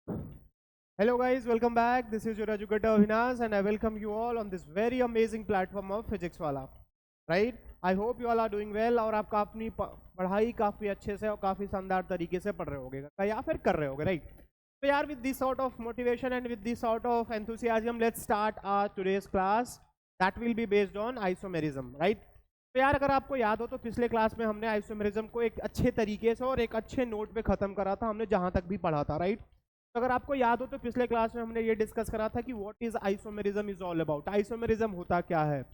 Hello guys, welcome back. This is your educator Avinash and I welcome you all on this very amazing platform of Physics Wala. Right? I hope you all are doing well और आपका अपनी पढ़ाई काफ़ी अच्छे से और काफ़ी शानदार तरीके से पढ़ रहे होगे या फिर कर रहे होगे, right? So यार, with this sort of motivation and with this sort of enthusiasm, let's start our today's class that will be based on isomerism, right? तो यार, अगर आपको याद हो तो पिछले क्लास में हमने आइसोमेरिज्म को एक अच्छे तरीके से और एक अच्छे नोट पे ख़त्म करा था, हमने जहाँ तक भी पढ़ा था, राइट? तो अगर आपको याद हो तो पिछले क्लास में हमने ये डिस्कस करा था कि what is isomerism is all about, isomerism होता क्या है,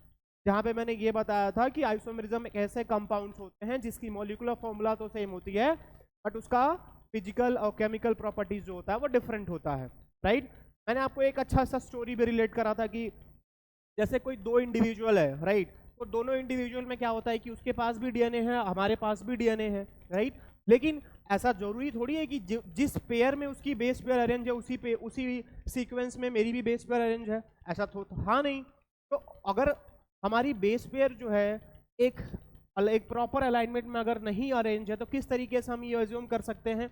जहाँ पे मैंने ये बताया था कि आइसोमेरिज्म एक ऐसे कंपाउंड्स होते हैं जिसकी मॉलिक्यूलर फॉर्मूला तो सेम होती है बट उसका फिजिकल और केमिकल प्रॉपर्टीज जो होता है वो डिफरेंट होता है, राइट? मैंने आपको एक अच्छा सा स्टोरी भी रिलेट करा था कि जैसे कोई दो इंडिविजुअल है, राइट? तो दोनों इंडिविजुअल में क्या होता है कि उसके पास भी डीएनए है, हमारे पास भी डीएनए है, राइट? लेकिन ऐसा जरूरी थोड़ी है कि जिस पेयर में उसकी बेस पेयर अरेंज है उसी सीक्वेंस में मेरी भी बेस पेयर अरेंज है, ऐसा तो हाँ नहीं। तो अगर हमारी बेस पेयर जो है एक प्रॉपर अलाइनमेंट में अगर नहीं अरेंज है तो किस तरीके से हम ये एज्यूम कर सकते हैं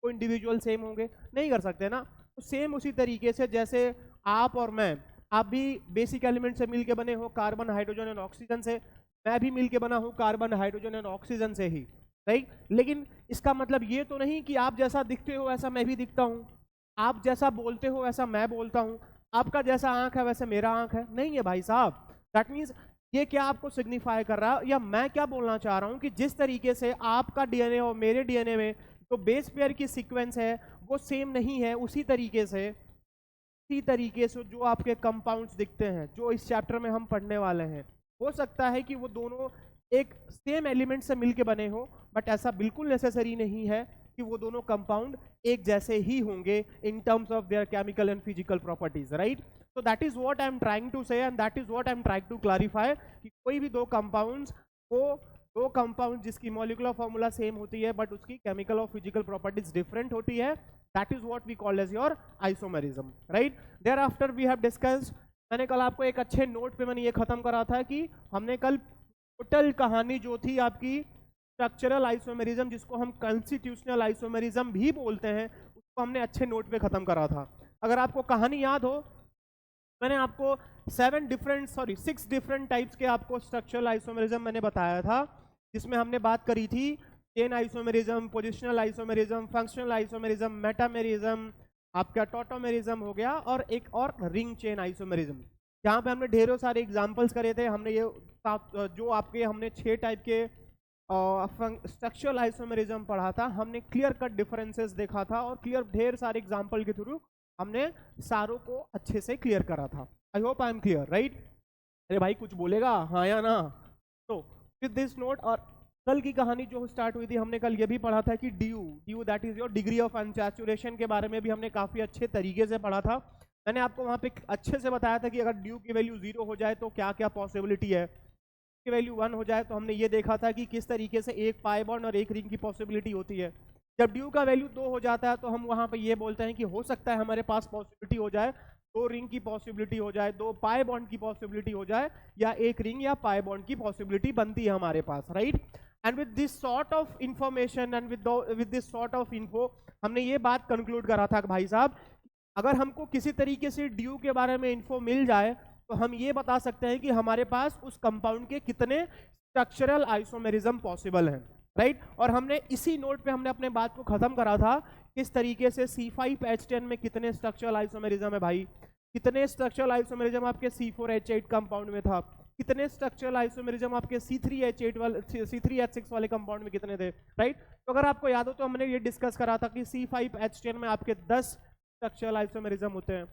वो इंडिविजुअल सेम होंगे? नहीं कर सकते ना। तो सेम उसी तरीके से जैसे आप और मैं, आप भी बेसिक एलिमेंट से मिलके बने हो, कार्बन हाइड्रोजन एंड ऑक्सीजन से, मैं भी मिलके बना हूँ कार्बन हाइड्रोजन एंड ऑक्सीजन से ही, राइट? लेकिन इसका मतलब ये तो नहीं कि आप जैसा दिखते हो वैसा मैं भी दिखता हूँ, आप जैसा बोलते हो वैसा मैं बोलता हूँ, आपका जैसा आंख है वैसे मेरा आंख है, नहीं है भाई साहब। दैट मीन्स ये क्या आपको सिग्निफाई कर रहा है या मैं क्या बोलना चाह रहा हूँ कि जिस तरीके से आपका डीएनए और मेरे डीएनए में जो बेस पेयर की सीक्वेंस है वो सेम नहीं है, उसी तरीके से जो आपके कंपाउंड्स दिखते हैं जो इस चैप्टर में हम पढ़ने वाले हैं, हो सकता है कि वो दोनों एक सेम एलिमेंट से मिलके बने हो बट ऐसा बिल्कुल नेसेसरी नहीं है कि वो दोनों कंपाउंड एक जैसे ही होंगे in terms of their chemical and physical properties, right? So that is what I am trying to say and that is what I am trying to clarify कि कोई भी दो कंपाउंड्स जिसकी मॉलिक्यूलर फॉर्मूला सेम होती है but उसकी chemical और physical properties different होती है, that is what we call as your isomerism, right? Thereafter we have discussed, मैंने कल आपको एक अच्छे नोट पे मैंने ये खत्म करा था कि हमने कल टोटल कहानी जो थी आपकी स्ट्रक्चरल आइसोमेरिज्म, जिसको हम कॉन्स्टिट्यूशनल आइसोमेरिज्म भी बोलते हैं, उसको हमने अच्छे नोट पे खत्म करा था। अगर आपको कहानी याद हो, मैंने आपको 6 डिफरेंट टाइप्स के आपको स्ट्रक्चरल आइसोमेरिज्म मैंने बताया था, जिसमें हमने बात करी थी chain isomerism, positional isomerism, functional isomerism, metamerism, आपका टॉटोमेरिज्म हो गया और एक और रिंग चेन आइसोमेरिज्म, जहाँ पे हमने ढेरों सारे एग्जांपल्स करे थे। हमने ये जो आपके हमने 6 टाइप के स्ट्रक्चरल आइसोमेरिज्म पढ़ा था, हमने क्लियर कट डिफरेंसेस देखा था और ढेर सारे एग्जांपल के थ्रू हमने सारों को अच्छे से क्लियर करा था। I hope I am clear, right? अरे भाई कुछ बोलेगा हाँ या ना? तो विद दिस नोट, और कल की कहानी जो स्टार्ट हुई थी, हमने कल ये भी पढ़ा था कि due that is your degree of unsaturation के बारे में भी हमने काफ़ी अच्छे तरीके से पढ़ा था। मैंने आपको वहाँ पे अच्छे से बताया था कि अगर ड्यू की वैल्यू 0 हो जाए तो क्या क्या पॉसिबिलिटी है, की वैल्यू 1 हो जाए तो हमने ये देखा था कि किस तरीके से एक पाई बॉन्ड और एक रिंग की पॉसिबिलिटी होती है। जब ड्यू का वैल्यू 2 हो जाता है तो हम वहाँ पे ये बोलते हैं कि हो सकता है हमारे पास पॉसिबिलिटी हो जाए 2 रिंग की पॉसिबिलिटी हो जाए, 2 पाई बॉन्ड की पॉसिबिलिटी हो जाए, या एक रिंग या पाई बॉन्ड की पॉसिबिलिटी बनती है हमारे पास, right? And with this sort of information and with this sort of info हमने ये बात कंक्लूड करा था कि भाई साहब, अगर हमको किसी तरीके से ड्यू के बारे में इन्फो मिल जाए तो हम ये बता सकते हैं कि हमारे पास उस कंपाउंड के कितने स्ट्रक्चरल आइसोमेरिज्म पॉसिबल हैं, राइट? और हमने इसी नोट पे हमने अपने बात को खत्म करा था किस तरीके से C5H10 में कितने स्ट्रक्चरल आइसोमेरिज्म है भाई, कितने स्ट्रक्चरल आइसोमेरिज्म आपके C4H8 कंपाउंड में था, कितने स्ट्रक्चरल आइसोमेरिज्म आपके C3H6 वाले कंपाउंड में कितने थे, राइट? तो अगर आपको याद हो तो हमने ये डिस्कस करा था कि C5H10 में आपके 10 स्ट्रक्चरल आइसोमेरिज्म होते हैं,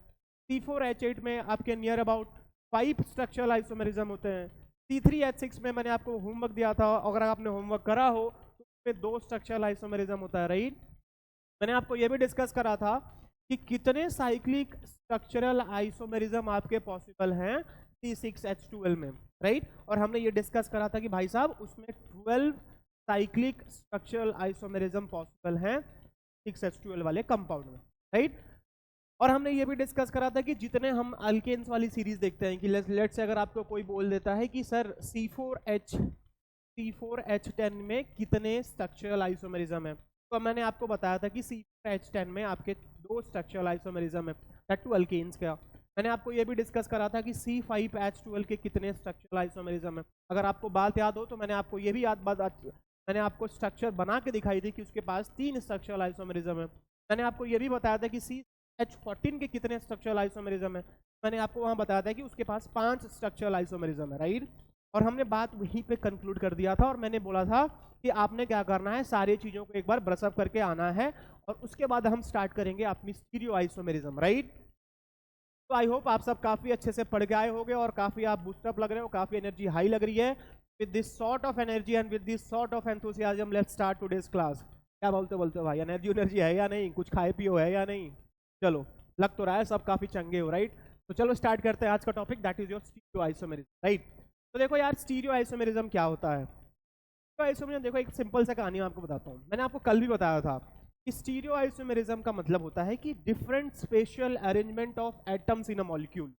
C4H8 में आपके नियर अबाउट 5 स्ट्रक्चरल आइसोमेरिज्म होते हैं, C3H6 में मैंने आपको होमवर्क दिया था, अगर आपने होमवर्क करा हो तो उसमें 2 स्ट्रक्चरल आइसोमेरिज्म होता है, राइट? मैंने आपको ये भी डिस्कस करा था कि कितने साइक्लिक स्ट्रक्चरल आइसोमेरिज्म आपके पॉसिबल हैं C6H12 में, राइट? और हमने ये डिस्कस करा था कि भाई साहब उसमें 12 साइक्लिक स्ट्रक्चरल आइसोमेरिज्म पॉसिबल हैं 6H12 वाले कंपाउंड में, राइट? और हमने ये भी डिस्कस करा था कि जितने हम अल्केन्स वाली सीरीज देखते हैं कि लेट से अगर आपको कोई बोल देता है कि सर C4H10 में कितने स्ट्रक्चरल आइसोमेरिज्म है, तो मैंने आपको बताया था कि C4H10 में आपके दो स्ट्रक्चरल आइसोमेरिज्म है, दैट टू अल्केन्स का। मैंने आपको ये भी डिस्कस करा था कि C5H12 के कितने स्ट्रक्चरल आइसोमेरिज्म है। अगर आपको बात याद हो तो मैंने आपको ये भी मैंने आपको स्ट्रक्चर बना के दिखाई थी कि उसके पास 3 स्ट्रक्चरल आइसोमेरिज्म है। मैंने आपको ये भी बताया था कि CH14 के कितने स्ट्रक्चरल आइसोमेरिज्म है। मैंने आपको वहां बताया था कि उसके पास 5 स्ट्रक्चरल आइसोमेरिज्म है, राइट। और हमने बात वहीं पे कंक्लूड कर दिया था और मैंने बोला था कि आपने क्या करना है, सारी चीजों को एक बार ब्रश अप करके आना है और उसके बाद हम स्टार्ट करेंगे अपनी स्टीरियो आइसोमेरिज्म, राइट। तो आई होप आप सब काफी अच्छे से पढ़ के आए होंगे और काफी आप बूस्टअप लग रहे हो, काफी एनर्जी हाई लग रही है। With this sort of energy and with this sort of enthusiasm let's start today's class. क्या बोलते बोलते हो भाई, एनर्जी है या नहीं, कुछ खाए पियो है या नहीं? चलो, लग तो रहा है सब काफी चंगे हो, राइट। तो चलो स्टार्ट करते हैं आज का topic, that is your stereo isomerism, right. तो देखो यार, स्टीरियो आइसोमेरिज्म क्या होता है। तो आइसोमेरिज्म देखो, एक सिंपल सा कहानी आपको बताता हूँ। मैंने आपको कल भी बताया था कि स्टीरियो आइसोमेरिज्म का मतलब होता है कि different spatial arrangement of atoms in a molecule,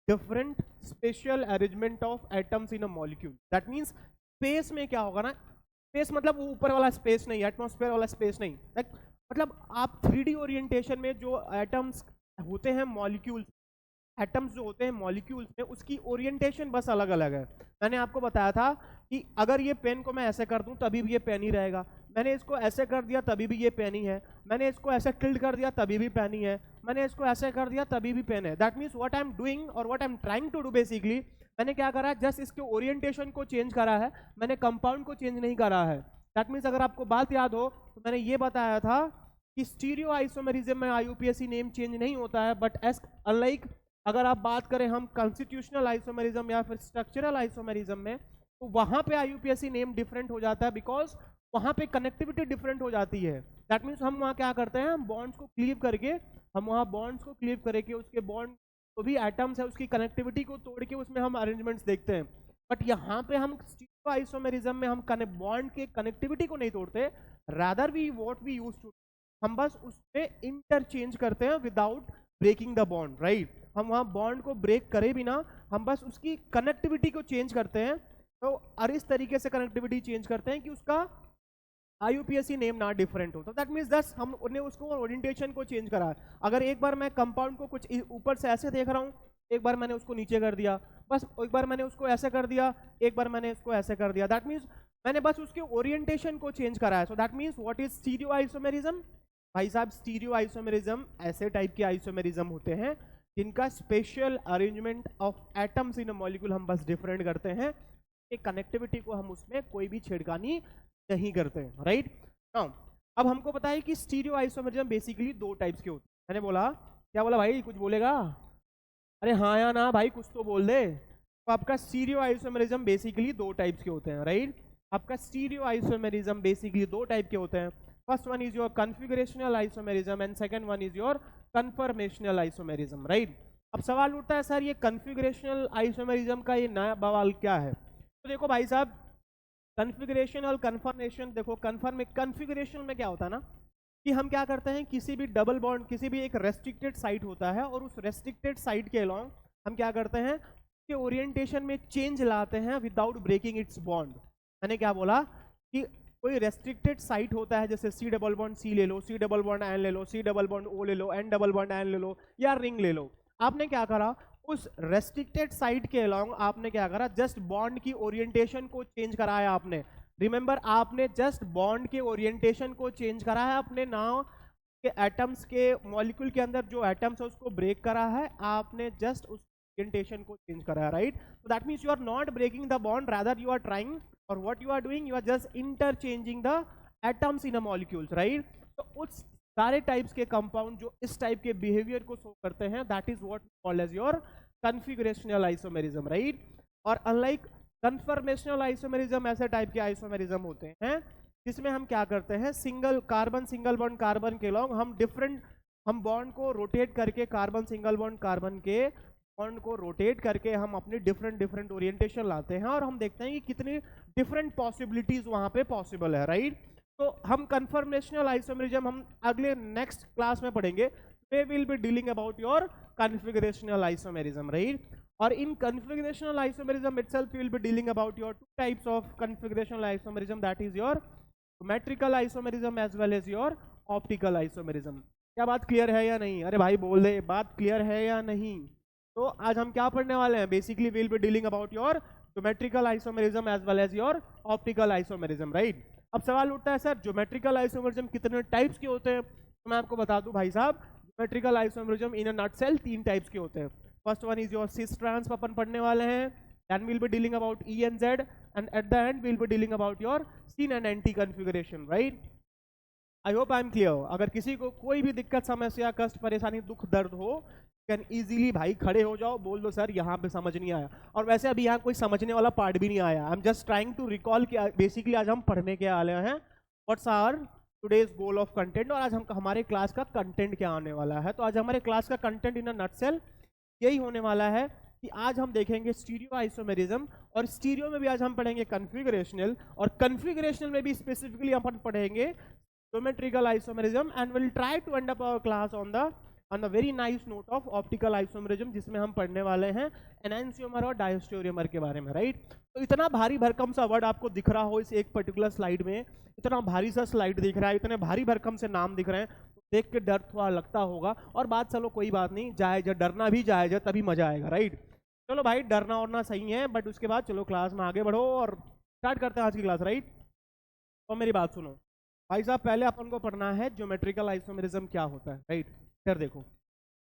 different spatial arrangement of atoms in a molecule. That means space में क्या होगा ना, स्पेस मतलब वो ऊपर वाला स्पेस नहीं, एटमॉस्फेयर वाला स्पेस नहीं, मतलब आप 3D ओरिएंटेशन में जो एटम्स होते हैं मॉलिक्यूल्स, एटम्स जो होते हैं मॉलिक्यूल्स में, उसकी ओरिएंटेशन बस अलग अलग है। मैंने आपको बताया था कि अगर ये पेन को मैं ऐसे कर दूं तभी भी ये पेन ही रहेगा, मैंने इसको ऐसे कर दिया तभी भी ये पेन ही है, मैंने इसको ऐसे टिल्ट कर दिया तभी भी पेन ही है, मैंने इसको ऐसे कर दिया तभी भी पेन है। That means what I am doing और what I am trying to do basically, मैंने क्या करा है, जस्ट इसके ओरिएंटेशन को चेंज करा है, मैंने कंपाउंड को चेंज नहीं करा है। दैट मीन्स अगर आपको बात याद हो तो मैंने ये बताया था कि स्टीरियो आइसोमेरिज्म में IUPAC नेम चेंज नहीं होता है, बट एस अनलाइक अगर आप बात करें हम कॉन्स्टिट्यूशनल आइसोमेरिज्म या फिर स्ट्रक्चरल आइसोमेरिज्म में, तो वहां पे IUPAC नेम डिफरेंट हो जाता है, बिकॉज वहां पे कनेक्टिविटी डिफरेंट हो जाती है। दैट मीन्स हम वहां क्या करते हैं, हम बॉन्ड्स को क्लीव करके, हम वहां बॉन्ड्स को क्लीव करके उसके बॉन्ड तो भी एटम्स है उसकी कनेक्टिविटी को तोड़ के उसमें हम अरेंजमेंट्स देखते हैं। बट यहाँ पे हम स्टीरियो आइसोमेरिज्म में हम बॉन्ड के कनेक्टिविटी को नहीं तोड़ते, rather we what we use to, हम बस उसपे इंटरचेंज करते हैं without breaking the bond, right. हम वहां बॉन्ड को ब्रेक करे बिना हम बस उसकी कनेक्टिविटी को चेंज करते हैं, तो और इस तरीके से कनेक्टिविटी चेंज करते हैं कि उसका IUPAC नेम ना डिफरेंट हो। तो दैट मीन्स दस हमने उसको ओरिएंटेशन को चेंज करा है। अगर एक बार मैं कंपाउंड को कुछ ऊपर से ऐसे देख रहा हूँ, एक बार मैंने उसको नीचे कर दिया, बस एक बार मैंने उसको ऐसे कर दिया, एक बार मैंने इसको ऐसे कर दिया, दैट मीन्स मैंने बस उसके ओरिएंटेशन को चेंज करा है। So that means what is stereo isomerism? भाई साहब, स्टीरियो आइसोमेरिज्म ऐसे टाइप के आइसोमेरिज्म होते हैं जिनका special arrangement of atoms in a molecule हम बस डिफरेंट करते हैं, कि कनेक्टिविटी को हम उसमें कोई भी छेड़खानी नहीं करते हैं, राइट। नाउ अब हमको पता है कि स्टीरियो आइसोमेरिज्म बेसिकली दो टाइप्स के होते हैं। मैंने बोला, क्या बोला भाई, कुछ बोलेगा? अरे हाँ या ना भाई, कुछ तो बोल दे। तो आपका स्टीरियो आइसोमेरिज्म बेसिकली दो टाइप्स के होते हैं, राइट। आपका स्टीरियो आइसोमेरिज्म बेसिकली दो टाइप के होते हैं। First one is your configurational isomerism and second one is your conformational isomerism, right. अब सवाल उठता है, सर ये कॉन्फ़िगरेशनल आइसोमेरिज्म का ये नया बवाल क्या है? तो देखो भाई साहब, कॉन्फ़िगरेशन और कन्फर्मेशन, देखो कॉन्फ़िगरेशन में क्या होता है ना कि हम क्या करते हैं, किसी भी डबल बॉन्ड, किसी भी एक रेस्ट्रिक्टेड साइट होता है और उस रेस्ट्रिक्टेड साइट के अलॉन्ग हम क्या करते हैं कि ओरिएंटेशन में चेंज लाते हैं विदाउट ब्रेकिंग इट्स बॉन्ड। मैंने क्या बोला कि कोई रेस्ट्रिक्टेड साइट होता है, जैसे C डबल बॉन्ड C ले लो, C डबल बॉन्ड N ले लो, C डबल बॉन्ड O ले लो, N डबल बॉन्ड N ले लो या रिंग ले लो। आपने क्या करा, उस रेस्ट्रिक्टेड साइट के अलॉन्ग आपने क्या करा, जस्ट बॉन्ड की ओरिएंटेशन को चेंज कराया आपने। रिमेंबर, आपने जस्ट बॉन्ड के ओरिएंटेशन को चेंज करा है, अपने नाउ के एटम्स के मॉलिक्यूल के अंदर जो एटम्स है उसको ब्रेक करा है आपने, जस्ट उस ओरिएंटेशन को चेंज करा है, right. So that means you are not breaking the bond, rather you are trying or what you are doing, you are just interchanging the atoms in a molecules, right. तो उस सारे types के compound जो इस type के behaviour को show करते हैं, that is what called as your configurational isomerism, right. और अनलाइक कन्फर्मेशनल आइसोमेरिज्म, ऐसे टाइप के आइसोमेरिज्म होते हैं जिसमें हम क्या करते हैं, सिंगल बॉन्ड कार्बन के लॉन्ग हम बॉन्ड को रोटेट करके, सिंगल बॉन्ड कार्बन के बॉन्ड को रोटेट करके हम अपनी डिफरेंट ओरिएंटेशन लाते हैं और हम देखते हैं कि कितनी डिफरेंट पॉसिबिलिटीज वहां पे पॉसिबल है, राइट। तो हम कन्फर्मेशनल आइसोमेरिज्म हम अगले नेक्स्ट क्लास में पढ़ेंगे। They will be dealing about your configurational isomerism, right? Or in configurational isomerism itself, we will be dealing about your two types of configurational isomerism, that is your geometrical isomerism as well as your optical isomerism. क्या बात clear है या नहीं? अरे भाई बोल दे, बात clear है या नहीं? तो आज हम क्या पढ़ने वाले हैं? Basically will be dealing about your geometrical isomerism as well as your optical isomerism, right? अब सवाल उठता है सर ज्योमेट्रिकल आइसोमेरिज्म कितने टाइप्स के होते हैं? तो मैं आपको बता दूं भाई साहब, geometrical isomerism in a nutshell 3 types के होते हैं। First one is your cis trans अपन पढ़ने वाले हैं, then we'll be dealing about E and Z, and at the end we'll be dealing about your sin and anti configuration, right? I hope I am clear. अगर किसी को कोई भी दिक्कत, समस्या, कष्ट, परेशानी, दुख, दर्द हो, कैन इजीली भाई खड़े हो जाओ, बोल दो सर यहाँ पे समझ नहीं आया। और वैसे अभी यहाँ कोई समझने वाला पार्ट भी नहीं आया। I am just trying to recall कि बेसिकली आज हम पढ़ने के आए हैं, what's our today's goal of content, और आज हम हमारे क्लास का कंटेंट क्या आने वाला है। तो आज हमारे क्लास का कंटेंट इन अ नटसेल यही होने वाला है कि आज हम देखेंगे स्टीरियो आइसोमेरिज्म, और स्टीरियो में भी आज हम पढ़ेंगे कन्फिगरेशनल, और कन्फिगरेशनल में भी स्पेसिफिकली अपन पढ़ेंगे geometrical isomerism, and will try to end up our class on the very nice note of optical isomerism, जिसमें हम पढ़ने वाले हैं एनांसियोमर और डायस्टेरियोमर के बारे में, राइट? तो इतना भारी भरकम सा वर्ड आपको दिख रहा हो इस एक पर्टिकुलर स्लाइड में, इतना भारी सा स्लाइड दिख रहा है, इतने भारी भरकम से नाम दिख रहे हैं, देख के डर थोड़ा लगता होगा। और बात चलो कोई बात नहीं, जायज है, डरना भी जायज है, तभी मजा आएगा, राइट? चलो भाई डरना वरना सही है, बट उसके बाद चलो क्लास में आगे बढ़ो और स्टार्ट करते हैं आज की क्लास, राइट? तो मेरी बात सुनो भाई साहब, पहले अपन को पढ़ना है ज्योमेट्रिकल आइसोमेरिज्म क्या होता है, राइट? फिर देखो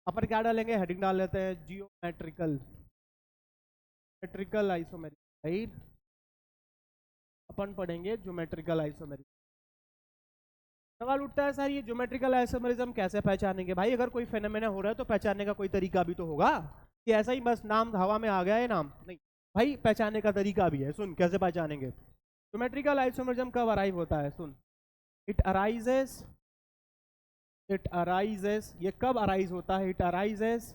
अपन क्या डालेंगे, हेडिंग डाल लेते हैं जियोमेट्रिकल आइसोमेरिज्म, राइट? अपन पढ़ेंगे ज्योमेट्रिकल आइसोमेरिज्म। सवाल उठता है सर ये ज्योमेट्रिकल आइसोमेरिज्म कैसे पहचानेंगे? भाई अगर कोई फेनोमेना हो रहा है तो पहचानने का कोई तरीका भी तो होगा, कि ऐसा ही बस नाम हवा में आ गया है नाम, नहीं भाई, पहचानने का तरीका भी है। सुन कैसे पहचानेंगे ज्योमेट्रिकल आइसोमेरिज्म, कब अराइव होता है? सुन, इट अराइजेस, ये कब अराइज होता है? It arises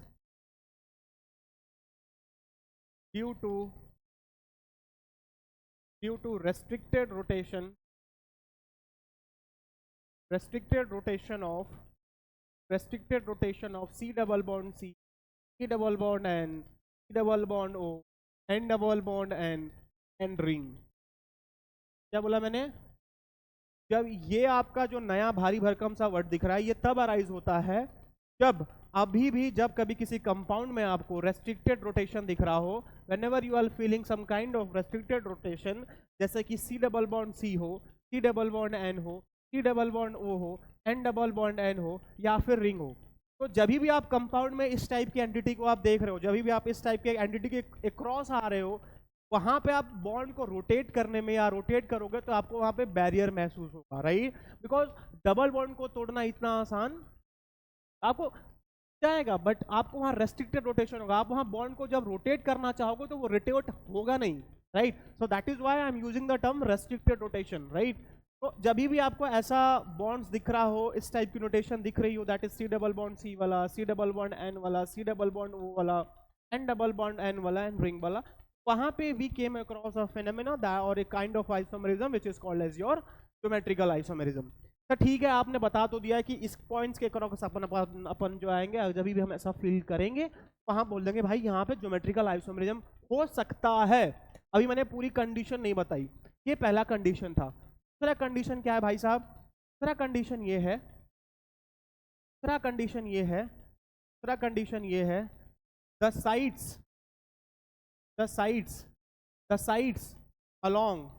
due to restricted rotation of C double bond C, C double bond N, C double bond O, N double bond N, N ring। क्या बोला मैंने? जब ये आपका जो नया भारी भरकम सा वर्ड दिख रहा है, ये तब अराइज होता है जब अभी भी जब कभी किसी कंपाउंड में आपको रेस्ट्रिक्टेड रोटेशन दिख रहा हो, whenever you are feeling some kind of restricted rotation, जैसे कि C डबल बॉन्ड C हो, C डबल बॉन्ड N हो, C डबल बॉन्ड O हो, N डबल बॉन्ड N हो, या फिर रिंग हो, तो जब भी आप कंपाउंड में इस टाइप की एंटिटी को आप देख रहे हो, जब भी आप इस टाइप के एंटिटी के क्रॉस आ रहे हो, वहां पे आप बॉन्ड को रोटेट करने में या रोटेट करोगे तो आपको वहां पे बैरियर महसूस होगा, राइट? बिकॉज डबल बॉन्ड को तोड़ना इतना आसान आपको जाएगा, बट आपको वहां रेस्ट्रिक्टेड रोटेशन होगा। आप वहां बॉन्ड को जब रोटेट करना चाहोगे तो वो रोटेट होगा नहीं, right? So that is why I am using the term restricted rotation, right? तो जब भी आपको ऐसा बॉन्ड्स दिख रहा हो, इस टाइप की नोटेशन दिख रही हो, that is C double bond C वाला, C डबल बॉन्ड N वाला, C डबल बॉन्ड O वाला, N डबल बॉन्ड N वाला, एंड रिंग वाला, वहां पे we came across a phenomena or a kind of isomerism which is called as your geometrical isomerism. तो ठीक है, आपने बता तो दिया कि इस पॉइंट्स के क्रॉस अपन जो आएंगे, जब भी हम ऐसा फील करेंगे वहां बोल देंगे भाई यहाँ पे ज्योमेट्रिकल आइसोमेरिज्म हो सकता है। अभी मैंने पूरी कंडीशन नहीं बताई, ये पहला कंडीशन था। दूसरा कंडीशन क्या है भाई साहब? दूसरा कंडीशन ये है, दूसरा कंडीशन ये है, दूसरा कंडीशन ये है, the sides along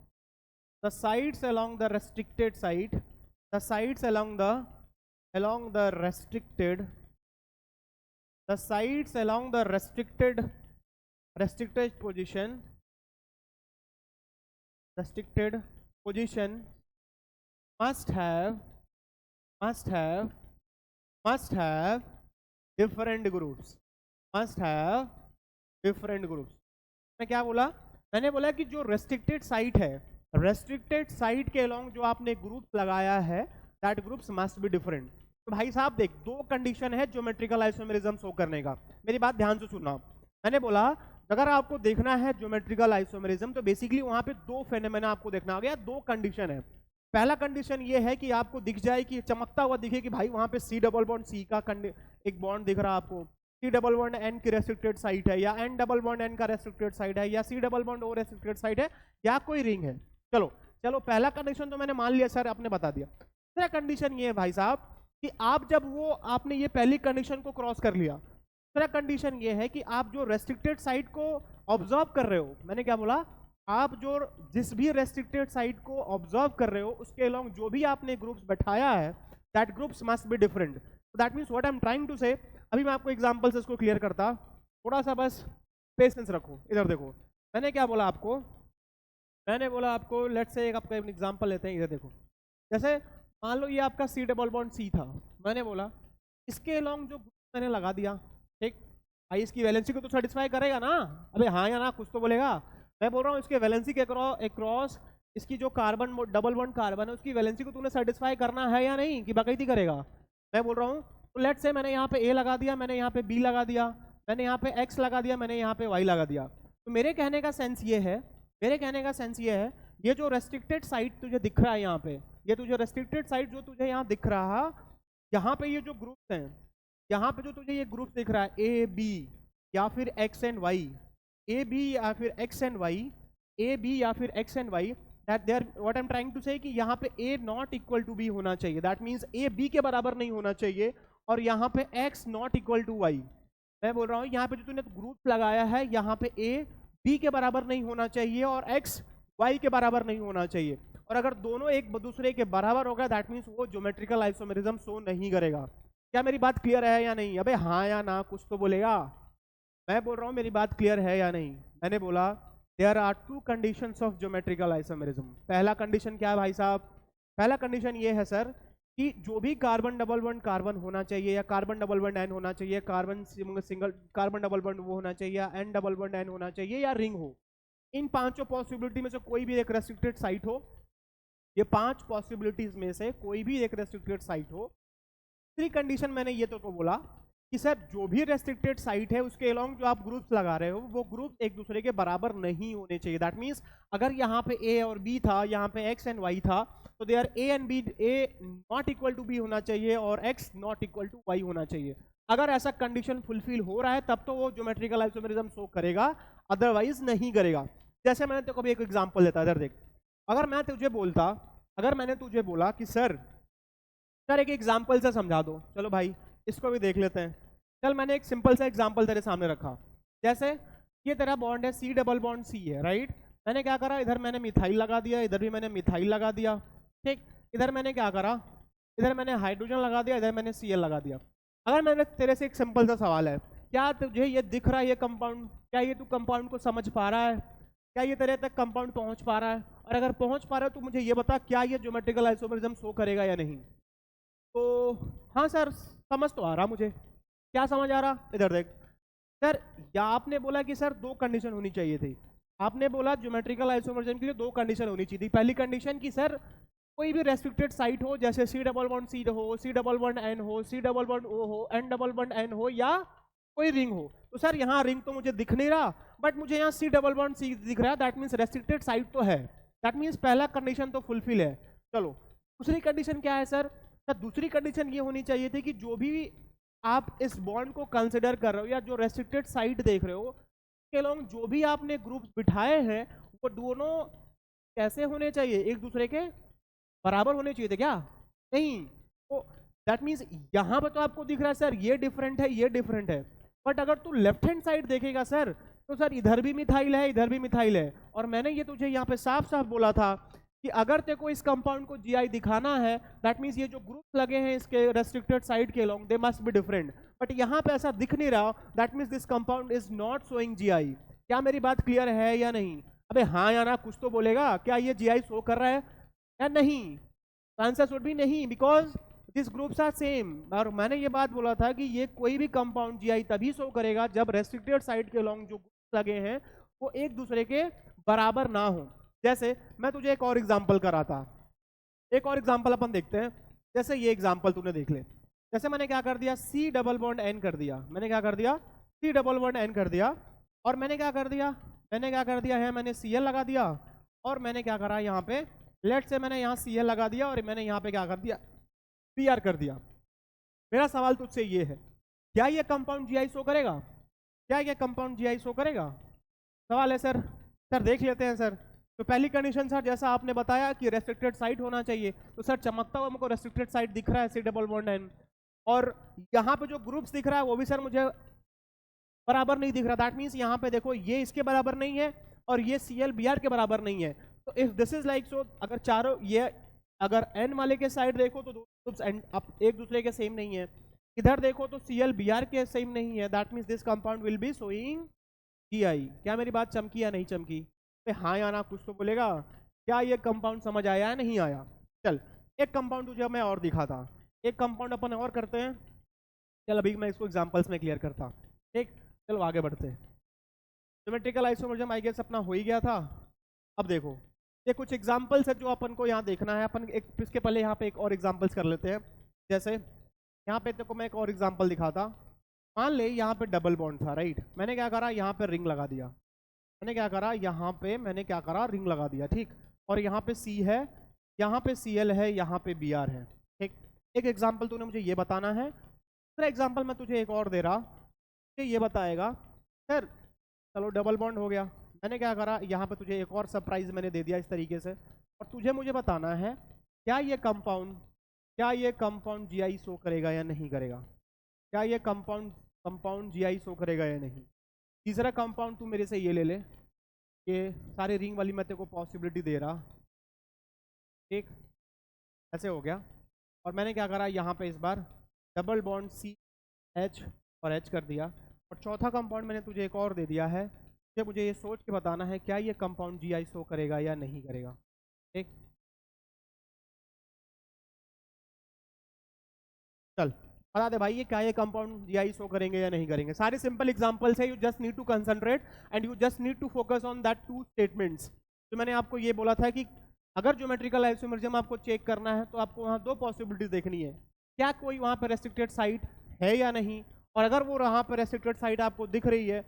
the restricted side, the sides along the restricted position must have different groups, मैं क्या बोला? मैंने बोला कि जो रेस्ट्रिक्टेड साइट है, रेस्ट्रिक्टेड साइट के अलोंग जो आपने ग्रुप लगाया है, that groups must be different. तो भाई साहब देख, दो कंडीशन है ज्योमेट्रिकल आइसोमेरिज्म शो करने का, मेरी बात ध्यान से सुनना। मैंने बोला अगर आपको देखना है ज्योमेट्रिकल आइसोमेरिज्म तो बेसिकली वहां पे दो फेनोमेना आपको देखना हो गया, दो कंडीशन है। पहला कंडीशन ये है कि आपको दिख जाए कि चमकता हुआ दिखे कि भाई वहां पे C डबल बॉन्ड C का एक बॉन्ड दिख रहा है आपको, C डबल बॉन्ड N की रेस्ट्रिक्टेड साइट है, या N डबल बॉन्ड N का रेस्ट्रिक्टेड साइट है, या C double bond O restricted site है, या कोई रिंग है। चलो चलो पहला कंडीशन तो मैंने मान लिया सर, आपने बता दिया। दूसरा कंडीशन ये है भाई साहब कि आप जब वो आपने ये पहली कंडीशन को क्रॉस कर लिया, दूसरा कंडीशन ये है कि आप जो रेस्ट्रिक्टेड साइट को ऑब्जर्व कर रहे हो, मैंने क्या बोला, आप जो जिस भी रेस्ट्रिक्टेड साइट को ऑब्जर्व कर रहे हो उसके अलोंग जो भी आपने ग्रुप्स बैठाया है, that groups must be different. That means what I am trying to say, अभी मैं आपको एग्जांपल से इसको क्लियर करता, थोड़ा सा बस पेशेंस रखो। इधर देखो, मैंने क्या बोला आपको, मैंने बोला आपको लेट्स से एक आपका एग्जांपल लेते हैं। इधर देखो, जैसे मान लो ये आपका C डबल बॉन्ड C था, मैंने बोला इसके अलोंग जो ग्रुप मैंने लगा दिया, ठीक भाई, इसकी वैलेंसी को तो सेटिस्फाई करेगा ना, अबे हाँ या ना कुछ तो बोलेगा। मैं बोल रहा हूँ इसके वैलेंसी के अक्रॉस इसकी जो कार्बन डबल बॉन्ड कार्बन है उसकी वैलेंसी को तूने सेटिस्फाई करना है या नहीं, कि बाकायदी करेगा। मैं बोल रहा हूँ तो लेट्स से मैंने यहाँ पे A लगा दिया, मैंने यहाँ पे B लगा दिया, मैंने यहाँ पे X लगा दिया, मैंने यहाँ पे Y लगा दिया। तो मेरे कहने का सेंस ये है, मेरे कहने का सेंस ये है, ये जो रेस्ट्रिक्टेड साइट तुझे दिख रहा है यहाँ पे, ये तुझे रेस्ट्रिक्टेड साइट जो तुझे यहाँ दिख रहा, यहाँ पे ये जो ग्रुप्स हैं, यहाँ पे जो तुझे ये ग्रुप दिख रहा है A B या फिर X and Y, A B या फिर X and Y, A B या फिर X and Y, that there what I am trying to say कि यहाँ पे A not equal to B होना चाहिए, दैट मीन्स A B के बराबर नहीं होना चाहिए, और यहाँ पे X not equal to Y। मैं बोल रहा हूँ यहाँ पे जो तूने ग्रुप लगाया है यहाँ पे A B के बराबर नहीं होना चाहिए और X Y के बराबर नहीं होना चाहिए, और अगर दोनों एक दूसरे के बराबर होगा दैट मीन्स वो ज्योमेट्रिकल आइसोमेरिज्म शो नहीं करेगा। क्या मेरी बात क्लियर है या नहीं? अबे हाँ या ना कुछ तो बोलेगा। मैं बोल रहा हूँ मेरी बात क्लियर है या नहीं? मैंने बोला there are two conditions of geometrical isomerism. पहला कंडीशन क्या है भाई साहब? पहला कंडीशन ये है सर कि जो भी कार्बन डबल बॉन्ड कार्बन होना चाहिए, या कार्बन डबल बॉन्ड एन होना चाहिए, carbon single carbon double bond वो होना चाहिए, या एन डबल बॉन्ड एन होना चाहिए, या रिंग हो, इन पांचों पॉसिबिलिटी में से कोई भी एक रेस्ट्रिक्टेड साइट हो, ये पांच पॉसिबिलिटीज में से कोई भी एक रेस्ट्रिक्टेड साइट हो। तीसरी कंडीशन मैंने ये तो बोला कि सर जो भी रेस्ट्रिक्टेड साइट है उसके अलोंग जो आप ग्रुप्स लगा रहे हो वो ग्रुप एक दूसरे के बराबर नहीं होने चाहिए। दैट मीन्स अगर यहाँ पे A और B था, यहाँ पे X एंड Y था, तो there A and B, A not equal to B होना चाहिए और X not equal to Y होना चाहिए। अगर ऐसा कंडीशन फुलफिल हो रहा है तब तो वो ज्योमेट्रिकल आइसोमेरिज्म शो करेगा, अदरवाइज नहीं करेगा। जैसे मैंने तो कभी एक एग्जांपल देता, इधर देख, अगर मैं तुझे बोलता, अगर मैंने तुझे बोला कि सर एक एग्जांपल से समझा दो, चलो भाई इसको भी देख लेते हैं। चल मैंने एक सिंपल सा एग्जांपल तेरे सामने रखा, जैसे ये तेरा बॉन्ड है C डबल बॉन्ड C है, राइट। मैंने क्या करा, इधर मैंने मिथाइल लगा दिया, इधर भी मैंने मिथाइल लगा दिया, ठीक। इधर मैंने क्या करा, इधर मैंने हाइड्रोजन लगा दिया, इधर मैंने Cl लगा दिया। अगर मैंने तेरे से एक सिंपल सा सवाल है, क्या तुझे ये दिख रहा है ये कंपाउंड, क्या ये तू कंपाउंड को समझ पा रहा है, क्या ये तेरे तक कंपाउंड पहुंच पा रहा है? और अगर पहुंच पा रहा है तो मुझे ये बता क्या ये ज्योमेट्रिकल आइसोमेरिज्म शो करेगा या नहीं। तो हाँ सर समझ तो आ रहा मुझे, क्या समझ आ रहा, इधर देख सर, या आपने बोला कि सर दो कंडीशन होनी चाहिए थी, आपने बोला ज्योमेट्रिकल आइसोमेरिज्म के लिए दो कंडीशन होनी चाहिए थी। पहली कंडीशन कि सर कोई भी रेस्ट्रिक्टेड साइट हो, जैसे C डबल बॉन्ड C हो, C डबल बॉन्ड N हो, C डबल बॉन्ड O हो, N डबल बॉन्ड N हो, या कोई रिंग हो। तो सर यहाँ रिंग तो मुझे दिख नहीं रहा, बट मुझे यहाँ C डबल बॉन्ड C दिख रहा है, दैट मीन्स रेस्ट्रिक्टेड साइट तो है, दैट मीन्स पहला कंडीशन तो फुलफिल है। चलो दूसरी कंडीशन क्या है सर? दूसरी कंडीशन ये होनी चाहिए थी कि जो भी आप इस बॉन्ड को कंसिडर कर रहे हो या जो रेस्ट्रिक्टेड साइट देख रहे हो के अलोंग जो भी आपने ग्रुप्स बिठाए हैं वो दोनों कैसे होने चाहिए, एक दूसरे के बराबर होने चाहिए थे क्या? नहीं। तो दैट मीन्स यहाँ पे तो आपको दिख रहा है सर ये डिफरेंट है, ये डिफरेंट है, बट अगर तू लेफ्ट हैंड साइड देखेगा सर तो सर इधर भी मिथाइल है, इधर भी मिथाइल है। और मैंने ये तुझे यहाँ पे साफ साफ बोला था कि अगर तेरे को इस कंपाउंड को GI दिखाना है दैट मीन्स ये जो ग्रुप लगे हैं इसके रेस्ट्रिक्टेड साइड के along they must be different, but यहाँ पे ऐसा दिख नहीं रहा, that means this compound is not showing GI। क्या मेरी बात क्लियर है या नहीं? अबे हाँ या ना कुछ तो बोलेगा, क्या ये GI शो कर रहा है या नहीं? आंसर शुड बी नहीं, because this groups are same. और मैंने ये बात बोला था कि ये कोई भी कंपाउंड GI तभी शो करेगा जब रेस्ट्रिक्टेड साइड के अलोंग जो ग्रुप्स लगे हैं वो एक दूसरे के बराबर ना हो। जैसे मैं तुझे एक और एग्जांपल कराता, एक और एग्जांपल अपन देखते हैं। जैसे ये एग्जांपल तूने देख ले, जैसे मैंने क्या कर दिया, C डबल बॉन्ड N कर दिया, मैंने क्या कर दिया, C डबल बॉन्ड N कर दिया, और मैंने क्या कर दिया, मैंने क्या कर दिया है, मैंने Cl लगा दिया, और मैंने क्या करा यहाँ पे, लेट से मैंने यहाँ Cl लगा दिया और मैंने यहाँ पे क्या कर दिया, Br कर दिया। मेरा सवाल तुझसे ये है, क्या ये कंपाउंड GI शो करेगा? क्या ये कंपाउंड GI शो करेगा? सवाल है सर। सर देख लेते हैं सर, तो पहली कंडीशन सर जैसा आपने बताया कि रेस्ट्रिक्टेड साइट होना चाहिए, तो सर चमकता हुआ हमको रेस्ट्रिक्टेड साइट दिख रहा है सी डबल बॉन्ड एन, और यहाँ पे जो ग्रुप्स दिख रहा है वो भी सर मुझे बराबर नहीं दिख रहा। दैट मीन्स यहाँ पे देखो ये इसके बराबर नहीं है और ये ClBr के बराबर नहीं है। तो if this is like so, अगर चारों ये अगर n वाले के साइड देखो तो दो ग्रुप्स एक दूसरे के सेम नहीं है, इधर देखो तो ClBr के सेम नहीं है। That means this compound will be showing Gi। क्या मेरी बात चमकी या नहीं चमकी? पे हाँ या ना कुछ तो बोलेगा। क्या ये कंपाउंड समझ आया या नहीं आया? चल एक कंपाउंड तुझे मैं और दिखा था, एक कंपाउंड अपन और करते हैं। चल अभी मैं इसको एग्जांपल्स में क्लियर करता, ठीक। चलो आगे बढ़ते हैं। ज्योमेट्रिकल आइसोमरिज्म आई गेस अपना हो ही गया था। अब देखो ये कुछ एग्जांपल्स है जो अपन को यहाँ देखना है। अपन एक इसके पहले यहाँ पे एक और एग्जांपल्स कर लेते हैं। जैसे यहाँ पे देखो मैं एक और एग्जांपल दिखाता। मान ले यहाँ पे डबल बॉन्ड था, राइट। मैंने क्या करा, यहाँ पे रिंग लगा दिया। मैंने क्या करा, यहाँ पे मैंने क्या करा, रिंग लगा दिया, ठीक। और यहाँ पे C है, यहाँ पे Cl है, यहाँ पे Br है, ठीक। एक एग्जाम्पल तूने मुझे ये बताना है। दूसरा एग्जाम्पल मैं तुझे एक और दे रहा, तुझे ये बताएगा सर चलो डबल बॉन्ड हो गया। मैंने क्या करा, यहाँ पे तुझे एक और सरप्राइज मैंने दे दिया इस तरीके से, और तुझे मुझे बताना है क्या ये कंपाउंड Gi शो करेगा या नहीं करेगा। क्या ये कंपाउंड Gi शो करेगा या नहीं। तीसरा कंपाउंड तू मेरे से ये ले ले, ये सारे रिंग वाली मैं तेरे को पॉसिबिलिटी दे रहा, ठीक। ऐसे हो गया। और मैंने क्या करा, यहाँ पे इस बार डबल बॉन्ड CH और H कर दिया। और चौथा कंपाउंड मैंने तुझे एक और दे दिया है, मुझे ये सोच के बताना है क्या ये कंपाउंड Gi शो करेगा या नहीं करेगा, ठीक। चल बता दे भाई, ये क्या ये कंपाउंड Gi शो करेंगे या नहीं करेंगे। सारे सिंपल एग्जांपल्स है, you just need to concentrate and you just need to focus on that two statements. तो मैंने आपको ये बोला था कि अगर ज्योमेट्रिकल आइसोमरिज्म आपको चेक करना है तो आपको वहाँ दो पॉसिबिलिटीज देखनी है, क्या कोई वहाँ पर रेस्ट्रिक्टेड साइट है या नहीं, और अगर वो वहाँ पर रेस्ट्रिक्टेड साइट आपको दिख रही है,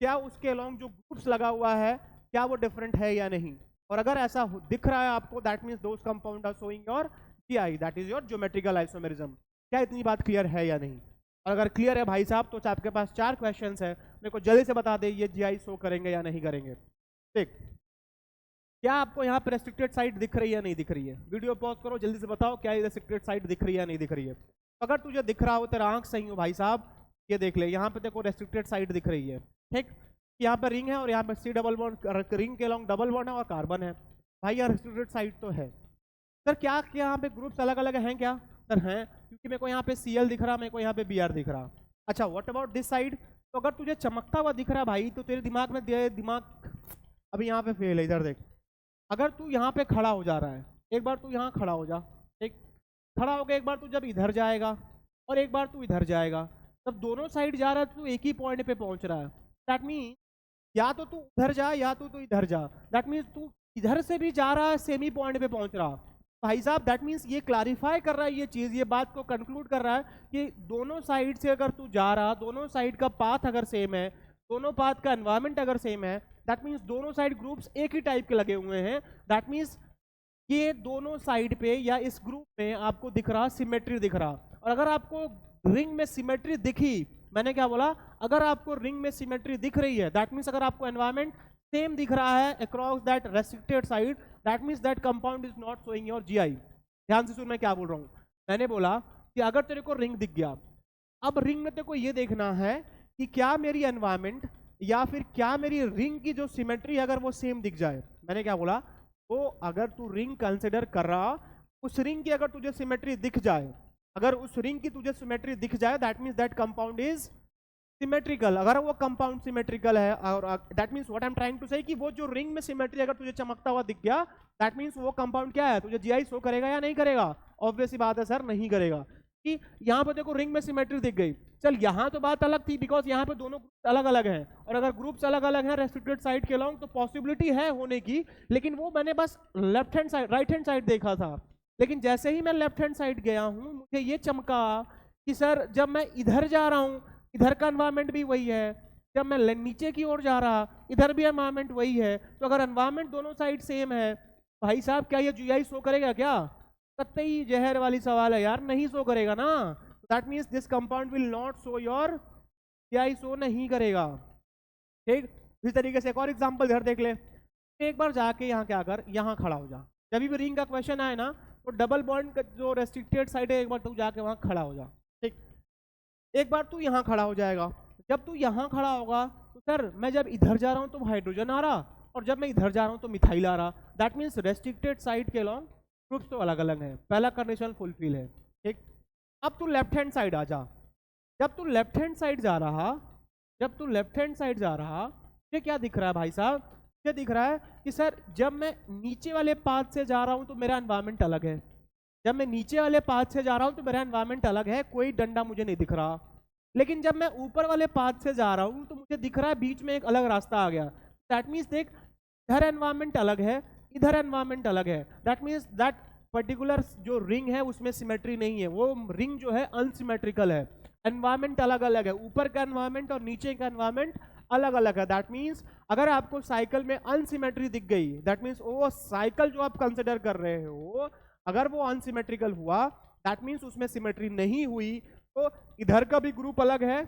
क्या उसके अलोंग जो ग्रुप्स लगा हुआ है क्या वो डिफरेंट है या नहीं। और अगर ऐसा दिख रहा है आपको, that means those compound are showing your Gi, that is your geometrical isomerism. क्या इतनी बात क्लियर है या नहीं? और अगर क्लियर है भाई साहब तो आपके पास 4 क्वेश्चंस है, मेरे को जल्दी से बता दे ये Gi शो करेंगे या नहीं करेंगे, ठीक। क्या आपको यहाँ पे रेस्ट्रिक्टेड साइट दिख रही है या नहीं दिख रही है? वीडियो पॉज करो, जल्दी से बताओ क्या ये रेस्ट्रिक्टेड साइट दिख रही है या नहीं दिख रही है। अगर तुझे दिख रहा हो, तेरा आंख सही हो भाई साहब, ये देख ले, यहाँ पे देखो रेस्ट्रिक्टेड साइट दिख रही है, ठीक। यहाँ पे रिंग है और यहाँ पे C डबल बॉन्ड, रिंग के अलॉन्ग डबल बॉन्ड है और कार्बन है। भाई यहाँ रेस्ट्रिक्टेड साइट तो है। सर क्या यहाँ पे ग्रुप्स अलग अलग हैं क्या? सर हैं, क्योंकि मेरे को यहाँ पे Cl दिख रहा, मेरे को यहाँ पे Br दिख रहा। अच्छा व्हाट अबाउट दिस साइड? तो अगर तुझे चमकता हुआ दिख रहा भाई, तो तेरे दिमाग में दिमाग अभी यहाँ पे फेल है। इधर देख, अगर तू यहाँ पे खड़ा हो जा रहा है, एक बार तू यहाँ खड़ा हो जा, ठीक। खड़ा हो गया, एक बार तू जब इधर जाएगा और एक बार तू इधर जाएगा, तब दोनों साइड जा रहा है, तू एक ही पॉइंट पे पहुंच रहा है। दैट मीन्स या तो तू उधर जा या तो तू इधर जा। दैट मीन्स तू इधर से भी जा रहा है, सेम ही पॉइंट पे पहुंच रहा भाई साहब। दैट मीन्स ये क्लैरिफाई कर रहा है, ये चीज, ये बात को कंक्लूड कर रहा है कि दोनों साइड से अगर तू जा रहा, दोनों साइड का पाथ अगर सेम है, दोनों पाथ का एनवायरमेंट अगर सेम है, दैट मीन्स दोनों साइड ग्रुप्स एक ही टाइप के लगे हुए हैं। दैट मीन्स ये दोनों साइड पे या इस ग्रुप में आपको दिख रहा सिमेट्री दिख रहा। और अगर आपको रिंग में सिमेट्री दिखी, मैंने क्या बोला, अगर आपको रिंग में सिमेट्री दिख रही है, दैट मीन्स अगर आपको एनवायरमेंट सेम दिख रहा है across that restricted side, that means that compound is not showing your Gi। ध्यान से सुन मैं क्या बोल रहा हूँ। मैंने बोला कि अगर तेरे को रिंग दिख गया, अब रिंग में तेरे को ये देखना है कि क्या मेरी एनवायरमेंट या फिर क्या मेरी रिंग की जो सिमेट्री अगर वो सेम दिख जाए। मैंने क्या बोला, तो अगर तू रिंग कंसिडर कर रहा, उस रिंग की अगर तुझे सिमेट्री दिख जाए, अगर उस रिंग की तुझे सिमेट्री दिख जाए, that means that compound is symmetrical. अगर वो कंपाउंड सिमेट्रिकल है, और that means what I am trying to say कि वो जो रिंग में सिमेट्री अगर तुझे चमकता हुआ दिख गया, दैट मीन्स वो कंपाउंड क्या है, तुझे Gi शो करेगा या नहीं करेगा? ऑब्वियस सी बात है सर, नहीं करेगा। कि यहाँ पे देखो रिंग में सिमेट्री दिख गई, चल यहाँ तो बात अलग थी बिकॉज यहाँ पे दोनों अलग अलग हैं, और अगर ग्रुप्स अलग अलग हैं रेस्ट्रिक्टेड साइड के अलॉन्ग, तो पॉसिबिलिटी है होने की, लेकिन वो मैंने बस left hand side, right hand side देखा था। लेकिन जैसे ही मैं लेफ्ट हैंड साइड गया हूँ, मुझे ये चमका कि सर जब मैं इधर जा रहा हूँ, इधर का एनवायरमेंट भी वही है, जब मैं नीचे की ओर जा रहा, इधर भी एनवायरमेंट वही है। तो अगर एनवायरमेंट दोनों साइड सेम है, भाई साहब क्या ये Gi शो करेगा क्या? कतई जहर वाली सवाल है यार, नहीं शो करेगा ना। That means this compound will not show your Gi, show नहीं करेगा, ठीक। इस तरीके से एक और एग्जांपल इधर देख ले। एक बार जाके यहाँ क्या कर, यहाँ खड़ा हो जा। जब भी रिंग का क्वेश्चन आए ना तो डबल बॉन्ड का जो रेस्ट्रिक्टेड साइड है एक बार तू जाके वहाँ खड़ा हो जा, ठीक। एक बार तू यहाँ खड़ा हो जाएगा, जब तू यहाँ खड़ा होगा तो सर मैं जब इधर जा रहा हूँ तो हाइड्रोजन आ रहा, और जब मैं इधर जा रहा हूँ तो मिथाइल आ रहा। दैट मीन्स रेस्ट्रिक्टेड साइड के लॉन्ग ग्रुप्स तो अलग अलग है, पहला कंडीशन फुलफिल है, ठीक। अब तू लेफ्ट हैंड साइड आ जा। जब तू लेफ्ट हैंड साइड जा रहा, जब तू लेफ्ट हैंड साइड जा रहा, ये क्या दिख रहा है भाई साहब, ये दिख रहा है कि सर जब मैं नीचे वाले पाथ से जा रहा हूँ तो मेरा एनवायरनमेंट अलग है, जब मैं नीचे वाले पाथ से जा रहा हूँ तो मेरा एनवायरनमेंट अलग है, कोई डंडा मुझे नहीं दिख रहा। लेकिन जब मैं ऊपर वाले पाथ से जा रहा हूँ तो मुझे दिख रहा है बीच में एक अलग रास्ता आ गया। दैट मीन्स देख, इधर एनवायरनमेंट अलग है, इधर एनवायरनमेंट अलग है। दैट मीन्स दैट पर्टिकुलर जो रिंग है उसमें सिमेट्री नहीं है, वो रिंग जो है अनसिमेट्रिकल है, एनवायरनमेंट अलग अलग है, ऊपर का एनवायरनमेंट और नीचे का एनवायरनमेंट अलग अलग है। दैट मीन्स अगर आपको साइकिल में अनसिमेट्री दिख गई, दैट मीन्स वो साइकिल जो आप कंसिडर कर रहे हो अगर वो अनसिमेट्रिकल हुआ, दैट मीन्स उसमें सिमेट्री नहीं हुई, तो इधर का भी ग्रुप अलग है,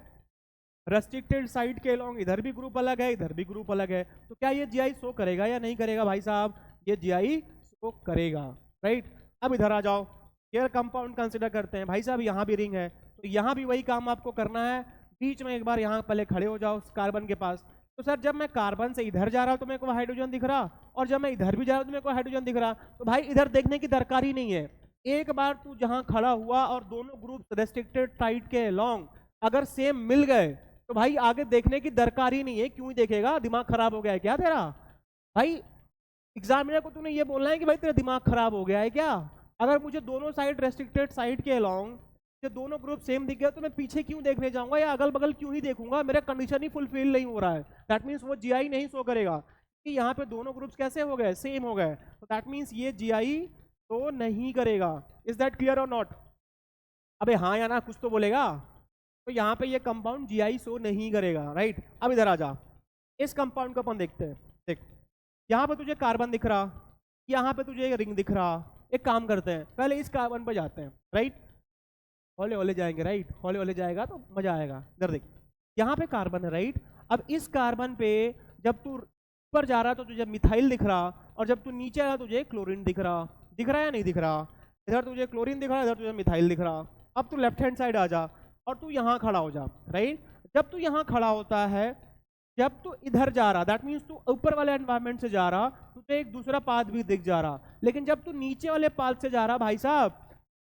रेस्ट्रिक्टेड साइड के लॉन्ग इधर भी ग्रुप अलग है, इधर भी ग्रुप अलग है। तो क्या ये जीआई शो करेगा या नहीं करेगा भाई साहब, ये जीआई शो करेगा, राइट। अब इधर आ जाओ, केयर कंपाउंड कंसिडर करते हैं। भाई साहब यहाँ भी रिंग है तो यहाँ भी वही काम आपको करना है, बीच में एक बार यहाँ पहले खड़े हो जाओ कार्बन के पास। तो सर जब मैं कार्बन से इधर जा रहा हूँ तो मेरे को हाइड्रोजन दिख रहा, और जब मैं इधर भी जा रहा हूँ तो मेरे को हाइड्रोजन दिख रहा। तो भाई इधर देखने की दरकार ही नहीं है, एक बार तू जहाँ खड़ा हुआ और दोनों ग्रुप रेस्ट्रिक्टेड साइड के लॉन्ग अगर सेम मिल गए तो भाई आगे देखने की दरकार ही नहीं है। क्यों ही देखेगा, दिमाग खराब हो गया है क्या तेरा? भाई एग्जामिनर को तूने ये बोलना है कि भाई तेरा दिमाग खराब हो गया है क्या? अगर मुझे दोनों साइड रेस्ट्रिक्टेड साइड के अलॉन्ग जो दोनों ग्रुप सेम दिख गया तो मैं पीछे क्यों देखने जाऊंगा या अगल बगल क्यों ही देखूंगा, मेरा कंडीशन ही फुलफिल नहीं हो रहा है। दैट मीन्स वो जीआई नहीं शो करेगा कि यहाँ पे दोनों ग्रुप्स कैसे हो गए, सेम हो गए। तो दैट मीन्स ये जीआई तो नहीं करेगा। इज दैट क्लियर और नॉट? अबे हाँ या ना कुछ तो बोलेगा। तो यहाँ पे ये कंपाउंड जीआई शो नहीं करेगा, राइट। अब इधर आ जा, इस कंपाउंड को अपन देखते हैं। देख यहाँ पे तुझे कार्बन दिख रहा, यहाँ पे तुझे रिंग दिख रहा। एक काम करते हैं, पहले इस कार्बन पे जाते हैं, राइट। हौले हौले जाएंगे, राइट, हौले हौले जाएगा तो मजा आएगा। इधर देख, यहाँ पे कार्बन है, राइट। अब इस कार्बन पे जब तू ऊपर जा रहा तो तुझे मिथाइल दिख रहा, और जब तू नीचे आ रहा तुझे क्लोरीन दिख रहा। दिख रहा है या नहीं दिख रहा? इधर तुझे क्लोरीन दिख रहा, इधर तुझे मिथाइल दिख रहा। अब तू लेफ्ट हैंड साइड आ जा और तू यहाँ खड़ा हो जा, राइट। जब तू यहाँ खड़ा होता है, जब तू इधर जा रहा, दैट मीन्स तू ऊपर वाले एनवायरनमेंट से जा रहा, तुझे एक दूसरा पाथ भी दिख जा रहा। लेकिन जब तू नीचे वाले पाथ से जा रहा भाई साहब,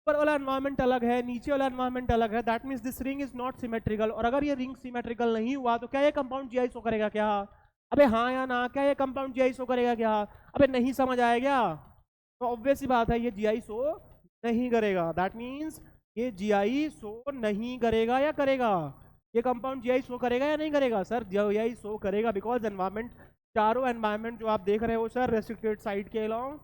ऊपर वाला एनवायरनमेंट अलग है, नीचे वाला एनवायरनमेंट अलग है। That means this ring is not symmetrical. और अगर ये रिंग सिमेट्रिकल नहीं हुआ तो क्या ये कंपाउंड जीआई शो करेगा क्या? अबे हाँ या ना, क्या ये कंपाउंड जीआई शो करेगा क्या? अबे नहीं समझ आया क्या? तो ऑब्वियस ही बात है ये जीआई शो नहीं करेगा। दैट मीन्स ये जीआई शो नहीं करेगा या करेगा? ये कंपाउंड जीआई शो करेगा या नहीं करेगा? सर जीआई शो करेगा, बिकॉज एनवायरनमेंट, चारों एनवायरनमेंट जो आप देख रहे हो सर रेस्ट्रिक्टेड साइड के अलॉन्ग,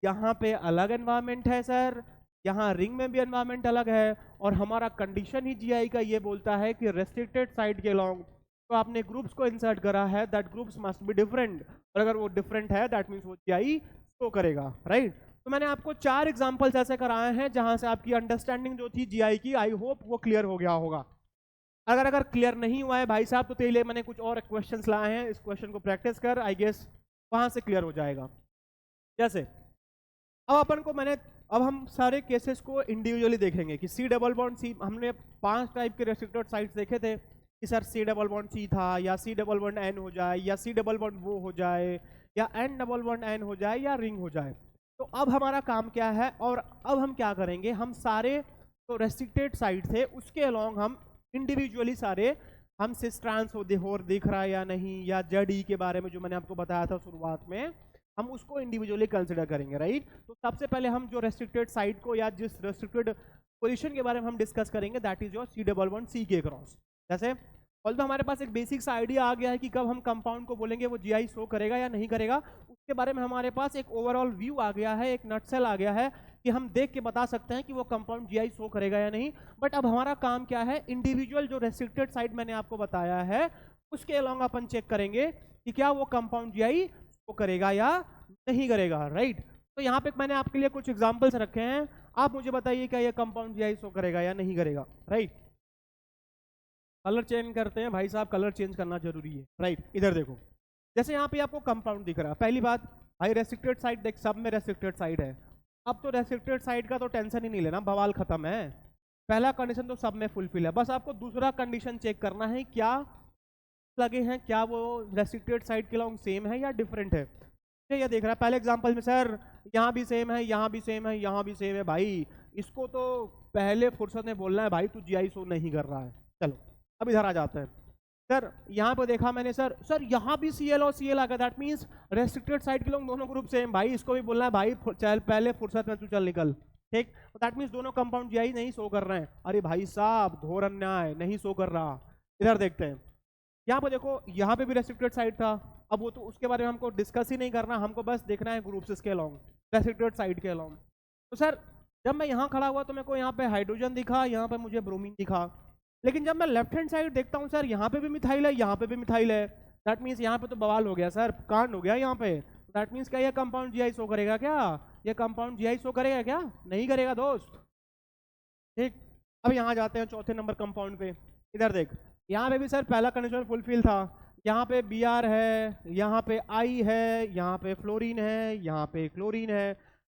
यहाँ पे अलग एनवायरनमेंट है सर, यहाँ रिंग में भी एनवायरनमेंट अलग है, और हमारा कंडीशन ही जीआई का ये बोलता है कि रेस्ट्रिक्टेड साइड के अलॉन्ग तो आपने ग्रुप्स को इंसर्ट करा है, that groups must be different. और अगर वो डिफरेंट है दैट मीन्स वो जीआई शो करेगा, राइट। तो मैंने आपको 4 एग्जांपल्स ऐसे कराए हैं जहां से आपकी अंडरस्टैंडिंग जो थी जीआई की, आई होप वो क्लियर हो गया होगा। अगर क्लियर नहीं हुआ है भाई साहब तो तेरे लिए मैंने कुछ और क्वेश्चंस लाए हैं, इस क्वेश्चन को प्रैक्टिस कर, आई गेस वहां से क्लियर हो जाएगा। जैसे अब अपन को अब हम सारे केसेस को इंडिविजुअली देखेंगे कि सी डबल बॉन्ड सी, हमने 5 टाइप के रेस्ट्रिक्टेड साइट्स देखे थे कि sir C double bond C था, या सी डबल बॉन्ड एन हो जाए, या सी डबल बॉन्ड वो हो जाए, या एन डबल बॉन्ड एन हो जाए, या रिंग हो जाए। तो अब हमारा काम क्या है, और अब हम क्या करेंगे, हम सारे तो रेस्ट्रिक्टेड साइड थे उसके अलॉन्ग हम इंडिविजुअली सारे, हम सिस ट्रांस हो दिख रहा है या नहीं, या जेड ई के बारे में जो मैंने आपको बताया था शुरुआत में, हम उसको इंडिविजुअली कंसिडर करेंगे, राइट। तो सबसे पहले हम जो रेस्ट्रिक्टेड साइड को या जिस रेस्ट्रिक्टेड पोजीशन के बारे में हम डिस्कस करेंगे that is your C double bond C के क्रॉस। जैसे ऑल्दो हमारे पास एक बेसिक सा आइडिया आ गया है कि कब हम कंपाउंड को बोलेंगे वो जीआई शो करेगा या नहीं करेगा, उसके बारे में हमारे पास एक ओवरऑल व्यू आ गया है, एक नटसेल आ गया है कि हम देख के बता सकते हैं कि वो कंपाउंड जीआई शो करेगा या नहीं। बट अब हमारा काम क्या है, इंडिविजुअल जो रेस्ट्रिक्टेड साइड मैंने आपको बताया है उसके अलॉन्ग अपन चेक करेंगे कि क्या वो कंपाउंड जीआई शो करेगा या नहीं करेगा, राइट। तो यहाँ पे मैंने आपके लिए कुछ एग्जांपल्स रखे हैं, आप मुझे बताइए क्या ये कंपाउंड जीआई शो करेगा या नहीं करेगा, राइट। कलर चेंज करते हैं भाई साहब, कलर चेंज करना जरूरी है, राइट। इधर देखो, जैसे यहाँ पे आपको कंपाउंड दिख रहा है, पहली बात भाई रेस्ट्रिक्टेड साइड देख, सब में रेस्ट्रिक्टेड साइड है। अब तो रेस्ट्रिक्टेड साइड का तो टेंशन ही नहीं लेना, बवाल खत्म है। पहला कंडीशन तो सब में फुलफिल है, बस आपको दूसरा कंडीशन चेक करना है क्या लगे हैं, क्या वो रेस्ट्रिक्टेड साइड के लॉन्ग सेम है या डिफरेंट है। ये देख रहा है पहले एग्जांपल में सर यहाँ भी सेम है, यहाँ भी सेम है, यहाँ भी सेम है। भाई इसको तो पहले फुर्सत में बोलना है भाई तू जीआई शो नहीं कर रहा है। चलो अब इधर आ जाते हैं। सर यहाँ पे देखा मैंने, सर यहाँ भी सीएल और सीएल आ गया, दैट मीन्स रेस्ट्रिक्टेड साइड के लोग दोनों ग्रुप सेम। भाई इसको भी बोलना है भाई चल पहले फुर्सत में तू चल निकल, ठीक। दैट मीन्स दोनों कंपाउंड जीआई नहीं शो कर रहे हैं। अरे भाई साहब घोर अन्याय, नहीं शो कर रहा। इधर देखते हैं, यहाँ पे देखो यहाँ पे भी रेस्ट्रिक्टेड साइड था। अब वो तो उसके बारे में हमको डिस्कस ही नहीं करना, हमको बस देखना है ग्रुप्स इसके अलॉन्ग, रेस्ट्रिक्टेड साइड के अलॉन्ग। तो सर जब मैं यहाँ खड़ा हुआ तो मेरे को यहाँ पे हाइड्रोजन दिखा, यहाँ पे मुझे ब्रोमीन दिखा। लेकिन जब मैं लेफ्ट हैंड साइड देखता हूँ सर यहाँ पे भी मिथाइल है, यहाँ पे भी मिथाइल है। दैट मीन्स यहाँ पे तो बवाल हो गया सर, कांड हो गया यहाँ पे। दैट मीन्स क्या ये कंपाउंड जीआई शो करेगा क्या? ये कंपाउंड जीआई शो करेगा क्या? नहीं करेगा दोस्त, ठीक। अब यहाँ जाते हैं चौथे नंबर कंपाउंड पे। इधर देख, यहाँ पे भी सर पहला कंडीशन फुलफिल था। यहाँ पे Br है, यहाँ पे I है, यहाँ पे फ्लोरीन है, यहाँ पे क्लोरीन है।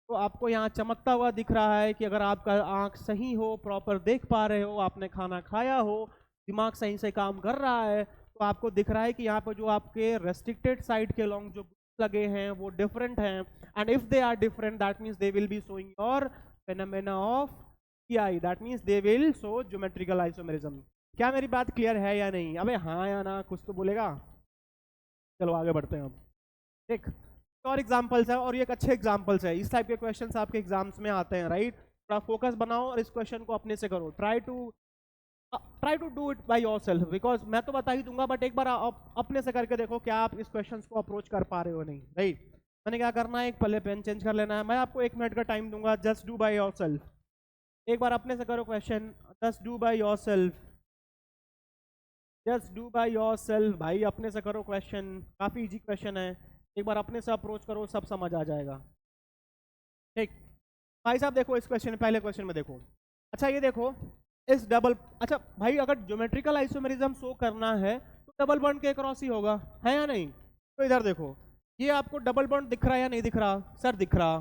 तो आपको यहाँ चमकता हुआ दिख रहा है कि अगर आपका आंख सही हो, प्रॉपर देख पा रहे हो, आपने खाना खाया हो, दिमाग सही से काम कर रहा है, तो आपको दिख रहा है कि यहाँ पर जो आपके रेस्ट्रिक्टेड साइड के लॉन्ग जो लगे हैं वो डिफरेंट हैं। And if they are different that means they will be showing your phenomena of PI, that means they will show geometrical isomerism. क्या मेरी बात क्लियर है या नहीं? अबे हाँ या ना कुछ तो बोलेगा। चलो आगे बढ़ते हैं अब, ठीक। और एग्जांपल्स है, और ये एक अच्छे एग्जांपल्स है। इस टाइप के क्वेश्चंस आपके एग्जाम्स में आते हैं, राइट। थोड़ा फोकस बनाओ और इस क्वेश्चन को अपने से करो। Try to do it by yourself, because मैं तो बता ही दूंगा, बट एक बार आप अपने से करके देखो क्या आप इस क्वेश्चन को अप्रोच कर पा रहे हो नहीं, राइट। मैंने क्या करना है, एक पहले पेन चेंज कर लेना है। मैं आपको 1 मिनट का टाइम दूंगा, जस्ट डू बाय योरसेल्फ। एक बार अपने से करो question, just do by yourself, just do by yourself. भाई अपने से करो क्वेश्चन, काफी इजी क्वेश्चन है, एक बार अपने से अप्रोच करो, सब समझ आ जाएगा, ठीक। भाई साहब देखो इस क्वेश्चन, पहले क्वेश्चन में देखो। अच्छा ये देखो इस डबल, अच्छा भाई अगर ज्योमेट्रिकल आइसोमेरिज्म शो करना है तो डबल बॉन्ड के क्रॉस ही होगा, है या नहीं? तो इधर देखो, ये आपको डबल बॉन्ड दिख रहा है या नहीं दिख रहा? सर दिख रहा,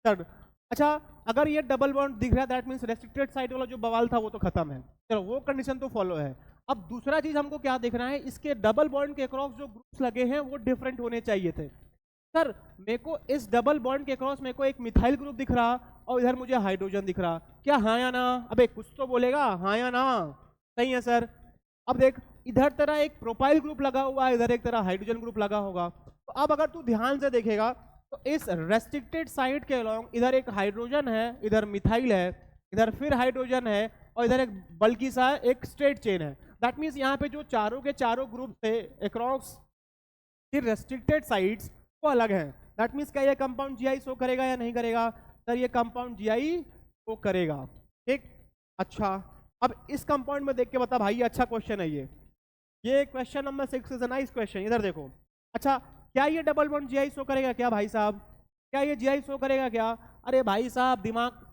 सर। अच्छा अगर ये डबल बॉन्ड दिख रहा है दैट मीन्स रेस्ट्रिक्टेड साइड वाला जो बवाल था वो तो खत्म है, चलो वो कंडीशन तो फॉलो है। अब दूसरा चीज हमको क्या देखना है, इसके डबल बॉन्ड के क्रॉस जो ग्रुप्स लगे हैं वो डिफरेंट होने चाहिए थे। सर मेरे को इस डबल बॉन्ड के क्रॉस मेरे को एक मिथाइल ग्रुप दिख रहा और इधर मुझे हाइड्रोजन दिख रहा, क्या हाँ या ना? अबे कुछ तो बोलेगा, हाँ या ना? सही है सर। अब देख इधर तेरा एक प्रोपाइल ग्रुप लगा हुआ है, इधर एक तेरा हाइड्रोजन ग्रुप लगा होगा। तो अब अगर तू ध्यान से देखेगा तो इस रेस्ट्रिक्टेड साइड के अलॉन्ग इधर एक हाइड्रोजन है, इधर मिथाइल है, इधर फिर हाइड्रोजन है और इधर एक बल्कि सा एक स्ट्रेट चेन है। दैट मीन्स यहाँ पे जो चारों के चारों ग्रुप थे अक्रॉस द रेस्ट्रिक्टेड साइड्स वो अलग है। दैट मीन्स क्या ये कंपाउंड जीआई शो करेगा या नहीं करेगा? सर ये कंपाउंड जीआई शो करेगा, ठीक। अच्छा अब इस कंपाउंड में देख के बता भाई, अच्छा क्वेश्चन है ये question number 6 is a nice question. इधर देखो, अच्छा क्या ये डबल बॉन्ड जीआई शो करेगा क्या भाई साहब? क्या ये जीआई शो करेगा क्या? अरे भाई साहब दिमाग,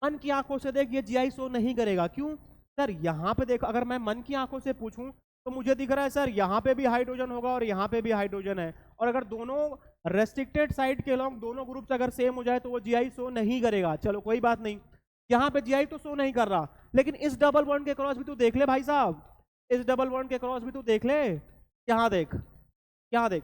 मन की आंखों से देख, ये जीआई शो नहीं करेगा। क्यों? सर यहाँ पे देखो, अगर मैं मन की आंखों से पूछूं तो मुझे दिख रहा है सर यहाँ पे भी हाइड्रोजन होगा और यहाँ पे भी हाइड्रोजन है, और अगर दोनों रेस्ट्रिक्टेड साइड के अलॉन्ग दोनों ग्रुप्स अगर सेम हो जाए तो वो जीआई शो नहीं करेगा। चलो कोई बात नहीं, यहाँ पे जीआई तो शो नहीं कर रहा, लेकिन इस डबल बॉन्ड के क्रॉस भी तू देख ले भाई साहब, इस डबल बॉन्ड के क्रॉस भी तू देख ले। यहाँ देख, यहाँ देख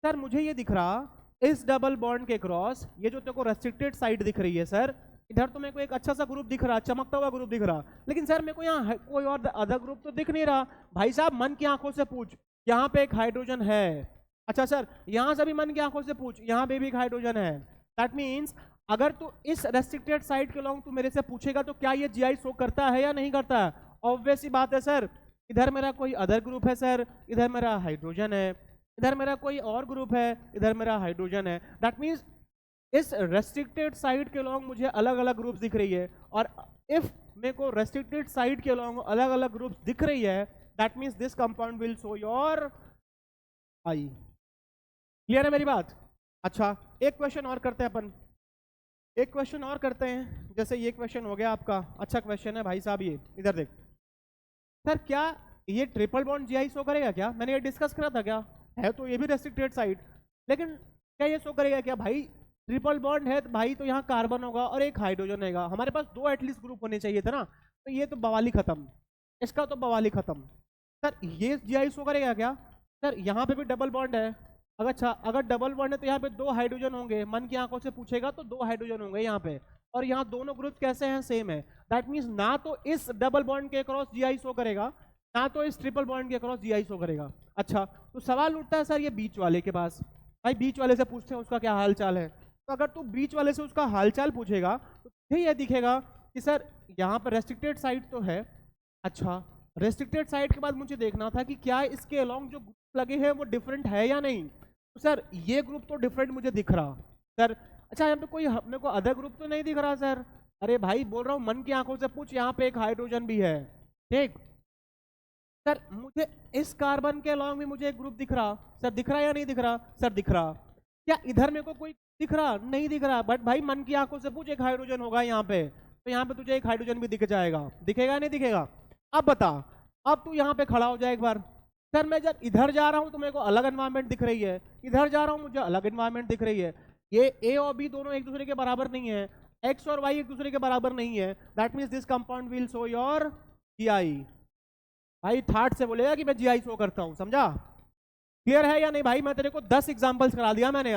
सर, मुझे ये दिख रहा इस डबल बॉन्ड के क्रॉस, ये जो तेरे को रेस्ट्रिक्टेड साइड दिख रही है सर, इधर तो मेरे को एक अच्छा सा ग्रुप दिख रहा, चमकता हुआ ग्रुप दिख रहा, लेकिन सर मेरे को यहाँ कोई और अदर ग्रुप तो दिख नहीं रहा। भाई साहब मन की आंखों से पूछ, यहाँ पे एक हाइड्रोजन है। अच्छा सर यहाँ से भी मन की आंखों से पूछ, यहाँ पे भी एक हाइड्रोजन है। दैट मीन्स अगर तू इस रेस्ट्रिक्टेड साइड के लॉन्ग तू मेरे से पूछेगा तो क्या ये जीआई शो करता है या नहीं करता है? ऑब्वियस सी बात है सर, इधर मेरा कोई अदर ग्रुप है सर, इधर मेरा हाइड्रोजन है, इधर मेरा कोई और ग्रुप है, इधर मेरा हाइड्रोजन है। दैट मीन्स इस रेस्ट्रिक्टेड साइड के लॉन्ग मुझे अलग अलग ग्रुप्स दिख रही है, और इफ मेरे को रेस्ट्रिक्टेड साइड के लॉन्ग अलग अलग ग्रुप्स दिख रही है that means this compound will show your I. Clear है मेरी बात? अच्छा एक क्वेश्चन और करते हैं अपन, एक क्वेश्चन और करते हैं। जैसे ये क्वेश्चन हो गया आपका, अच्छा क्वेश्चन है भाई साहब, ये इधर देख। सर क्या ये ट्रिपल बॉन्ड जीआई शो करेगा क्या? मैंने ये डिस्कस करा था क्या? है तो ये भी रेस्ट्रिक्टेड साइड, लेकिन क्या ये शो करेगा क्या भाई ट्रिपल बॉन्ड है तो भाई तो यहाँ कार्बन होगा और एक हाइड्रोजन रहेगा, हमारे पास दो एटलीस्ट ग्रुप होने चाहिए थे ना, तो ये तो बवाली खत्म, इसका तो बवाली खत्म। सर ये जीआई शो करेगा क्या? सर यहाँ पे भी डबल बॉन्ड है, अगर अच्छा अगर डबल बॉन्ड है तो यहाँ पे दो हाइड्रोजन होंगे, मन की आंखों से पूछेगा तो दो हाइड्रोजन होंगे यहाँ पे, और यहाँ दोनों ग्रुप कैसे हैं? सेम है। दैट मीन्स ना तो इस डबल बॉन्ड के क्रॉस जीआई शो करेगा, ना तो इस ट्रिपल बॉन्ड के क्रॉस जीआई शो करेगा। अच्छा तो सवाल उठता है सर ये बीच वाले के पास, भाई बीच वाले से पूछते हैं उसका क्या हाल चाल है। तो अगर तू बीच वाले से उसका हाल चाल पूछेगा तो तुझे ये दिखेगा कि सर यहाँ पर रेस्ट्रिक्टेड साइड तो है, अच्छा रेस्ट्रिक्टेड साइड के बाद मुझे देखना था कि क्या इसके अलोंग जो ग्रुप लगे हैं वो डिफरेंट है या नहीं। तो सर ये ग्रुप तो डिफरेंट मुझे दिख रहा सर, अच्छा यहाँ पे कोई मेरे को अदर ग्रुप तो नहीं दिख रहा सर। अरे भाई बोल रहा हूँ मन की आंखों से पूछ, यहाँ पे एक हाइड्रोजन भी है, ठीक सर मुझे इस कार्बन के अलोंग भी मुझे एक ग्रुप दिख रहा, सर दिख रहा या नहीं दिख रहा? सर दिख रहा। क्या इधर मेरे को कोई दिख रहा? नहीं दिख रहा, बट भाई मन की आंखों से पूछ एक हाइड्रोजन होगा यहाँ पे, तो यहाँ पे तुझे एक हाइड्रोजन भी दिख जाएगा, दिखेगा नहीं दिखेगा? अब बता, अब तू यहाँ पे खड़ा हो जाए एक बार, सर मैं जब इधर जा रहा हूँ तो मेरे को अलग एनवायरनमेंट दिख रही है, इधर जा रहा हूँ मुझे अलग एनवायरनमेंट दिख रही है, ये ए और बी दोनों एक दूसरे के बराबर नहीं है, एक्स और वाई एक दूसरे के बराबर नहीं है, that means this compound will show your GI. भाई थाट से बोलेगा कि मैं जीआई शो करता हूँ, समझा? क्लियर है या नहीं भाई? मैं तेरे को 10 एग्जांपल्स करा दिया मैंने,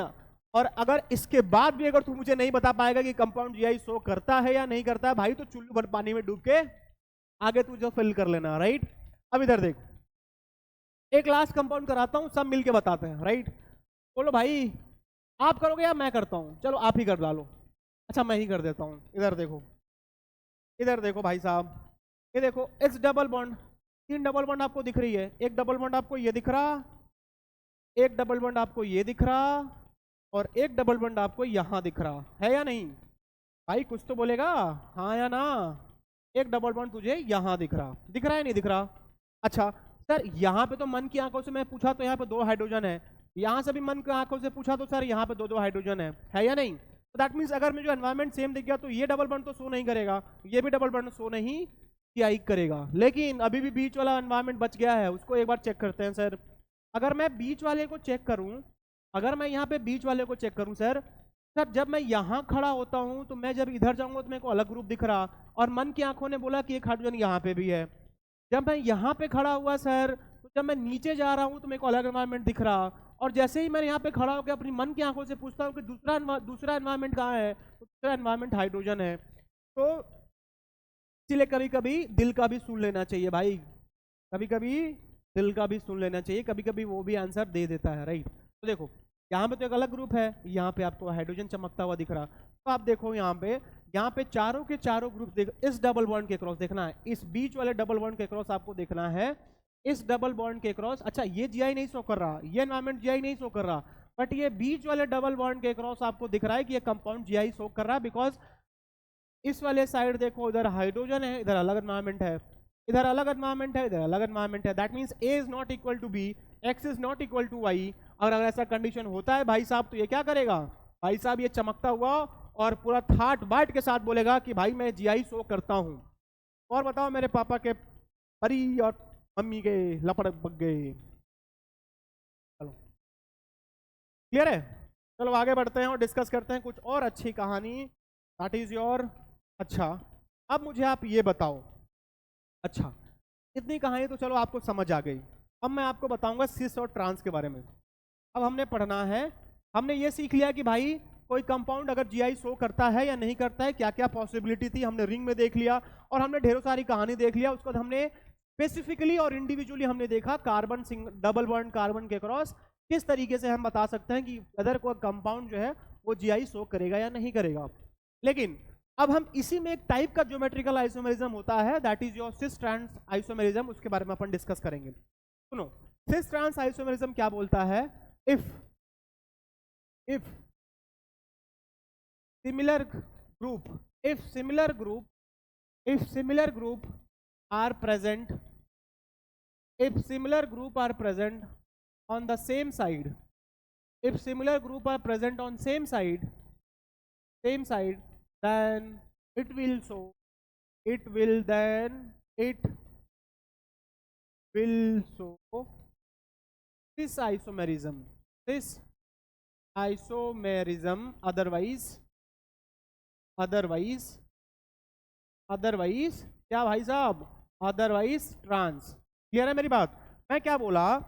और अगर इसके बाद भी अगर तू मुझे नहीं बता पाएगा कि कंपाउंड जीआई शो करता है या नहीं करता है, भाई तो चुल्लू भर पानी में डूब के आगे तू जो फिल कर लेना, राइट? अब इधर देख, एक लास्ट कंपाउंड कराता हूं, सब मिलके बताते हैं, राइट? बोलो भाई आप करोगे या मैं करता हूं? चलो आप ही कर डालो। अच्छा मैं ही कर देता हूं। इधर देखो, इधर देखो भाई साहब, ये देखो इट्स डबल बॉन्ड, तीन डबल बॉन्ड आपको दिख रही है, एक डबल बॉन्ड आपको ये दिख रहा, एक डबल बॉन्ड आपको ये दिख रहा, और एक डबल बॉन्ड आपको यहां दिख रहा है या नहीं? भाई कुछ तो बोलेगा हाँ या ना। एक डबल बॉन्ड तुझे यहां दिख रहा है नहीं दिख रहा? अच्छा सर यहाँ पे तो मन की आंखों से मैं पूछा तो यहाँ पे दो हाइड्रोजन है, यहाँ से भी मन की आंखों से पूछा तो सर यहाँ पे दो दो हाइड्रोजन है या नहीं? तो दैट मीन्स अगर मुझे एनवायरमेंट सेम दिख गया तो ये डबल बॉन्ड तो शो नहीं करेगा, ये भी डबल बॉन्ड शो नहीं किया करेगा, लेकिन अभी भी बीच वाला एनवायरमेंट बच गया है, उसको एक बार चेक करते हैं सर। अगर मैं बीच वाले को चेक करूं, अगर मैं यहाँ पे बीच वाले को चेक करूं सर, सर जब मैं यहाँ खड़ा होता हूँ तो मैं जब इधर जाऊंगा तो मेरे को अलग ग्रुप दिख रहा, और मन की आंखों ने बोला कि एक हाइड्रोजन यहाँ पे भी है। जब मैं यहाँ पे खड़ा हुआ सर, तो जब मैं नीचे जा रहा हूँ तो मेरे को अलग एनवायरमेंट दिख रहा, और जैसे ही मैं यहाँ पे खड़ा होकर अपनी मन की आंखों से पूछता हूँ कि दूसरा एनवायरमेंट कहाँ है, तो दूसरा एनवायरमेंट हाइड्रोजन है। तो इसलिए कभी कभी दिल का भी सुन लेना चाहिए भाई, कभी कभी दिल का भी सुन लेना चाहिए, कभी कभी वो भी आंसर दे देता है, राइट? तो देखो यहाँ पे तो एक अलग ग्रुप है, यहाँ पे आपको हाइड्रोजन चमकता हुआ दिख रहा, तो आप देखो यहाँ पे चारों के चारों ग्रुप देख, इस डबल बॉन्ड के क्रॉस देखना है, इस बीच वाले डबल बॉन्ड के क्रॉस आपको देखना है, इस डबल बॉन्ड के क्रॉस। अच्छा ये जीआई नहीं शो कर रहा, ये एनवायरमेंट जीआई नहीं शो कर रहा, बट ये बीच वाले डबल बॉन्ड के क्रॉस आपको दिख रहा है कि ये कंपाउंड जीआई शो कर रहा है, बिकॉज इस वाले साइड देखो इधर हाइड्रोजन है, इधर अलग एनवायरमेंट है, इधर अलग एनवायरमेंट है, इधर अलग एनवायरमेंट है, that means A is not equal to B, X is not equal to Y. अगर ऐसा कंडीशन होता है भाई साहब तो ये क्या करेगा भाई साहब, ये चमकता हुआ और पूरा थाट बाट के साथ बोलेगा कि भाई मैं जीआई शो करता हूं। और बताओ मेरे पापा के परी और मम्मी के लपड़ बग गए। चलो क्लियर है, चलो आगे बढ़ते हैं और डिस्कस करते हैं कुछ और अच्छी कहानी, दैट इज योर। अच्छा अब मुझे आप ये बताओ, अच्छा इतनी कहानी तो चलो आपको समझ आ गई, अब मैं आपको बताऊंगा सिस और ट्रांस के बारे में। अब हमने पढ़ना है, हमने ये सीख लिया कि भाई कोई कंपाउंड अगर जीआई शो करता है या नहीं करता है, क्या क्या पॉसिबिलिटी थी हमने रिंग में देख लिया, और हमने ढेरों सारी कहानी देख लिया, उसके बाद हमने स्पेसिफिकली और इंडिविजुअली हमने देखा कार्बन डबल बॉन्ड कार्बन के क्रॉस किस तरीके से हम बता सकते हैं कि अदर कोई कंपाउंड जो है वो जीआई शो करेगा या नहीं करेगा। लेकिन अब हम इसी में एक टाइप का ज्योमेट्रिकल आइसोमेरिज्म होता है, that is your cis trans isomerism, उसके बारे में अपन डिस्कस करेंगे। सुनो सिस ट्रांस आइसोमेरिज्म क्या बोलता है, if similar group if similar group are present, if similar group are present on the same side, if similar group are present on same side, then it will show, it will then it will show cis isomerism, otherwise क्या भाई साहब, otherwise trans. Clear है मेरी बात? मैं क्या बोला,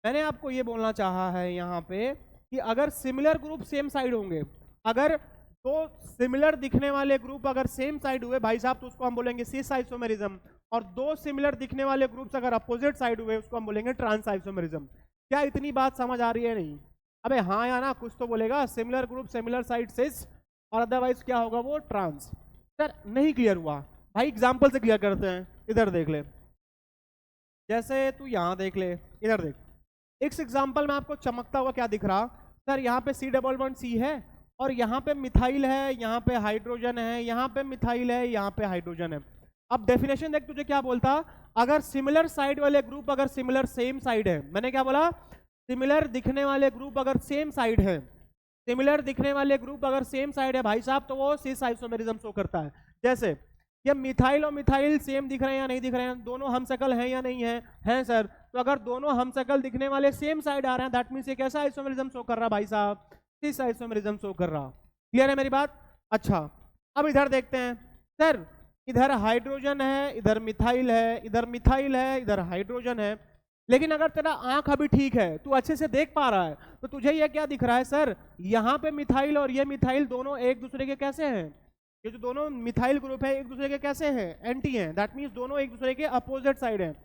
मैंने आपको ये बोलना चाहा है यहाँ पे कि अगर सिमिलर ग्रुप सेम साइड होंगे, अगर दो सिमिलर दिखने वाले ग्रुप अगर सेम साइड हुए भाई साहब तो उसको हम बोलेंगे सिस आइसोमेरिज्म, और दो सिमिलर दिखने वाले ग्रुप्स अगर अपोजिट साइड हुए उसको हम बोलेंगे ट्रांस आइसोमेरिज्म। क्या इतनी बात समझ आ रही है? नहीं? अबे हाँ या ना कुछ तो बोलेगा। सिमिलर ग्रुप सिमिलर साइड सिस और अदरवाइज क्या होगा वो ट्रांस। सर नहीं क्लियर हुआ भाई, एग्जाम्पल से क्लियर करते हैं। इधर देख ले, जैसे तू यहाँ देख ले, इधर देख, इस एग्जाम्पल में आपको चमकता हुआ क्या दिख रहा? सर यहाँ पे C+C है और यहाँ पे मिथाइल है, यहाँ पे हाइड्रोजन है, यहाँ पे मिथाइल है, यहाँ पे हाइड्रोजन है। अब डेफिनेशन देख तुझे क्या बोलता, अगर सिमिलर साइड वाले ग्रुप अगर सिमिलर सेम साइड है, मैंने क्या बोला, सिमिलर दिखने वाले ग्रुप अगर सेम साइड है, सिमिलर दिखने वाले ग्रुप अगर सेम साइड है भाई साहब तो वो सिस आइसोमेरिज्म शो करता है। जैसे ये मिथाइल और मिथाइल सेम दिख रहे हैं या नहीं दिख रहे हैं, दोनों हमशक्ल हैं या नहीं है, हैं सर। तो अगर दोनों हमशक्ल दिखने वाले सेम साइड आ रहे हैं दैट मींस ये कैसा आइसोमेरिज्म शो कर रहा भाई साहब, सिस आइसोमेरिज्म शो कर रहा। क्लियर है मेरी बात? अच्छा अब इधर देखते हैं, सर इधर हाइड्रोजन है, इधर मिथाइल है, इधर मिथाइल है, इधर हाइड्रोजन है, लेकिन अगर तेरा आंख अभी ठीक है, तू अच्छे से देख पा रहा है, तो तुझे ये क्या दिख रहा है, सर यहाँ पे मिथाइल और ये मिथाइल दोनों एक दूसरे के कैसे हैं, ये जो दोनों मिथाइल ग्रुप है एक दूसरे के कैसे हैं, एंटी हैं, दैट मींस दोनों एक दूसरे के अपोजिट साइड हैं।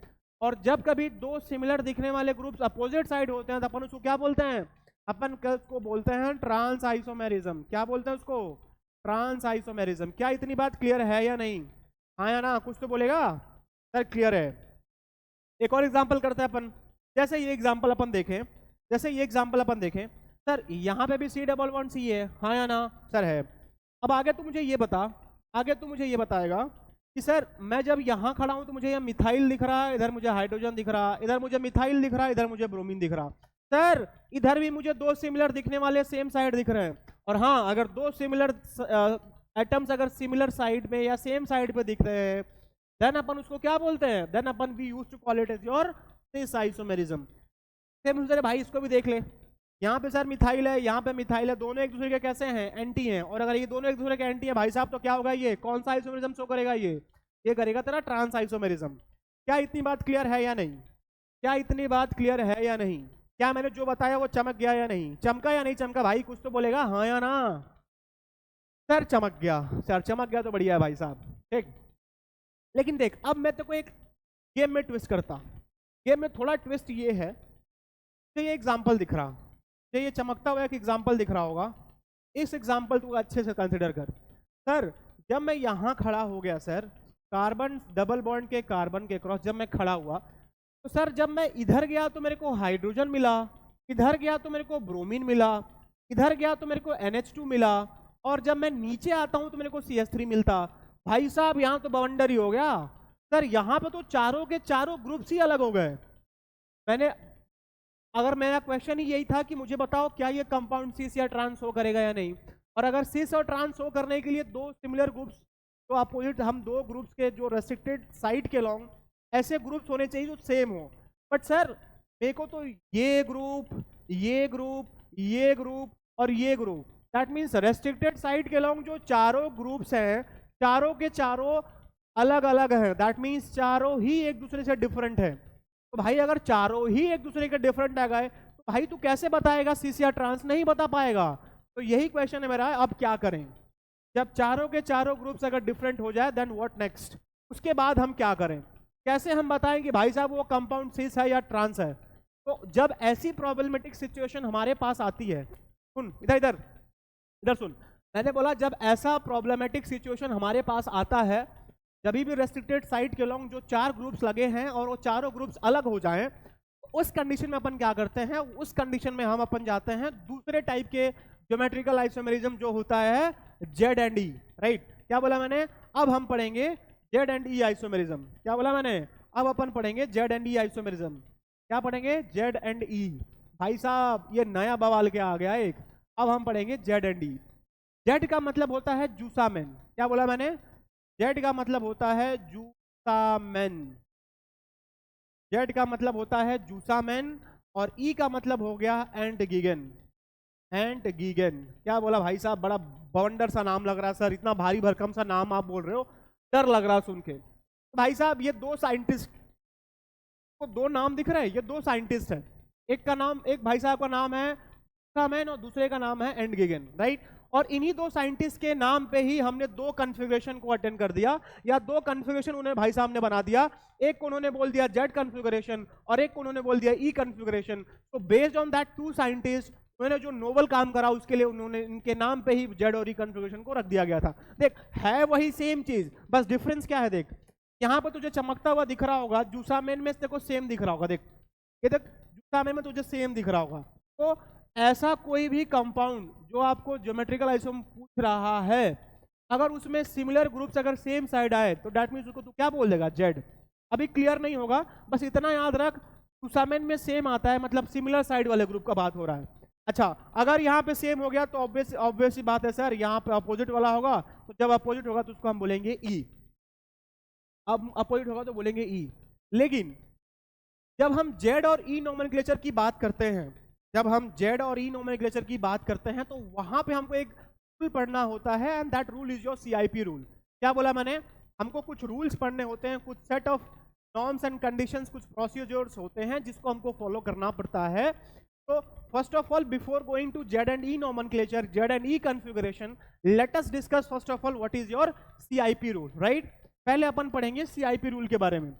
और जब कभी दो सिमिलर दिखने वाले ग्रुप्स अपोजिट साइड होते हैं तो अपन उसको क्या बोलते हैं, अपन उसको बोलते हैं ट्रांस आइसोमेरिज्म। क्या बोलते हैं उसको? Trans isomerism. क्या इतनी बात क्लियर है या नहीं? हाँ या ना कुछ तो बोलेगा? सर क्लियर है। एक और एग्जांपल करते हैं अपन, जैसे ये एग्जांपल अपन देखें, सर यहाँ पे भी C+C है, हाँ या ना? सर है। अब आगे तू मुझे ये बताएगा कि सर मैं जब यहाँ खड़ा हूँ तो मुझे यहाँ मिथाइल दिख रहा है, इधर मुझे हाइड्रोजन दिख रहा, इधर मुझे मिथाइल दिख रहा है, इधर मुझे ब्रोमीन दिख रहा। सर इधर भी मुझे दो सिमिलर दिखने वाले सेम साइड दिख रहे हैं, और हाँ अगर दो सिमिलर एटम्स अगर सिमिलर साइड पे या सेम साइड पे दिख रहे हैं देन अपन उसको क्या बोलते हैं, देन अपन we use to call it as your cis isomerism. Same भाई इसको भी देख ले, यहाँ पे सर मिथाइल है, यहाँ पे मिथाइल है, दोनों एक दूसरे के कैसे हैं, एंटी हैं, और अगर ये दोनों एक दूसरे के एंटी हैं भाई साहब तो क्या होगा, ये कौन सा आइसोमेरिज्म शो करेगा, ये करेगा तेरा ट्रांस आइसोमेरिज्म। क्या इतनी बात क्लियर है या नहीं? क्या इतनी बात क्लियर है या नहीं? क्या मैंने जो बताया वो चमक गया या नहीं? चमका या नहीं चमका भाई? कुछ तो बोलेगा हाँ या ना? सर चमक गया, सर चमक गया तो बढ़िया है भाई साहब, ठीक। लेकिन देख अब मैं तेको एक गेम में ट्विस्ट करता, गेम में थोड़ा ट्विस्ट ये है कि ये एग्जाम्पल दिख रहा, ये चमकता हुआ एक एग्जाम्पल दिख रहा होगा, इस एग्जाम्पल को अच्छे से कंसिडर कर। सर जब मैं यहाँ खड़ा हो गया, सर कार्बन डबल बॉन्ड के कार्बन के क्रॉस जब मैं खड़ा हुआ, तो सर जब मैं इधर गया तो मेरे को हाइड्रोजन मिला, इधर गया तो मेरे को ब्रोमीन मिला, इधर गया तो मेरे को NH2 मिला, और जब मैं नीचे आता हूं तो मेरे को CH3 मिलता। भाई साहब यहाँ तो बवंडर ही हो गया। सर यहाँ पे तो चारों के चारों ग्रुप्स ही अलग हो गए। अगर मेरा क्वेश्चन ही यही था कि मुझे बताओ क्या ये कंपाउंड सिस या ट्रांस हो करेगा या नहीं, और अगर सिस और ट्रांस हो करने के लिए दो सिमिलर ग्रुप्स तो अपोजिट, हम दो ग्रुप्स के जो रेस्ट्रिक्टेड साइड के लॉन्ग ऐसे ग्रुप्स होने चाहिए जो सेम हो। बट सर मेरे को तो ये ग्रुप, ये ग्रुप, ये ग्रुप और ये group, that means restricted side के लॉन्ग जो चारों ग्रुप्स हैं चारों के चारों अलग अलग हैं, दैट मीन्स चारों ही एक दूसरे से डिफरेंट है। तो भाई अगर चारों ही एक दूसरे के डिफरेंट आ गए तो भाई तू कैसे बताएगा सिस या ट्रांस? नहीं बता पाएगा। तो यही क्वेश्चन है मेरा, अब क्या करें जब चारों के चारों ग्रुप्स अगर डिफरेंट हो जाए, देन व्हाट नेक्स्ट? उसके बाद हम क्या करें? कैसे हम बताएं कि भाई साहब वो कंपाउंड सिस है या ट्रांस है? तो जब ऐसी प्रॉब्लमेटिक सिचुएशन हमारे पास आती है, सुन इधर इधर इधर सुन, मैंने बोला जब ऐसा प्रॉब्लमेटिक सिचुएशन हमारे पास आता है, जब भी रेस्ट्रिक्टेड साइड के लॉन्ग जो चार ग्रुप्स लगे हैं और वो चारों ग्रुप्स अलग हो जाएं, उस कंडीशन में अपन क्या करते हैं, उस कंडीशन में हम अपन जाते हैं दूसरे टाइप के ज्योमेट्रिकल आइसोमेरिज्म जो होता है Z एंड E, राइट? क्या बोला मैंने? अब हम पढ़ेंगे Z एंड E आइसोमेरिज्म। क्या बोला मैंने? अब अपन पढ़ेंगे Z एंड E आइसोमेरिज्म। क्या पढ़ेंगे? Z and E। भाई साहब ये नया बवाल क्या आ गया एक, अब हम पढ़ेंगे Z एंड E। Z का मतलब होता है जूसामेन। क्या बोला मैंने? Z का मतलब होता है जूसामेन। Z का मतलब होता है जूसामेन, और ई का मतलब हो गया एंटगीगन। एंटगीगन, क्या बोला भाई साहब, बड़ा बवंडर सा नाम लग रहा है सर, इतना भारी भरकम सा नाम आप बोल रहे हो, डर लग रहा सुन के। भाई साहब ये दो साइंटिस्ट को दो नाम दिख रहे हैं, ये दो साइंटिस्ट हैं, एक का नाम, एक भाई साहब का नाम है मैन और दूसरे का नाम है एंटगीगन, राइट। और इन्हीं दो साइंटिस्ट के नाम पे ही हमने दो कॉन्फ़िगरेशन को अटेंड कर दिया, या दो कॉन्फ़िगरेशन उन्हें भाई साहब ने बना दिया। एक को उन्होंने बोल दिया जेड कॉन्फ़िगरेशन और एक को उन्होंने बोल दिया ई कॉन्फ़िगरेशन। तो based on that two scientist उन्होंने जो नोबल काम करा उसके लिए उन्होंने इनके नाम पे ही जेड और ई कॉन्फ़िगरेशन को रख दिया गया था। देख है वही सेम चीज, बस डिफरेंस क्या है, देख यहाँ पर तुझे चमकता हुआ दिख रहा होगा, जूसामेन में देखो सेम दिख रहा होगा, देख ये देख जूसामेन में तुझे सेम दिख रहा होगा। तो ऐसा कोई भी कंपाउंड जो आपको ज्योमेट्रिकल आइसोम पूछ रहा है, अगर उसमें सिमिलर ग्रुप्स अगर सेम साइड आए तो दैट मींस उसको तू क्या बोल देगा, जेड। अभी क्लियर नहीं होगा, बस इतना याद रख, जूसामेन में सेम आता है मतलब सिमिलर साइड वाले ग्रुप का बात हो रहा है। अच्छा, अगर यहाँ पे सेम हो गया तो ऑब्वियस ही बात है सर, यहाँ पे अपोजिट वाला होगा, तो जब अपोजिट होगा तो उसको हम बोलेंगे ई। अब अपोजिट होगा तो बोलेंगे ई। लेकिन जब हम जेड और ई नोमेनक्लेचर की बात करते हैं, जब हम जेड और ई नोमेनक्लेचर की बात करते हैं तो वहां पे हमको एक रूल पढ़ना होता है, and that rule is your CIP rule. क्या बोला मैंने, हमको कुछ रूल्स पढ़ने होते हैं, कुछ set of norms and conditions, कुछ प्रोसीजर्स होते हैं जिसको हमको फॉलो करना पड़ता है। तो first of all before going to Z and E nomenclature, Z and E configuration, let us discuss first of all what is your CIP rule, right. पहले अपन पढ़ेंगे सीआईपी रूल के बारे में।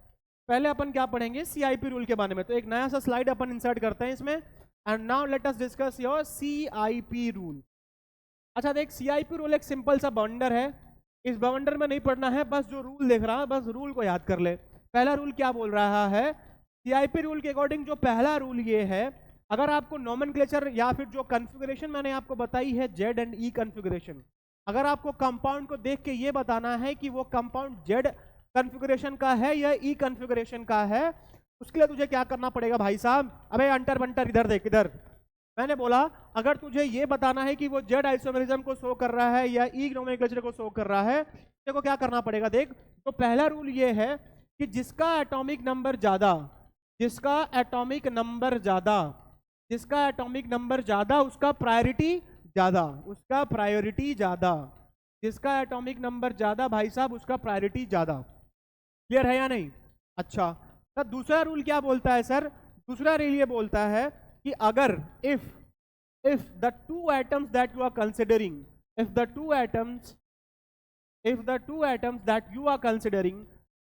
पहले अपन क्या पढ़ेंगे, सीआईपी रूल के बारे में। तो एक नया सा स्लाइड अपन इंसर्ट करते हैं इसमें, and now let us discuss your CIP rule. अच्छा देख, सीआईपी रूल एक सिंपल सा बवंडर है, इस बवंडर में नहीं पढ़ना है, बस जो रूल देख रहा है बस रूल को याद कर ले। पहला रूल क्या बोल रहा है, सीआईपी रूल के अकॉर्डिंग जो पहला रूल ये है, अगर आपको नोमेनक्लेचर या फिर जो कॉन्फ़िगरेशन मैंने आपको बताई है जेड एंड ई कॉन्फ़िगरेशन, अगर आपको कंपाउंड को देख के ये बताना है कि वो कंपाउंड जेड कॉन्फ़िगरेशन का है या ई कॉन्फ़िगरेशन का है, उसके लिए तुझे क्या करना पड़ेगा भाई साहब। अबे अंटर बंटर इधर देख, इधर मैंने बोला अगर तुझे ये बताना है कि वो जेड आइसोमेरिज्म को शो कर रहा है या ई नोमेनक्लेचर को शो कर रहा है, तेरे को क्या करना पड़ेगा। देख, तो पहला रूल ये है कि जिसका एटॉमिक नंबर ज्यादा, जिसका एटॉमिक नंबर ज्यादा, जिसका एटॉमिक नंबर ज्यादा उसका प्रायोरिटी ज्यादा, उसका प्रायोरिटी ज्यादा, जिसका एटॉमिक नंबर ज्यादा भाई साहब उसका प्रायोरिटी ज्यादा। क्लियर है या नहीं। अच्छा, तो दूसरा रूल क्या बोलता है सर, दूसरा रूल ये बोलता है कि अगर if the two atoms that you are considering, if the two atoms that you are considering,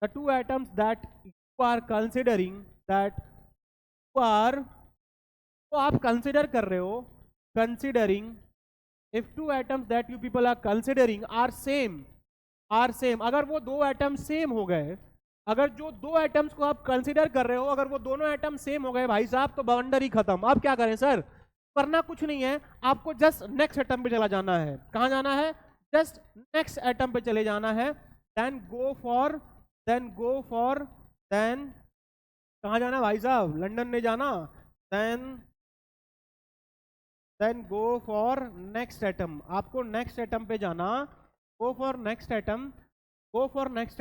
the two atoms that you are considering, that you are, तो आप कंसिडर कर रहे हो, considering, if two atoms that you people are considering are same, अगर वो दो atom same हो गए, अगर जो दो एटम्स को आप कंसीडर कर रहे हो अगर वो दोनों एटम सेम हो गए भाई साहब, तो बवंडर ही खत्म। आप क्या करें सर, करना कुछ नहीं है, आपको जस्ट नेक्स्ट एटम पे चला जाना है। कहां जाना है, जस्ट नेक्स्ट एटम पे चले जाना है। देन कहां जाना भाई साहब, लंदन नहीं जाना। Then go for next atom, आपको नेक्स्ट एटम पे जाना। Go for next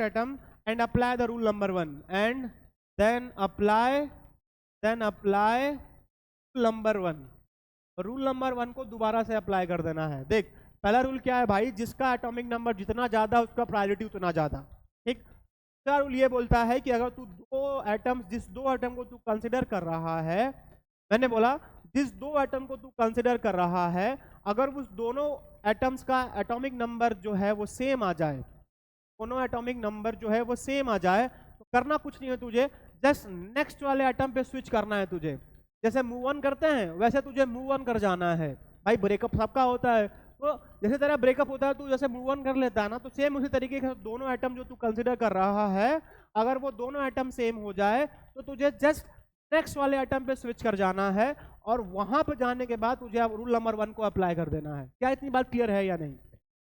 atom and apply the rule number 1 and then apply rule number 1 को दोबारा से अप्लाई कर देना है। देख पहला रूल क्या है भाई, जिसका एटॉमिक नंबर जितना ज्यादा उसका प्रायोरिटी उतना ज्यादा, ठीक। दूसरा रूल ये बोलता है कि अगर तू जिस दो एटम को तू कंसिडर कर रहा है, मैंने बोला जिस दो एटम को तू कंसिडर कर रहा है, अगर उस दोनों एटम्स का एटॉमिक नंबर जो है वो सेम आ जाए, दोनों एटॉमिक नंबर जो है वो सेम आ जाए, तो करना कुछ नहीं है तुझे, जस्ट नेक्स्ट वाले एटम पे स्विच करना है तुझे। जैसे मूव ऑन करते हैं वैसे तुझे मूव ऑन कर जाना है भाई। ब्रेकअप सबका होता है, तो जैसे तेरा ब्रेकअप होता है तू जैसे मूव ऑन कर लेता है ना, तो सेम उसी तरीके से दोनों एटम जो तू कंसिडर कर रहा है, अगर वो दोनों एटम सेम हो जाए तो तुझे जस्ट नेक्स्ट वाले एटम पे स्विच कर जाना है, और वहां पे जाने के बाद तुझे रूल नंबर 1 को अप्लाई कर देना है। क्या इतनी बात क्लियर है या नहीं।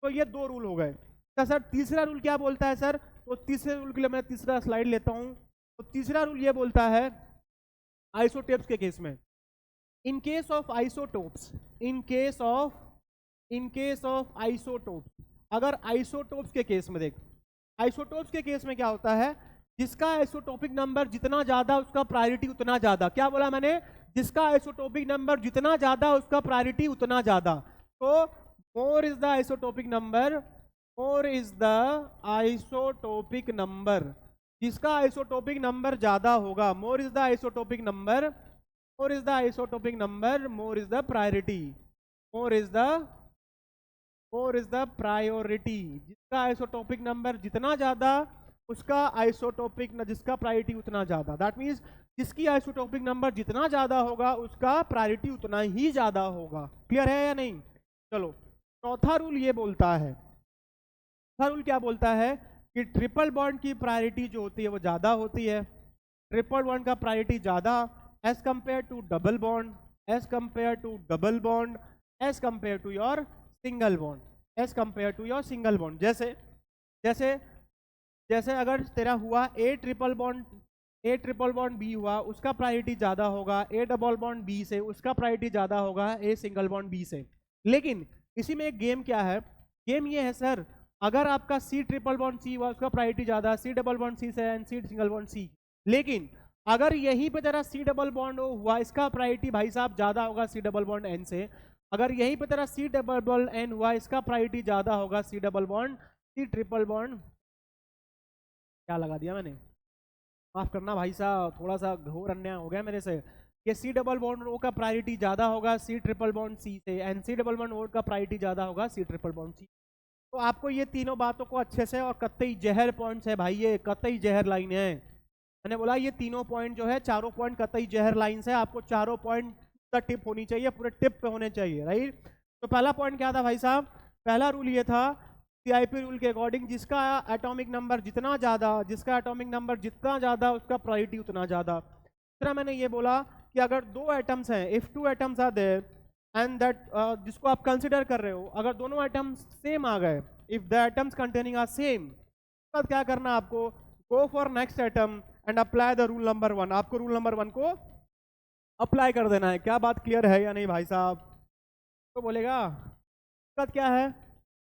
तो ये दो रूल हो गए। तो सर तीसरा रूल क्या बोलता है सर, तो तीसरे रूल के लिए मैं तीसरा स्लाइड लेता हूं। तो तीसरा रूल ये बोलता है आइसोटोप्स के केस में, इन केस ऑफ आइसोटोप्स, अगर आइसोटोप्स के केस में, देख आइसोटोप्स के केस में क्या होता है जिसका आइसोटोपिक नंबर जितना ज्यादा उसका प्रायोरिटी उतना ज्यादा। क्या बोला मैंने? जिसका आइसोटोपिक नंबर जितना ज्यादा उसका प्रायोरिटी उतना ज्यादा। तो more is the isotopic number, more is the isotopic number, जिसका आइसोटोपिक नंबर ज्यादा होगा, more is the isotopic number, more is the isotopic number, more is the priority, more is the priority. जिसका isotopic number जितना ज्यादा उसका isotopic जिसका priority उतना ज्यादा। दैट मींस जिसकी आइसोटोपिक नंबर जितना ज्यादा होगा उसका प्रायोरिटी उतना ही ज्यादा होगा। क्लियर है या नहीं? चलो चौथा रूल ये बोलता है, चौथा रूल क्या बोलता है कि ट्रिपल बॉन्ड की प्रायोरिटी जो होती है वो ज्यादा होती है। ट्रिपल बॉन्ड का प्रायोरिटी ज्यादा as compare to double bond, as compare to double bond, as compare to your single bond, as compare to your single bond. जैसे जैसे जैसे अगर तेरा हुआ ए ट्रिपल बॉन्ड बी हुआ, उसका प्रायोरिटी ज्यादा होगा ए डबल बॉन्ड बी से, उसका प्रायोरिटी ज्यादा होगा ए सिंगल बॉन्ड बी से। लेकिन इसी में एक गेम क्या है, गेम ये है सर, अगर आपका सी ट्रिपल बॉन्ड सी हुआ उसका प्रायोरिटी ज्यादा सी डबल बॉन्ड सी से and C single bond C. लेकिन अगर यहीं पे तेरा सी डबल बॉन्ड हुआ, इसका प्रायोरिटी भाई साहब ज्यादा होगा सी डबल बॉन्ड एन से। अगर यहीं पे तेरा सी डबल बॉन्ड एन हुआ, इसका प्रायोरिटी ज्यादा होगा C double bond C triple bond, क्या लगा दिया मैंने, माफ करना भाई साहब, थोड़ा सा घोर अन्याय हो गया मेरे से। ये सी डबल बॉन्ड ओ का प्रायोरिटी ज्यादा होगा सी ट्रिपल बॉन्ड सी से, and C double bond O का प्रायोरिटी ज्यादा होगा सी ट्रिपल बॉन्ड सी। तो आपको ये तीनों बातों को अच्छे से, और कतई जहर पॉइंट्स है भाई, ये कतई जहर लाइन है। मैंने बोला ये तीनों पॉइंट जो है, चारों पॉइंट कतई जहर लाइन है, आपको चारों पॉइंट टिप होनी चाहिए, पूरे टिप पे होने चाहिए, राइट। तो पहला पॉइंट क्या था भाई साहब, पहला रूल ये था सीआईपी रूल के अकॉर्डिंग, जिसका एटॉमिक नंबर जितना ज्यादा, जिसका एटॉमिक नंबर जितना ज्यादा उसका प्रायोरिटी उतना ज्यादा। दूसरा मैंने ये बोला कि अगर दो एटम्स हैं, if two atoms are there and that, जिसको आप कंसिडर कर रहे हो, अगर दोनों एटम्स सेम आ गए, if the atoms containing are same, तब क्या करना आपको, go for next atom and apply the rule number 1। आपको रूल नंबर 1 को अप्लाई कर देना है। क्या बात क्लियर है या नहीं भाई साहब? तो बोलेगा कद क्या है,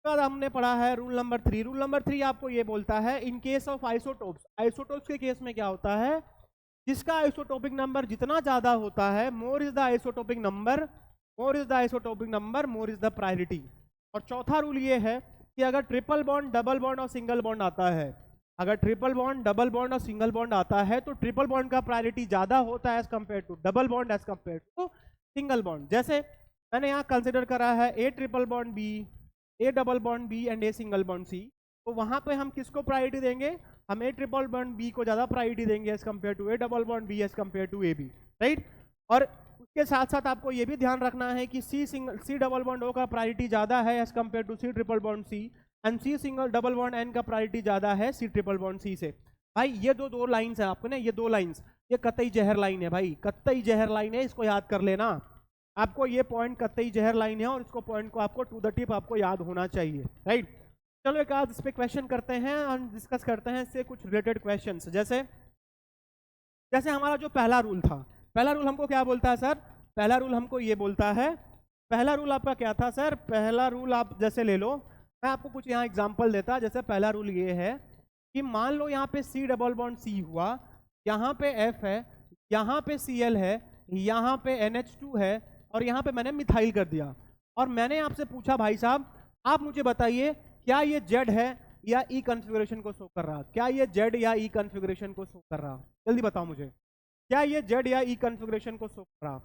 कद हमने पढ़ा है रूल नंबर 3। रूल नंबर 3 आपको ये बोलता है in case of isotopes, isotopes के केस में क्या होता है, जिसका आइसोटोपिक नंबर जितना ज्यादा होता है, more is the isotopic number, more is the isotopic number, more is the priority. और चौथा रूल ये है कि अगर ट्रिपल बॉन्ड, डबल बॉन्ड और सिंगल बॉन्ड आता है, अगर ट्रिपल बॉन्ड, डबल बॉन्ड और सिंगल बॉन्ड आता है, तो ट्रिपल बॉन्ड का प्रायोरिटी ज्यादा होता है as compare to double bond, as compare to single bond. जैसे मैंने यहाँ कंसिडर करा है A triple bond B, A double bond B and A single bond C, तो वहां पे हम किसको प्रायोरिटी देंगे, हम ए ट्रिपल बॉन्ड बी को ज्यादा प्रायोरिटी देंगे as compare to A double bond B as compare to A B, right. और उसके साथ साथ आपको ये भी ध्यान रखना है कि सी डबल बॉन्ड ओ का प्रायोरिटी ज्यादा है as compare to C triple bond C, and C single double bond N का प्रायोरिटी ज्यादा है सी ट्रिपल बॉन्ड सी से। भाई ये दो लाइंस है आपको ना, ये दो लाइंस, ये कतई जहर लाइन है भाई, कतई जहर लाइन है, इसको याद कर लेना। आपको ये पॉइंट कतई जहर लाइन है और इसको पॉइंट को आपको टू द टिप आपको याद होना चाहिए, राइट। चलो एक आज इस पे क्वेश्चन करते हैं और डिस्कस करते हैं इससे कुछ रिलेटेड क्वेश्चंस। जैसे जैसे हमारा जो पहला रूल था, पहला रूल हमको क्या बोलता है सर, पहला रूल हमको ये बोलता है, पहला रूल आपका क्या था सर, पहला रूल आप जैसे ले लो, मैं आपको कुछ यहाँ एग्जांपल देता। जैसे पहला रूल ये है कि मान लो यहाँ पे सी डबल बॉन्ड सी हुआ, यहाँ पे एफ है, यहाँ पे Cl है, यहाँ पे NH2 है, और यहाँ पे मैंने मिथाइल कर दिया। और मैंने आपसे पूछा भाई साहब आप मुझे बताइए क्या ये Z है या E कॉन्फ़िगरेशन को शो कर रहा, क्या ये Z या E कॉन्फ़िगरेशन को शो कर रहा, जल्दी बताओ मुझे, क्या ये Z या E कॉन्फ़िगरेशन को शो कर रहा।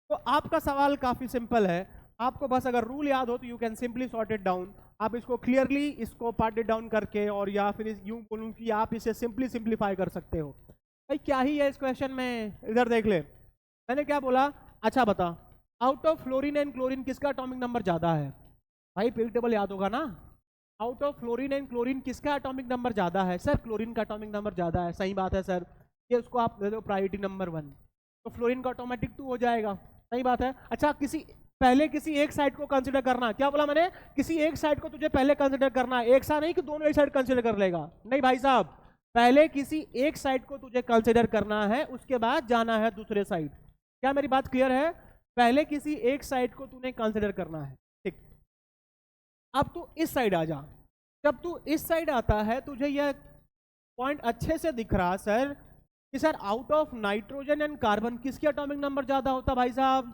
तो आपका सवाल काफी सिंपल है, आपको बस अगर रूल याद हो तो you can simply sort it down. आप इसको क्लियरली इसको पार्ट इट डाउन करके, और या फिर यूं बोलूं कि आप इसे सिंपली सिंप्लीफाई कर सकते हो। भाई क्या ही है इस क्वेश्चन में, इधर देख ले, मैंने क्या बोला, अच्छा बता out of fluorine and chlorine किसका एटॉमिक नंबर ज्यादा है। भाई पीरियड टेबल याद होगा ना, out of fluorine and chlorine किसका एटॉमिक नंबर ज्यादा है, सर क्लोरीन का एटॉमिक नंबर ज्यादा है। सही बात है सर, ये उसको आप दे दो प्रायोरिटी नंबर 1, तो फ्लोरीन का ऑटोमेटिक 2 हो जाएगा। सही बात है। अच्छा पहले किसी एक साइड को कंसिडर करना, क्या बोला मैंने, किसी एक साइड को तुझे पहले कंसिडर करना है, एक साइड नहीं कि दोनों एक साइड कंसिडर कर लेगा, नहीं भाई साहब, पहले किसी एक साइड को तुझे कंसिडर करना है, उसके बाद जाना है दूसरे साइड। क्या मेरी बात क्लियर है, पहले किसी एक साइड को तूने कंसिडर करना है, ठीक। अब तू इस साइड आ जा, जब तू इस साइड आता है तुझे यह पॉइंट अच्छे से दिख रहा सर कि sir out of nitrogen and carbon किसके एटॉमिक नंबर ज्यादा होता भाई साहब?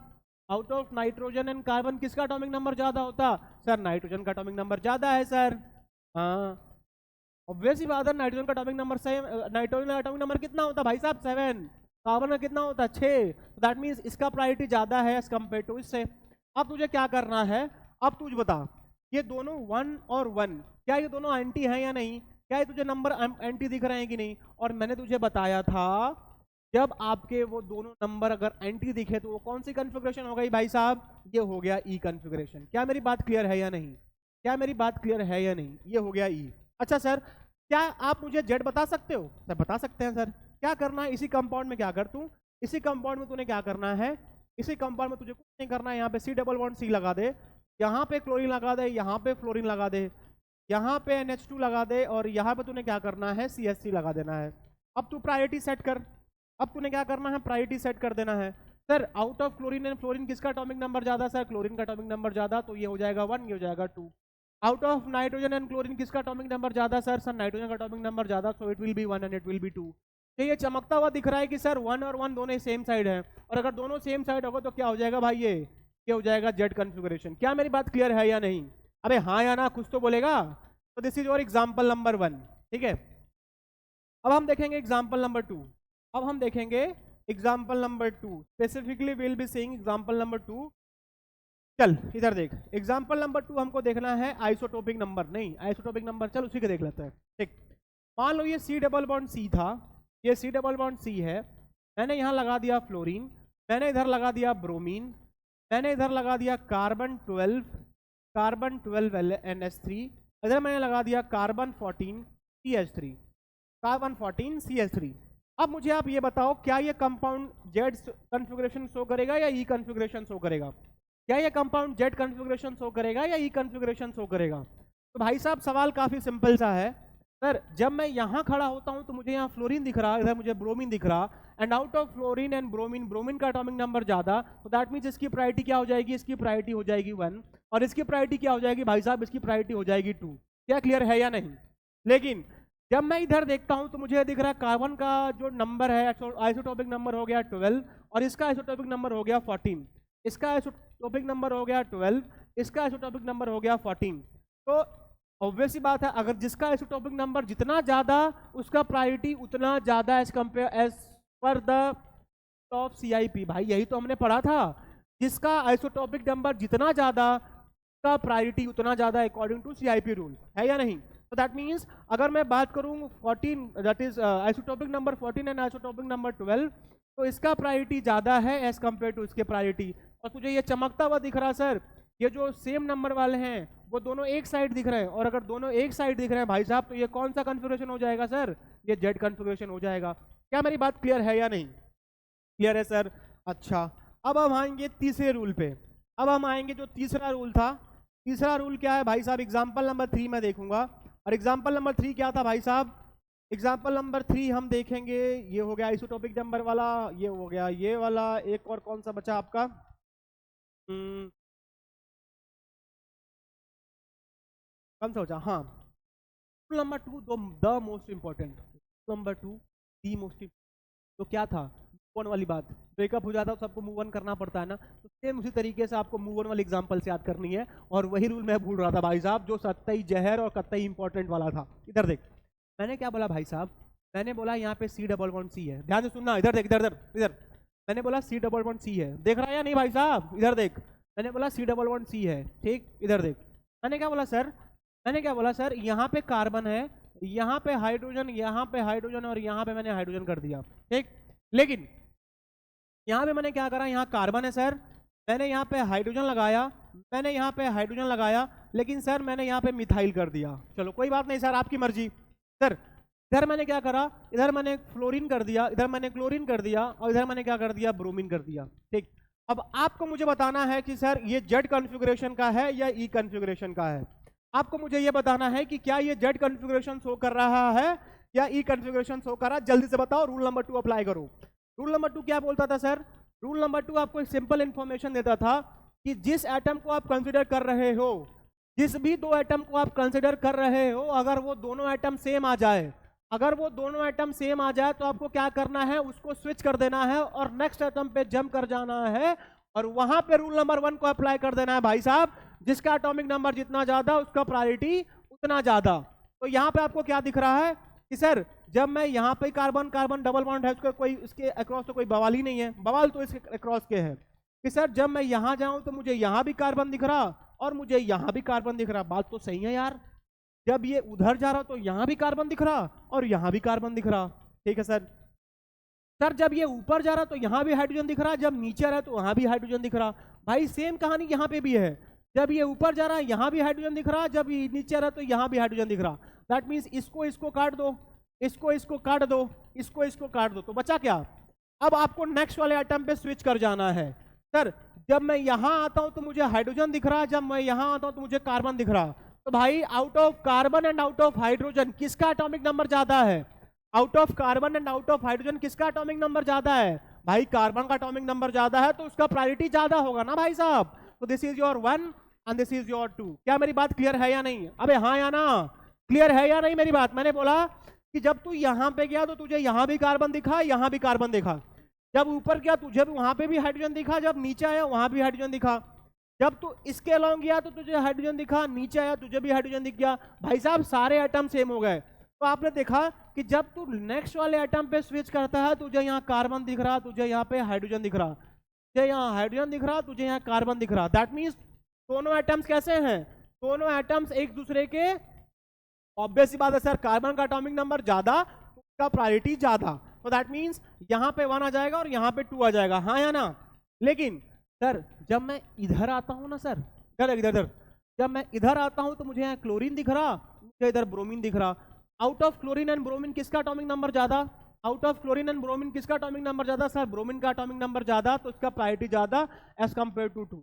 Out of nitrogen and carbon किसका एटॉमिक नंबर ज्यादा होता? सर नाइट्रोजन का एटॉमिक नंबर ज्यादा है सर। हाँ ऑब्वियस ही बात है, नाइट्रोजन का एटॉमिक नंबर सेम, नाइट्रोजन का एटॉमिक नंबर कितना होता भाई साहब? 7। कार्बन का कितना होता? 6। तो दैट मीन्स इसका प्रायोरिटी ज्यादा है एज कम्पेयर टू इससे। अब तुझे क्या करना है, अब तुझे बता ये दोनों 1 और 1 क्या ये दोनों एंटी हैं या नहीं? क्या ये तुझे नंबर एंटी दिख रहे हैं कि नहीं? और मैंने तुझे बताया था जब आपके वो दोनों नंबर अगर एंटी दिखे तो वो कौन सी कॉन्फ़िगरेशन हो गई भाई साहब? ये हो गया ई कॉन्फ़िगरेशन। क्या मेरी बात क्लियर है या नहीं? क्या मेरी बात क्लियर है या नहीं? ये हो गया ई। अच्छा सर क्या आप मुझे जेड बता सकते हो? सर बता सकते हैं सर। क्या करना है इसी कंपाउंड में, क्या कर तू इसी कंपाउंड में तूने क्या करना है, इसी कंपाउंड में तुझे कुछ नहीं करना है। यहाँ पे C डबल बॉन्ड C लगा दे, यहाँ पे क्लोरीन लगा दे, यहाँ पे फ्लोरीन लगा दे, यहाँ पे NH2 लगा दे और यहाँ पे तूने क्या करना है CH3 लगा देना है। अब तू प्रायोरिटी सेट कर, अब तूने क्या करना है प्रायोरिटी सेट कर देना है। Sir out of chlorine and fluorine किसका एटॉमिक नंबर ज्यादा? सर क्लोरीन का एटॉमिक नंबर ज्यादा, तो ये हो जाएगा 1, ये हो जाएगा 2। Out of nitrogen and chlorine किसका एटॉमिक नंबर ज्यादा? सर नाइट्रोजन का एटॉमिक नंबर ज्यादा, so it will be 1 and it will be 2। तो ये चमकता हुआ दिख रहा है कि सर 1 और 1 दोनों सेम साइड है, और अगर दोनों सेम साइड होगा तो क्या हो जाएगा भाई? ये हो जाएगा जेड कॉन्फ़िगरेशन। क्या मेरी बात क्लियर है या नहीं? अबे हाँ या ना कुछ तो बोलेगा। तो this is your example number 1, ठीक है। अब हम देखेंगे एग्जाम्पल नंबर 2। अब हम देखेंगे example number 2, specifically will be seeing example number 2। चल इधर देख, एग्जाम्पल नंबर 2 हमको देखना है आइसोटोपिक नंबर, नहीं आइसोटोपिक नंबर, चल उसी के देख लेते हैं, ठीक। मान लो ये C डबल बॉन्ड C था, ये C डबल बॉन्ड C है, मैंने यहाँ लगा दिया फ्लोरीन, मैंने इधर लगा दिया ब्रोमीन, मैंने इधर लगा दिया कार्बन 12 NH3, इधर मैंने लगा दिया कार्बन 14 CH3, कार्बन 14 CH3। अब मुझे आप ये बताओ क्या ये कंपाउंड जेड कॉन्फ़िगरेशन शो करेगा या ई कॉन्फ़िगरेशन शो करेगा? क्या ये कंपाउंड जेड कॉन्फ़िगरेशन शो करेगा या ई कॉन्फ़िगरेशन शो करेगा? तो भाई साहब सवाल काफी सिंपल सा है सर। जब मैं यहाँ खड़ा होता हूँ तो मुझे यहाँ फ्लोरीन दिख रहा, इधर मुझे ब्रोमीन दिख रहा, and out of fluorine and bromine, bromine का एटॉमिक नंबर ज्यादा, तो दैट मीन्स इसकी प्रायोरिटी क्या हो जाएगी? इसकी प्रायोरिटी हो जाएगी 1, और इसकी प्रायोरिटी क्या हो जाएगी भाई साहब? इसकी प्रायोरिटी हो जाएगी 2। क्या क्लियर है या नहीं? लेकिन जब मैं इधर देखता हूं तो मुझे दिख रहा है कार्बन का जो नंबर है आइसोटोपिक नंबर हो गया 12, और इसका आइसोटोपिक नंबर हो गया 14, इसका आइसोटोपिक नंबर हो गया 12, इसका आइसोटोपिक नंबर हो गया 14। तो ऑब्वियस ही बात है अगर जिसका आइसोटोपिक नंबर जितना ज्यादा उसका प्रायोरिटी उतना ज्यादा as per the top CIP। भाई यही तो हमने पढ़ा था, जिसका आइसोटोपिक नंबर जितना ज्यादा का प्रायोरिटी उतना ज्यादा अकॉर्डिंग टू CIP रूल, है या नहीं? तो दैट मीन्स अगर मैं बात करूं 14 that is isotopic number 14 and isotopic number 12, तो इसका प्रायोरिटी ज्यादा है एज कंपेयर टू इसके प्रायोरिटी। और तुझे ये चमकता हुआ दिख रहा सर, ये जो सेम नंबर वाले हैं वो दोनों एक साइड दिख रहे हैं, और अगर दोनों एक साइड दिख रहे हैं भाई साहब तो ये कौन सा कॉन्फ़िगरेशन हो जाएगा सर? ये जेड कॉन्फ़िगरेशन हो जाएगा। क्या मेरी बात क्लियर है या नहीं? क्लियर है सर। अच्छा अब हम आएंगे तीसरे रूल पे। अब हम आएंगे जो तीसरा रूल था, तीसरा रूल क्या है भाई साहब? एग्जाम्पल नंबर 3 में देखूंगा, और एग्जाम्पल नंबर 3 क्या था भाई साहब? एग्जाम्पल नंबर 3 हम देखेंगे, ये हो गया आइसोटोपिक नंबर वाला, ये हो गया ये वाला, एक और कौन सा बचा आपका? कौन सा बचा? हाँ rule number 2 the most important, number 2 the most. तो क्या था? मूव ऑन वाली बात, ब्रेकअप हो जाता है तो सबको मूव ऑन करना पड़ता है ना, तो सेम उसी तरीके से आपको मूव ऑन वाली एग्जांपल से याद करनी है, और वही रूल मैं भूल रहा था भाई साहब जो कतई जहर और कतई इंपॉर्टेंट वाला था। इधर देख मैंने क्या बोला भाई साहब? मैंने बोला यहाँ पे C डबल बॉन्ड C है, ध्यान से सुनना, इधर देख, इधर इधर इधर, मैंने बोला C डबल बॉन्ड C है, देख रहा है या नहीं भाई साहब? इधर देख, मैंने बोला C डबल बॉन्ड C है, ठीक। इधर देख मैंने क्या बोला सर? मैंने क्या बोला सर? यहाँ पे कार्बन है, यहाँ पे हाइड्रोजन, यहाँ पे हाइड्रोजन, और यहाँ पे मैंने हाइड्रोजन कर दिया, ठीक। लेकिन यहाँ पे मैंने क्या करा? यहाँ कार्बन है सर, मैंने यहाँ पे हाइड्रोजन लगाया, मैंने यहाँ पे हाइड्रोजन लगाया, लेकिन सर मैंने यहाँ पे मिथाइल कर दिया। चलो कोई बात नहीं सर, आपकी मर्जी। सर इधर मैंने क्या करा? इधर मैंने फ्लोरीन कर दिया, इधर मैंने क्लोरीन कर दिया, और इधर मैंने क्या कर दिया? ब्रोमीन कर दिया, ठीक। अब आपको मुझे बताना है कि सर ये जेड कॉन्फ़िगरेशन का है या ई कॉन्फ़िगरेशन का है। आपको मुझे ये बताना है कि क्या ये जेड कॉन्फ़िगरेशन शो कर रहा है या ई कॉन्फ़िगरेशन शो कर रहा है। जल्दी से बताओ, रूल नंबर 2 अप्लाई करो। रूल नंबर 2 क्या बोलता था सर? रूल नंबर 2 आपको एक सिंपल इंफॉर्मेशन देता था कि जिस एटम को आप कंसीडर कर रहे हो, जिस भी दो एटम को आप कंसीडर कर रहे हो, अगर वो दोनों एटम सेम आ जाए अगर वो दोनों आइटम सेम आ जाए तो आपको क्या करना है, उसको स्विच कर देना है और नेक्स्ट आइटम पे जंप कर जाना है और वहां पे रूल नंबर 1 को अप्लाई कर देना है भाई साहब, जिसका एटॉमिक नंबर जितना ज्यादा उसका प्रायोरिटी उतना ज्यादा। तो यहाँ पे आपको क्या दिख रहा है कि सर जब मैं यहाँ पे कार्बन कार्बन डबल बॉन्ड है, उसका कोई इसके अक्रॉस तो कोई बवाल ही नहीं है, बवाल तो इसके अक्रॉस के है कि सर जब मैं यहाँ जाऊं तो मुझे यहाँ भी कार्बन दिख रहा और मुझे यहाँ भी कार्बन दिख रहा। बात तो सही है यार, जब ये उधर जा रहा तो यहाँ भी कार्बन दिख रहा और यहाँ भी कार्बन दिख रहा। ठीक है सर। सर जब ये ऊपर जा रहा तो यहाँ भी हाइड्रोजन दिख रहा, जब नीचे आ रहा तो वहाँ भी हाइड्रोजन दिख रहा। भाई सेम कहानी यहाँ पे भी है, जब ये ऊपर जा रहा है यहाँ भी हाइड्रोजन दिख रहा, जब ये नीचे आ रहा तो यहाँ भी हाइड्रोजन दिख रहा। दैट मीन्स इसको काट दो, इसको काट दो, इसको काट दो, तो बचा क्या? अब आपको नेक्स्ट वाले आइटम पे स्विच कर जाना है। सर जब मैं यहाँ आता हूँ तो मुझे हाइड्रोजन दिख रहा, जब मैं यहाँ आता हूँ तो मुझे कार्बन दिख रहा। तो भाई out of carbon and out of hydrogen किसका एटॉमिक नंबर ज्यादा है? Out of carbon and out of hydrogen किसका एटॉमिक नंबर ज्यादा है? भाई कार्बन का एटॉमिक नंबर ज्यादा है, तो उसका प्रायोरिटी ज्यादा होगा ना भाई साहब। तो this is your 1 and this is your 2। क्या मेरी बात क्लियर है या नहीं? अबे हाँ या ना, क्लियर है या नहीं मेरी बात? मैंने बोला कि जब तू यहाँ पे गया तो तुझे यहाँ भी कार्बन दिखा, यहाँ भी कार्बन दिखा, जब ऊपर गया तुझे भी वहां पे भी हाइड्रोजन दिखा, जब नीचे आया वहां भी हाइड्रोजन दिखा, जब तू इसके अलोंग गया तो तुझे हाइड्रोजन दिखा, नीचे आया तुझे भी हाइड्रोजन दिख गया। भाई साहब सारे आइटम सेम हो गए। तो आपने देखा कि जब तू नेक्स्ट वाले आइटम पे स्विच करता है तुझे यहाँ कार्बन दिख रहा, तुझे यहाँ पे हाइड्रोजन दिख रहा, तुझे यहाँ हाइड्रोजन दिख रहा, तुझे यहाँ कार्बन दिख रहा। दैट मीन्स दोनों आइटम्स कैसे हैं? दोनों आइटम्स एक दूसरे के, ऑब्वियस सी बात है सर, कार्बन का एटॉमिक नंबर ज्यादा, उसका प्रायोरिटी ज्यादा, तो दैट मीन्स यहाँ पे 1 आ जाएगा और यहाँ पे 2 आ जाएगा, हाँ या ना? लेकिन सर जब मैं इधर आता हूँ ना सर, इधर जब मैं इधर आता हूँ तो मुझे यहाँ क्लोरीन दिख रहा, मुझे इधर ब्रोमीन दिख रहा। Out of chlorine and bromine किसका एटॉमिक नंबर ज्यादा? Out of chlorine and bromine किसका एटॉमिक नंबर ज्यादा? सर ब्रोमीन का एटॉमिक नंबर ज्यादा, तो इसका प्रायोरिटी ज्यादा एज कंपेयर टू 2।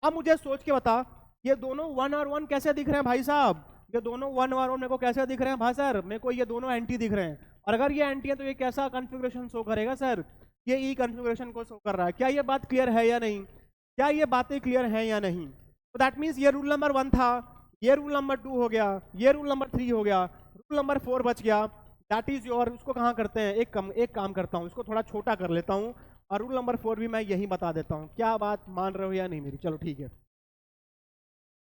अब मुझे सोच के बता, ये दोनों 1 और 1 कैसे दिख रहे हैं भाई साहब? ये दोनों 1 और 1 मेरे को कैसे दिख रहे हैं भाई सर? मेरे को ये दोनों एंटी दिख रहे हैं, और अगर ये एंटी है तो ये कैसा कॉन्फ़िगरेशन शो करेगा सर? ये ई कॉन्फ़िगरेशन को शो कर रहा है। क्या ये बात क्लियर है या नहीं? क्या ये बातें क्लियर हैं या नहीं? तो दैट मीन्स ये रूल नंबर 1 था, ये रूल नंबर 2 हो गया, ये रूल नंबर 3 हो गया, रूल नंबर 4 बच गया। दैट इज योर, उसको कहाँ करते हैं, एक काम करता हूँ, इसको थोड़ा छोटा कर लेता हूँ और रूल नंबर 4 भी मैं यही बता देता हूँ। क्या बात मान रहे हो या नहीं मेरी? चलो ठीक है।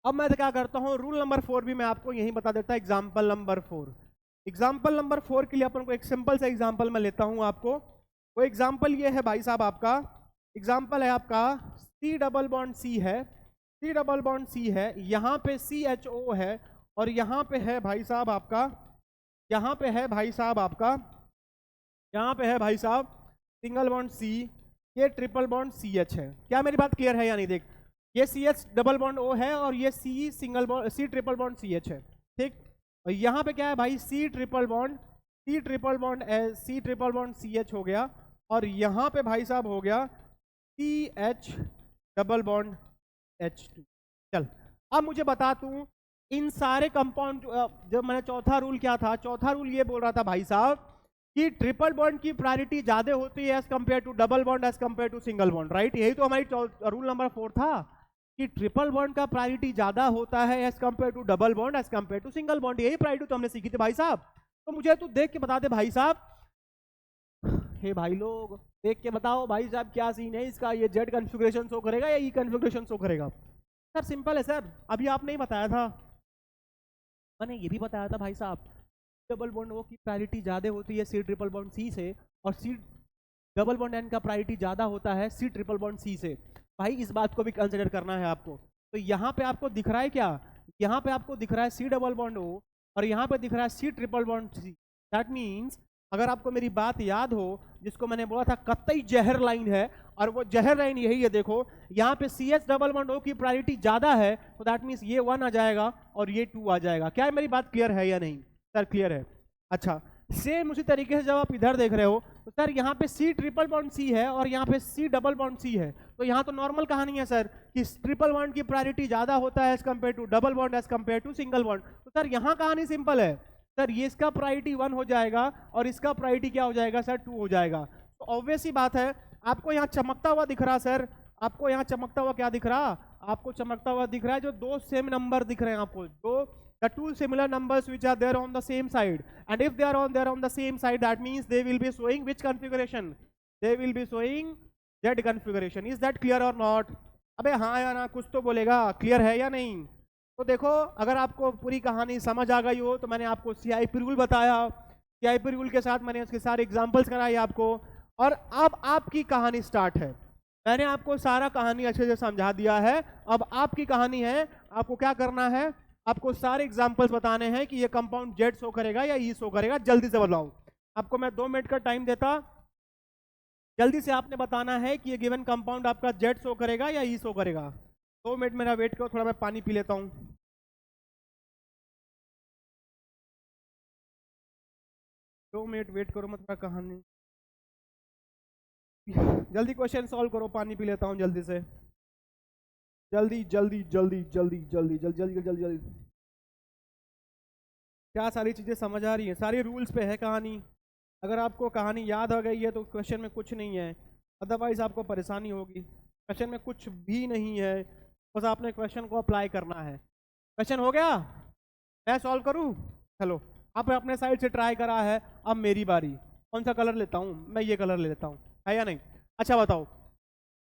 अब मैं क्या करता हूँ, रूल नंबर 4 भी मैं आपको यही बता देता हूँ। एग्जाम्पल नंबर 4, एग्जाम्पल नंबर 4 के लिए अपन को एक सिंपल सा एग्जाम्पल मैं लेता हूँ आपको। वो एग्जाम्पल ये है भाई साहब, आपका एग्जाम्पल है आपका C डबल बॉन्ड C है, C डबल बॉन्ड C है, यहाँ पे CHO है और यहाँ पे है भाई साहब आपका, यहाँ पे है भाई साहब आपका, यहाँ पे है भाई साहब सिंगल बॉन्ड C, ये ट्रिपल बॉन्ड CH है। क्या मेरी बात क्लियर है या नहीं? देख, ये CH डबल बॉन्ड O है और ये C ट्रिपल बॉन्ड CH है, ठीक। और यहाँ पे क्या है भाई, C ट्रिपल बॉन्ड CH हो गया और यहाँ पे भाई साहब हो गया CH डबल बॉन्ड H2। चल अब मुझे बता तू, इन सारे कंपाउंड, जब मैंने चौथा रूल क्या था, चौथा रूल ये बोल रहा था भाई साहब कि ट्रिपल बॉन्ड की प्रायोरिटी ज्यादा होती है as compare to double bond as compare to single bond, right? यही तो हमारी रूल नंबर 4 था कि ट्रिपल बॉन्ड का प्रायोरिटी ज्यादा होता है as compare to double bond as compare to single bond. यही प्रायोरिटी तो हमने सीखी थी भाई साहब। तो मुझे तू देख के बता दे भाई साहब, हे भाई लोग देख के बताओ भाई साहब क्या सीन है इसका, ये जेड कॉन्फ़िगरेशन शो करेगा या ई कॉन्फ़िगरेशन शो करेगा? सर सिंपल है सर, अभी आपने ही बताया था, मैंने ये भी बताया था भाई साहब, डबल बॉन्ड O की प्रायोरिटी ज़्यादा होती है C ट्रिपल बॉन्ड C से, और C डबल बॉन्ड N का प्रायोरिटी ज़्यादा होता है C ट्रिपल बॉन्ड C से। भाई इस बात को भी कंसिडर करना है आपको। तो यहाँ पे आपको दिख रहा है क्या, यहाँ पे आपको दिख रहा है C डबल बॉन्ड O और यहाँ पे दिख रहा है C triple bond C। That means अगर आपको मेरी बात याद हो, जिसको मैंने बोला था कतई जहर लाइन है, और वो जहर लाइन यही है, देखो यहाँ पे CH डबल बॉन्ड O की प्रायोरिटी ज्यादा है, तो दैट मीन्स ये 1 आ जाएगा और ये 2 आ जाएगा। क्या मेरी बात क्लियर है या नहीं? सर क्लियर है। अच्छा, सेम उसी तरीके से जब आप इधर देख रहे हो तो सर यहाँ पे C ट्रिपल बॉन्ड C है और यहाँ पे C डबल बॉन्ड C है, तो यहाँ तो नॉर्मल कहानी है सर कि ट्रिपल बॉन्ड की प्रायोरिटी ज्यादा होता है as compare to double bond as compare to single bond. तो सर यहाँ कहानी सिंपल है सर, ये इसका प्रायोरिटी 1 हो जाएगा और इसका प्रायोरिटी क्या हो जाएगा सर, 2 हो जाएगा। तो ऑब्वियस ही बात है, आपको यहाँ चमकता हुआ दिख रहा सर, आपको यहाँ चमकता हुआ क्या दिख रहा, आपको चमकता हुआ दिख रहा है जो 2 सेम नंबर दिख रहे हैं आपको, जो the two similar numbers which are there on the same side, and if they are on the same side, that means they will be showing which configuration? They will be showing Z configuration. Is that clear or not? अबे हाँ या ना कुछ तो बोलेगा, clear है या नहीं? तो देखो, अगर आपको पूरी कहानी समझ आ गई हो तो मैंने आपको CIP रूल बताया, CIP रूल के साथ मैंने उसके सारे एग्जांपल्स कराए आपको, और अब आपकी कहानी स्टार्ट है। मैंने आपको सारा कहानी अच्छे से समझा दिया है, अब आपकी कहानी है। आपको क्या करना है? आपको सारे एग्जांपल्स बताने हैं कि ये कंपाउंड जेड शो करेगा या ई शो करेगा। जल्दी से बताओ, आपको मैं 2 मिनट का टाइम देता, जल्दी से आपने बताना है कि ये गिवन कंपाउंड आपका जेड शो करेगा या ई शो करेगा। 2 मिनट मेरा वेट करो, थोड़ा मैं पानी पी लेता हूँ। दो मिनट वेट करो, मैं थोड़ा कहानी जल्दी क्वेश्चन सॉल्व करो, पानी पी लेता हूँ जल्दी से, जल्दी जल्दी जल्दी जल्दी जल्दी जल्दी जल्दी जल्दी जल्दी। क्या सारी चीजें समझ आ रही हैं? सारी रूल्स पे है कहानी। अगर आपको कहानी याद आ गई है तो क्वेश्चन में कुछ नहीं है, अदरवाइज आपको परेशानी होगी। क्वेश्चन में कुछ भी नहीं है, बस आपने क्वेश्चन को अप्लाई करना है। क्वेश्चन हो गया? मैं सॉल्व करूं? चलो, आप अपने साइड से ट्राई करा है, अब मेरी बारी। कौन सा कलर लेता हूं? मैं ये कलर ले लेता हूं, है या नहीं? अच्छा बताओ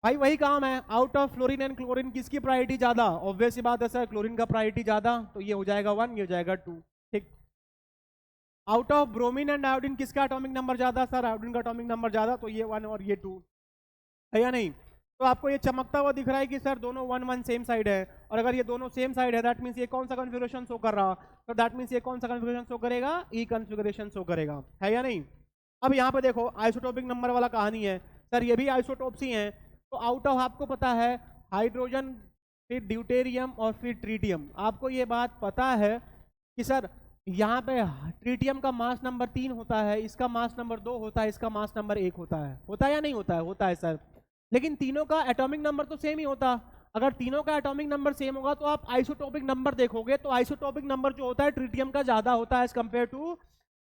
भाई, वही काम है, out of fluorine and chlorine किसकी प्रायोरिटी ज्यादा? ऑब्वियस सी बात है सर, क्लोरीन का प्रायोरिटी ज्यादा, तो ये हो जाएगा 1, ये हो जाएगा 2। ठीक। Out of bromine and iodine किसका एटॉमिक नंबर ज्यादा? सर आयोडीन का एटॉमिक नंबर ज्यादा, तो ये 1 और ये 2, है या नहीं? तो आपको ये चमकता हुआ दिख रहा है कि सर दोनों 1 1 सेम साइड है, और अगर ये दोनों सेम साइड है दैट मींस ये कौन सा कॉन्फ़िगरेशन शो कर रहा? तो दैट मींस ये कौन सा कॉन्फ़िगरेशन शो करेगा? ई कॉन्फ़िगरेशन शो करेगा, है या नहीं? अब यहाँ पे देखो आइसोटोपिक नंबर वाला कहानी है, सर ये भी आइसोटोप्स ही हैं। तो आउट ऑफ आपको पता है हाइड्रोजन, फिर ड्यूटेरियम और फिर ट्रीटियम। आपको ये बात पता है कि सर यहाँ पे ट्रीटियम का मास नंबर 3 होता है, इसका मास नंबर 2 होता है, इसका मास नंबर 1 होता है। होता है या नहीं होता है? होता है सर। लेकिन तीनों का एटॉमिक नंबर तो सेम ही होता। अगर तीनों का एटॉमिक नंबर सेम होगा तो आप आइसोटोपिक नंबर देखोगे तो आइसोटोपिक नंबर जो होता है ट्रीटियम का ज्यादा होता है एज कंपेयर टू,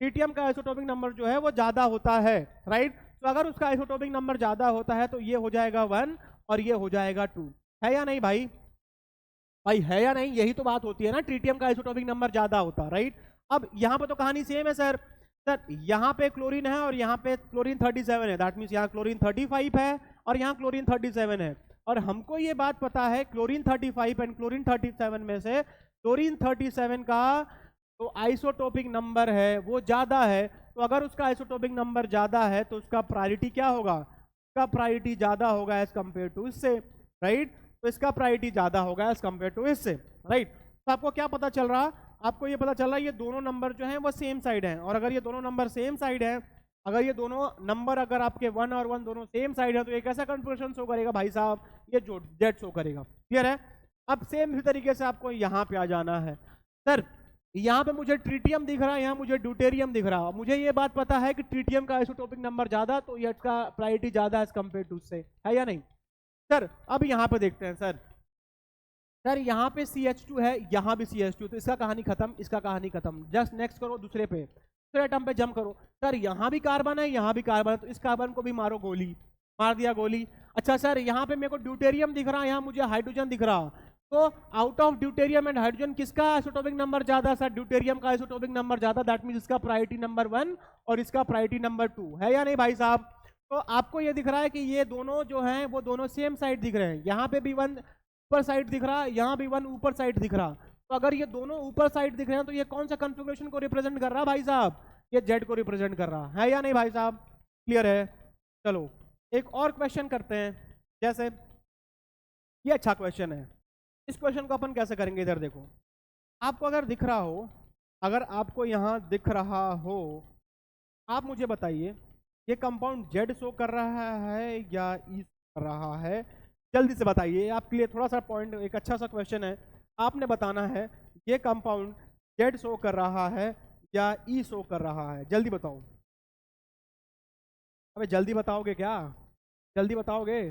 ट्रीटियम का आइसोटोपिक नंबर जो है वो ज्यादा होता है, राइट? तो अगर उसका आइसोटोपिक नंबर ज्यादा होता है तो ये हो जाएगा 1 और ये हो जाएगा 2, है या नहीं भाई? भाई है या नहीं? यही तो बात होती है ना, ट्रीटियम का आइसोटोपिक नंबर ज्यादा होता, राइट? अब यहाँ पे तो कहानी सेम है सर। सर यहाँ पे क्लोरीन है और यहाँ पे क्लोरीन 37 है, दैट मीन्स यहाँ क्लोरीन 35 है और यहाँ क्लोरीन 37 है, और हमको ये बात पता है क्लोरीन 35 एंड क्लोरीन 37 में से क्लोरीन 37 का तो आइसोटोपिक नंबर है वो ज्यादा है। तो अगर उसका आइसोटोपिक नंबर ज्यादा है तो उसका प्रायोरिटी क्या होगा? उसका प्रायोरिटी ज्यादा होगा एज कंपेयर टू इससे, राइट? तो इसका प्रायोरिटी ज्यादा होगा एज कंपेयर टू इससे, राइट? तो आपको क्या पता चल रहा? आपको ये पता चल रहा है ये दोनों नंबर जो हैं वो सेम साइड हैं, और अगर ये दोनों नंबर सेम साइड हैं, अगर ये दोनों नंबर अगर आपके 1 और 1 दोनों सेम साइड है तो एक ऐसा कॉन्फ़िगरेशन शो करेगा भाई साहब, ये जो जेड शो करेगा। क्लियर है? अब सेम इसी तरीके से आपको यहाँ पे आ जाना है। सर यहाँ पे मुझे ट्रीटियम दिख रहा है, यहाँ मुझे ड्यूटेरियम दिख रहा है, मुझे ये बात पता है कि ट्रीटियम का आइसोटोपिक नंबर ज्यादा तो ये इसका प्रायोरिटी ज्यादा एज कंपेयर टू से, है या नहीं? सर अब यहाँ पे देखते हैं सर, सर यहाँ पे CH2 है, यहाँ भी CH2, तो इसका कहानी खत्म, इसका कहानी खत्म। जस्ट नेक्स्ट करो, दूसरे पे, दूसरे एटम पे जंप करो। सर यहाँ भी कार्बन है, यहाँ भी कार्बन है, तो इस कार्बन को भी मारो गोली, मार दिया गोली। अच्छा सर यहाँ पे मेरे को ड्यूटेरियम दिख रहा है, यहाँ मुझे हाइड्रोजन दिख रहा, तो out of deuterium and hydrogen किसका आइसोटोपिक नंबर ज्यादा? सर ड्यूटेरियम का आइसोटोपिक नंबर ज्यादा, दैट मींस इसका प्रायोरिटी नंबर 1 और इसका प्रायोरिटी नंबर 2, है या नहीं भाई साहब? तो आपको ये दिख रहा है कि ये दोनों जो हैं वो दोनों सेम साइड दिख रहे हैं, यहाँ पे भी 1 ऊपर साइड दिख रहा, यहाँ भी 1 ऊपर साइड दिख रहा। तो अगर ये दोनों ऊपर साइड दिख रहे हैं तो ये कौन सा कॉन्फ़िगरेशन को रिप्रेजेंट कर रहा भाई साहब? ये जेड को रिप्रेजेंट कर रहा है या नहीं भाई साहब? क्लियर है? चलो एक और क्वेश्चन करते हैं, जैसे ये अच्छा क्वेश्चन है, इस क्वेश्चन को अपन कैसे करेंगे? इधर देखो, आपको अगर दिख रहा हो, अगर आपको यहाँ दिख रहा हो, आप मुझे बताइए ये कंपाउंड जेड शो कर रहा है या ई कर रहा है? जल्दी से बताइए, आपके लिए थोड़ा सा पॉइंट, एक अच्छा सा क्वेश्चन है, आपने बताना है ये कंपाउंड जेड शो कर रहा है या ई शो कर रहा है? जल्दी बताओ। अबे जल्दी बताओगे क्या? जल्दी बताओगे?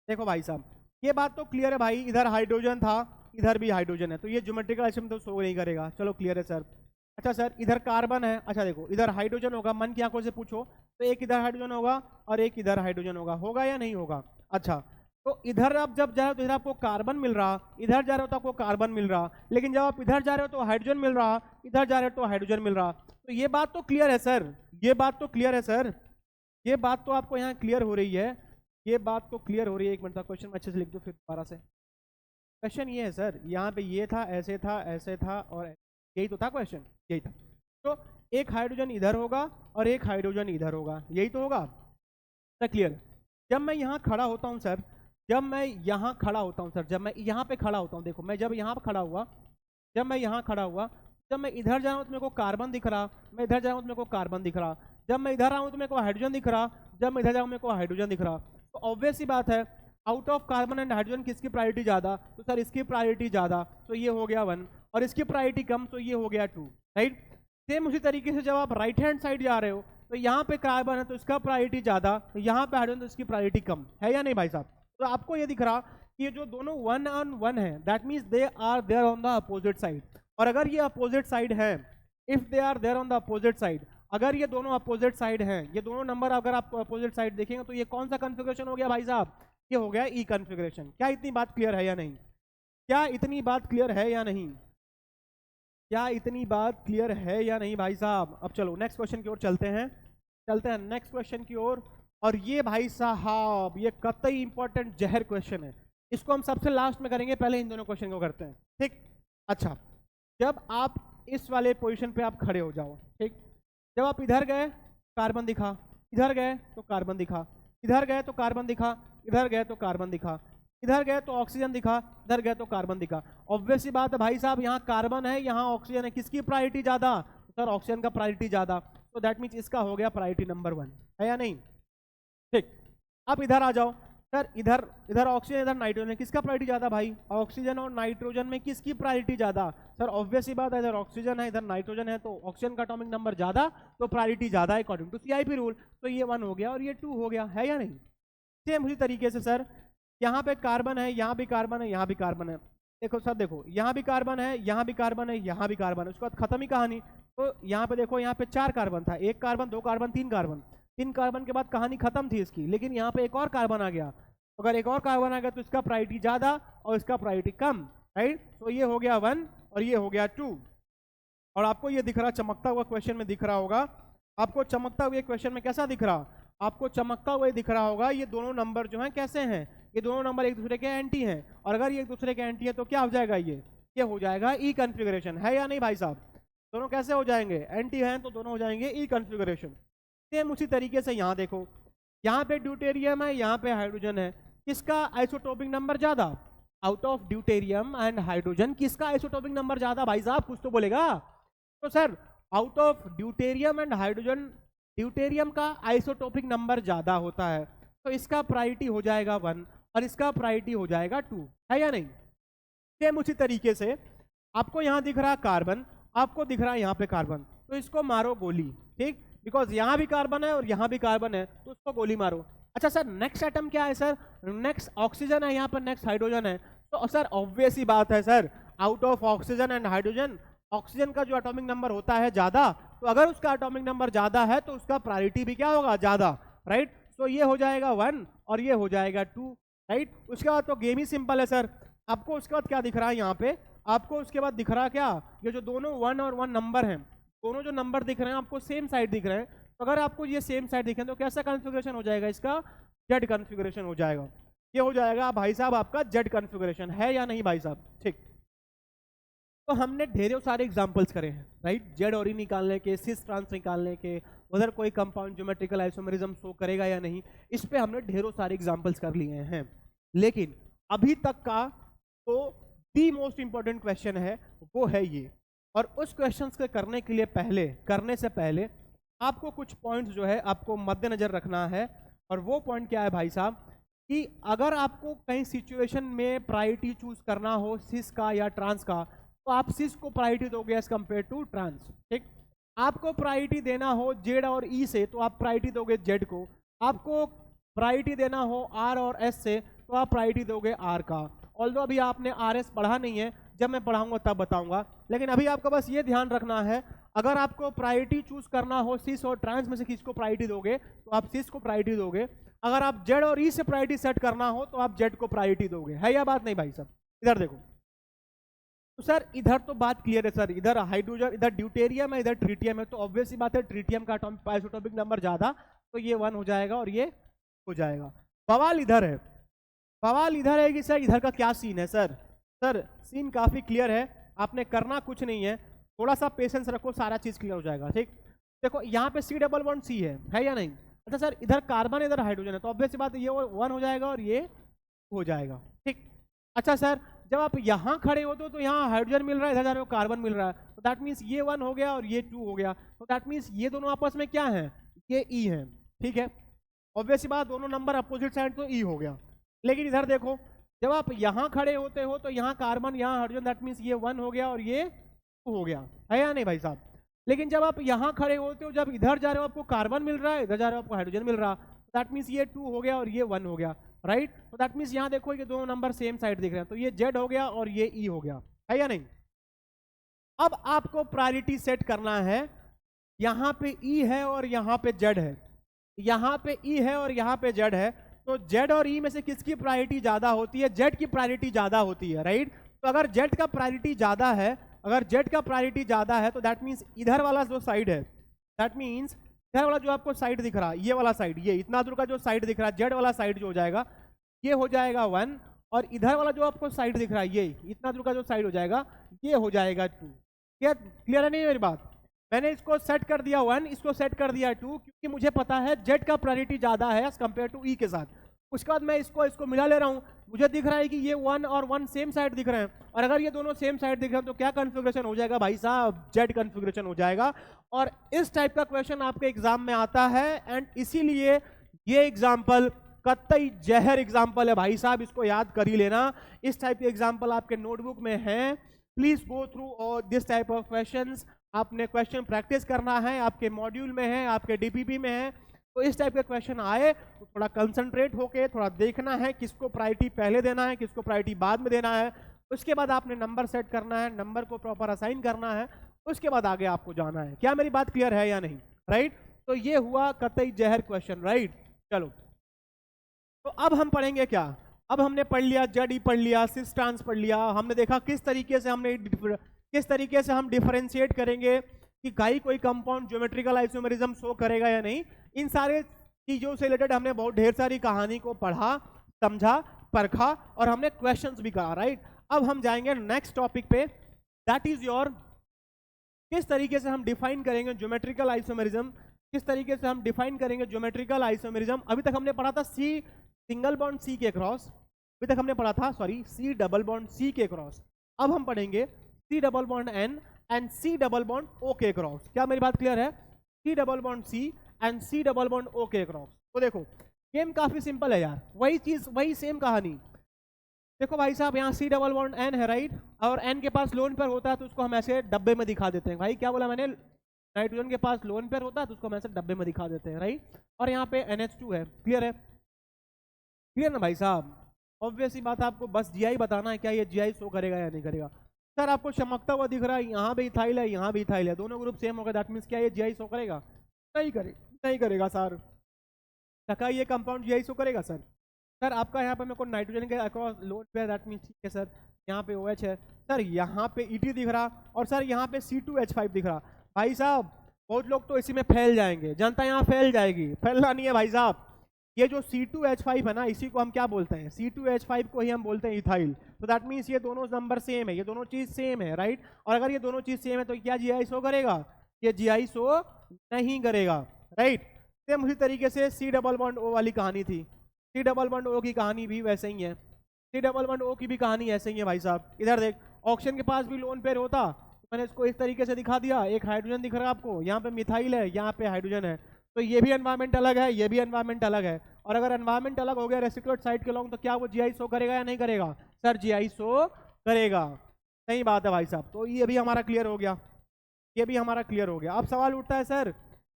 देखो भाई साहब ये बात तो क्लियर है भाई, इधर हाइड्रोजन था, इधर भी हाइड्रोजन है, तो ये ज्योमेट्रिकल आइसोटोप तो शो नहीं करेगा। चलो क्लियर है सर। अच्छा सर इधर कार्बन है, अच्छा देखो इधर हाइड्रोजन होगा, मन की आंखों से पूछो, तो एक इधर हाइड्रोजन होगा और एक इधर हाइड्रोजन होगा, होगा या नहीं होगा? अच्छा तो इधर आप जब जा रहे हो तो इधर आपको कार्बन मिल रहा, इधर जा रहे हो तो आपको कार्बन मिल रहा, लेकिन जब आप इधर जा रहे हो तो हाइड्रोजन मिल रहा, इधर जा रहे हो तो हाइड्रोजन मिल रहा। तो ये बात तो क्लियर है सर, ये बात तो क्लियर है सर, ये बात तो आपको यहाँ क्लियर हो रही है, ये बात तो क्लियर हो रही है। एक मिनट, क्वेश्चन में अच्छे से लिख दो फिर दोबारा से। क्वेश्चन ये है सर, यहाँ पे ये था, ऐसे था, ऐसे था, और यही तो था क्वेश्चन, यही था। तो एक हाइड्रोजन इधर होगा और एक हाइड्रोजन इधर होगा, यही तो होगा सर, क्लियर। जब मैं यहाँ खड़ा होता हूँ सर, जब मैं यहाँ खड़ा होता हूँ सर, जब मैं यहाँ पे खड़ा होता हूँ, देखो मैं जब यहाँ पे खड़ा हुआ, जब मैं यहाँ खड़ा हुआ, जब मैं इधर जा रहा हूँ तो मेरे को कार्बन दिख रहा, मैं इधर जा रहा हूँ तो मेरे को कार्बन दिख रहा, जब मैं इधर आ हूँ तो मेरे को हाइड्रोजन दिख रहा, जब मैं इधर जा रहा हूँ मेरे को हाइड्रोजन दिख रहा। तो ऑब्वियस सी बात है, out of carbon and hydrogen किसकी प्रायोरिटी ज़्यादा, तो सर इसकी प्रायोरिटी ज़्यादा, तो ये हो गया 1, और इसकी प्रायोरिटी कम, तो ये हो गया 2, राइट। सेम उसी तरीके से जब आप राइट हैंड साइड जा रहे हो तो यहाँ पे कार्बन है तो इसका प्रायोरिटी ज़्यादा, तो यहाँ पे हाइड्रोजन तो इसकी प्रायोरिटी कम है या नहीं भाई साहब। तो आपको ये दिख रहा कि ये जो दोनों 1 on 1 है, that means they are there on the opposite side. और अगर ये अपोजिट साइड है, if they are there on the opposite side, अगर ये दोनों अपोजिट साइड हैं, ये दोनों नंबर अगर आप अपोजिट साइड देखेंगे तो ये कौन सा कॉन्फ़िगरेशन हो गया भाई साहब, ये हो गया ई कॉन्फ़िगरेशन। क्या इतनी बात क्लियर है या नहीं, क्या इतनी बात क्लियर है या नहीं, क्या इतनी बात क्लियर है या नहीं भाई साहब। अब चलो नेक्स्ट क्वेश्चन की ओर चलते हैं, चलते हैं नेक्स्ट क्वेश्चन की ओर। और ये भाई साहब ये कतई इंपॉर्टेंट जहर क्वेश्चन है, इसको हम सबसे लास्ट में करेंगे, पहले इन दोनों क्वेश्चन को करते हैं, ठीक। अच्छा, जब आप इस वाले पोजीशन पे आप खड़े हो जाओ, ठीक, जब आप इधर गए कार्बन दिखा, इधर गए तो कार्बन दिखा, इधर गए तो कार्बन दिखा, इधर गए तो कार्बन दिखा, इधर गए तो ऑक्सीजन दिखा, इधर गए तो कार्बन दिखा। ऑब्वियस सी बात है भाई साहब, यहाँ कार्बन है, यहाँ ऑक्सीजन है, किसकी प्रायोरिटी ज्यादा, सर ऑक्सीजन का प्रायोरिटी ज्यादा, तो दैट मीन्स इसका हो गया प्रायोरिटी नंबर 1, है या नहीं, ठीक। अब इधर आ जाओ सर, इधर इधर ऑक्सीजन, इधर नाइट्रोजन है, किसका प्रायोरिटी ज्यादा भाई, ऑक्सीजन और नाइट्रोजन में किसकी प्रायोरिटी ज्यादा, सर ऑब्वियस सी बात है, इधर ऑक्सीजन है इधर नाइट्रोजन है, तो ऑक्सीजन का एटॉमिक नंबर ज्यादा, तो प्रायोरिटी ज्यादा है अकॉर्डिंग टू CIP रूल। तो ये 1 हो गया और ये 2 हो गया, है या नहीं। सेम उसी तरीके से सर, यहाँ पे कार्बन है, यहाँ भी कार्बन है, यहाँ भी कार्बन है, देखो सर, देखो यहाँ भी कार्बन है, यहाँ भी कार्बन है, यहाँ भी कार्बन है, उसके बाद खत्म ही कहानी। तो यहाँ पे देखो, यहाँ पे 4 कार्बन था, 1 कार्बन, 2 कार्बन, 3 कार्बन, 3 कार्बन के बाद कहानी खत्म थी इसकी, लेकिन यहाँ पे एक और कार्बन आ गया, अगर एक और कार्बन आ गया तो इसका प्रायोरिटी ज्यादा और इसका प्रायोरिटी कम, राइट। तो ये हो गया 1 और ये हो गया 2। और आपको ये दिख रहा, चमकता हुआ क्वेश्चन में दिख रहा होगा, आपको चमकता हुआ क्वेश्चन में कैसा दिख रहा, आपको चमकता हुआ दिख रहा होगा, ये दोनों नंबर जो हैं कैसे हैं, ये दोनों नंबर एक दूसरे के एंटी हैं, और अगर ये एक दूसरे के एंटी है तो क्या हो जाएगा, ये हो जाएगा ई कॉन्फ़िगरेशन, है या नहीं भाई साहब। दोनों कैसे हो जाएंगे, एंटी हैं तो दोनों हो जाएंगे ई कॉन्फ़िगरेशन। सेम उसी तरीके से यहाँ देखो, यहाँ पे ड्यूटेरियम है, यहाँ पे हाइड्रोजन है, किसका आइसोटोपिक नंबर ज्यादा, out of deuterium and hydrogen किसका आइसोटोपिक नंबर ज्यादा, भाई साहब कुछ तो बोलेगा। तो sir out of deuterium and hydrogen deuterium का आइसोटोपिक नंबर ज्यादा होता है, तो इसका प्रायोरिटी हो जाएगा 1 और इसका प्रायोरिटी हो जाएगा 2, है या नहीं। सेम उसी तरीके से आपको यहाँ दिख रहा कार्बन, आपको दिख रहा है यहाँ पे कार्बन, तो इसको मारो गोली, ठीक, बिकॉज यहाँ भी कार्बन है और यहाँ भी कार्बन है, तो उसको गोली मारो। अच्छा सर नेक्स्ट आइटम क्या है सर, नेक्स्ट ऑक्सीजन है, यहाँ पर नेक्स्ट हाइड्रोजन है, तो सर ऑब्वियस ही बात है sir, out of oxygen and hydrogen oxygen का जो एटॉमिक नंबर होता है ज्यादा, तो अगर उसका एटॉमिक नंबर ज्यादा है तो उसका प्रायोरिटी भी क्या होगा, ज्यादा, राइट। तो ये हो जाएगा 1 और ये हो जाएगा 2, राइट। उसके बाद तो गेम ही सिंपल है सर, आपको उसके बाद क्या दिख रहा है यहाँ पे, आपको उसके बाद दिख रहा क्या, ये जो दोनों 1 और 1 नंबर हैं, दोनों जो नंबर दिख रहे हैं आपको सेम साइड दिख रहे हैं, तो अगर आपको ये सेम साइड दिखे तो कैसा कॉन्फ़िगरेशन हो जाएगा, इसका जेड कॉन्फ़िगरेशन हो जाएगा, ये हो जाएगा भाई साहब आपका जेड कॉन्फ़िगरेशन, है या नहीं भाई साहब, ठीक। तो हमने ढेरों सारे एग्जांपल्स करे हैं, राइट, जेड और ई निकालने के, सिस ट्रांस निकालने के, उधर कोई कंपाउंड ज्योमेट्रिकल आइसोमेरिज्म शो करेगा या नहीं, इस पे हमने ढेरों सारे एग्जांपल्स कर लिए हैं। लेकिन अभी तक का तो दी मोस्ट इंपॉर्टेंट क्वेश्चन है वो है ये, और उस क्वेश्चन के करने से पहले आपको कुछ पॉइंट्स जो है आपको मद्देनजर रखना है, और वो पॉइंट क्या है भाई साहब, कि अगर आपको कहीं सिचुएशन में प्रायोरिटी चूज करना हो सिस का या ट्रांस का, तो आप सिस को प्रायोरिटी दोगे एज कंपेयर टू ट्रांस, ठीक। आपको प्रायोरिटी देना हो जेड और ई से तो आप प्रायोरिटी दोगे जेड को, आपको प्रायोरिटी देना हो आर और एस से तो आप प्रायोरिटी दोगे आर का। ऑल्दो अभी आपने आर एस पढ़ा नहीं है, जब मैं पढ़ाऊंगा तब बताऊंगा, लेकिन अभी आपको बस ये ध्यान रखना है, अगर आपको प्रायोरिटी चूज करना हो सिस और ट्रांस में से किसको प्रायोरिटी दोगे तो आप सिस को प्रायोरिटी दोगे, अगर आप जेड और ई से प्रायोरिटी सेट करना हो तो आप जेड को प्रायोरिटी दोगे, है या बात नहीं भाई साहब? इधर देखो, तो सर इधर तो बात क्लियर है सर, इधर हाइड्रोजन, इधर ड्यूटेरियम है, इधर ट्रिटियम है, तो ऑब्वियस सी बात है ट्रिटियम का आइसोटोपिक नंबर ज्यादा, तो ये 1 हो जाएगा और ये हो जाएगा। बवाल इधर है, बवाल इधर है कि सर इधर का क्या सीन है सर? सर सीन काफी क्लियर है, आपने करना कुछ नहीं है, थोड़ा सा पेशेंस रखो, सारा चीज क्लियर हो जाएगा। ठीक, देखो यहाँ पे C डबल बॉन्ड C है या नहीं? अच्छा सर इधर कार्बन इधर हाइड्रोजन है, तो ऑब्वियस सी बात है ये 1 हो जाएगा और ये हो जाएगा। ठीक, अच्छा सर जब आप यहाँ खड़े होते हो तो यहाँ हाइड्रोजन मिल रहा है, इधर जा रहे हो कार्बन मिल रहा है, तो दैट मीन्स ये 1 हो गया और ये 2 हो गया, तो दैट मीन्स ये दोनों आपस में क्या है? ये E है। ठीक है, ऑब्वियस सी बात दोनों नंबर अपोजिट साइड, तो E हो गया। लेकिन इधर देखो, जब आप यहाँ खड़े होते हो तो यहाँ कार्बन यहाँ हाइड्रोजन, दैट मीन्स ये 1 हो गया और ये 2 हो गया, है या नहीं भाई साहब? लेकिन जब आप यहाँ खड़े होते हो, जब इधर जा रहे हो आपको कार्बन मिल रहा है, इधर जा रहे हो आपको हाइड्रोजन मिल रहा, दैट मीन्स ये 2 हो गया और ये 1 हो गया, राइट? तो दैट मीन्स यहाँ देखो ये दोनों नंबर सेम साइड दिख रहे हैं, तो ये जेड हो गया और ये ई हो गया, है या नहीं? अब आपको प्रायोरिटी सेट करना है, यहाँ पे ई है और यहाँ पे जेड है, यहाँ पे ई है और यहाँ पे जेड है, तो जेड और ई में से किसकी प्रायोरिटी ज्यादा होती है? जेड की प्रायोरिटी ज्यादा होती है, राइट? तो अगर जेड का प्रायोरिटी ज्यादा है, अगर जेड का प्रायोरिटी ज्यादा है, तो दैट मीन्स इधर वाला जो साइड है, दैट मीन्स इधर वाला जो आपको साइड दिख रहा है, ये वाला साइड, ये इतना दूर का जो साइड दिख रहा है, जेड वाला साइड जो हो जाएगा, ये हो जाएगा 1, और इधर वाला जो आपको साइड दिख रहा है, ये इतना दूर का जो साइड हो जाएगा, ये हो जाएगा 2। क्लियर है नहीं मेरी बात? मैंने इसको सेट कर दिया 1, इसको सेट कर दिया 2, क्योंकि मुझे पता है जेड का प्रायोरिटी ज्यादा है एज कंपेयर टू ई के साथ। उसके बाद मैं इसको मिला ले रहा हूँ, मुझे दिख रहा है कि ये 1 और 1 सेम साइड दिख रहे हैं, और अगर ये दोनों सेम साइड दिख रहे हैं तो क्या कॉन्फ़िगरेशन हो जाएगा भाई साहब? जेड कॉन्फ़िगरेशन हो जाएगा। और इस टाइप का क्वेश्चन आपके एग्जाम में आता है, एंड इसीलिए ये एग्जाम्पल कतई जहर एग्जाम्पल है भाई साहब, इसको याद कर ही लेना। इस टाइप के एग्जाम्पल आपके नोटबुक में हैं, प्लीज गो थ्रू और दिस टाइप ऑफ क्वेश्चंस। आपने क्वेश्चन प्रैक्टिस करना है, आपके मॉड्यूल में है, आपके डीपीपी में है, तो इस टाइप के क्वेश्चन आए तो थोड़ा कंसंट्रेट होके थोड़ा देखना है किसको प्रायोरिटी पहले देना है, किसको प्रायोरिटी बाद में देना है। उसके बाद आपने नंबर सेट करना है, नंबर को प्रॉपर असाइन करना है, उसके बाद आगे आपको जाना है। क्या मेरी बात क्लियर है या नहीं? राइट, तो ये हुआ कतई जहर क्वेश्चन, राइट? चलो, तो अब हम पढ़ेंगे क्या? अब हमने पढ़ लिया जेड ई, पढ़ लिया सिस ट्रांस, पढ़ लिया, हमने देखा किस तरीके से हम डिफरेंशिएट करेंगे कि कोई कंपाउंड ज्योमेट्रिकल आइसोमेरिज्म शो करेगा या नहीं। इन सारे चीजों से रिलेटेड हमने बहुत ढेर सारी कहानी को पढ़ा, समझा, परखा, और हमने क्वेश्चंस भी कहा, राइट? अब हम जाएंगे नेक्स्ट टॉपिक पे, दैट इज योर किस तरीके से हम डिफाइन करेंगे ज्योमेट्रिकल आइसोमेरिज्म, किस तरीके से हम डिफाइन करेंगे ज्योमेट्रिकल आइसोमेरिज्म। अभी तक हमने पढ़ा था सी सिंगल बॉन्ड सी के क्रॉस, अभी तक हमने पढ़ा था सी डबल बॉन्ड सी के क्रॉस। अब हम पढ़ेंगे C double bond N and C double bond O के क्रॉस। क्या मेरी बात क्लियर है? C double bond C and C double bond O के क्रॉस। तो देखो गेम काफी सिंपल है यार, वही चीज वही सेम कहानी। देखो भाई साहब, यहाँ सी डबल बॉन्ड एन है, राइट? और एन के पास लोन पेयर होता है तो उसको हम ऐसे डब्बे में दिखा देते हैं। भाई क्या बोला मैंने? नाइट्रोजन के पास लोन पेयर होता है तो उसको हम ऐसे डब्बे में दिखा देते हैं, राइट? और यहाँ पे NH2 है। क्लियर है? क्लियर ना भाई साहब? ऑब्वियस ही बात है, आपको बस जीआई बताना है, क्या ये जीआई शो करेगा या नहीं करेगा। सर आपको चमकता हुआ दिख रहा है, यहाँ भी इथाइल है, यहाँ भी इथाइल है, दोनों ग्रुप सेम होगा, दैट मीन्स क्या ये जीआई शो करेगा? नहीं करेगा सर। क्या ये कंपाउंड जीआई शो करेगा सर? सर आपका यहाँ पे मेरे को नाइट्रोजन के across lone pair, that means ठीक है सर, यहाँ पे OH है सर, यहाँ पे ET दिख रहा, और सर यहाँ पे C2H5 दिख रहा। भाई साहब बहुत लोग तो इसी में फैल जाएंगे, जनता यहाँ फैल जाएगी, फैलना नहीं है भाई साहब। ये जो C2H5 है ना, इसी को हम क्या बोलते हैं? C2H5 को ही हम बोलते हैं इथाइल। तो दैट मीन्स ये दोनों नंबर सेम है, ये दोनों चीज सेम है, राइट? और अगर ये दोनों चीज सेम है तो क्या जीआई शो करेगा? ये जीआई शो नहीं करेगा, राइट? सेम उसी तरीके से सी डबल बॉन्ड ओ वाली कहानी थी, सी डबल बॉन्ड ओ की कहानी भी वैसे ही है, सी डबल बॉन्ड ओ की भी कहानी ऐसे ही है भाई साहब। इधर देख, ऑक्सीजन के पास भी लोन पेयर होता, मैंने इसको इस तरीके से दिखा दिया, एक हाइड्रोजन दिख रहा है आपको, यहाँ पे मिथाइल है, यहाँ पे हाइड्रोजन है, तो ये भी एनवायरमेंट अलग है, ये भी एनवायरमेंट अलग है। और अगर एनवायरमेंट अलग हो गया रेसिप्रोकेट साइड के लॉन्ग, तो क्या वो जीआई शो करेगा या नहीं करेगा? सर जीआई शो करेगा। सही बात है भाई साहब, तो ये भी हमारा क्लियर हो गया, ये भी हमारा क्लियर हो गया। अब सवाल उठता है सर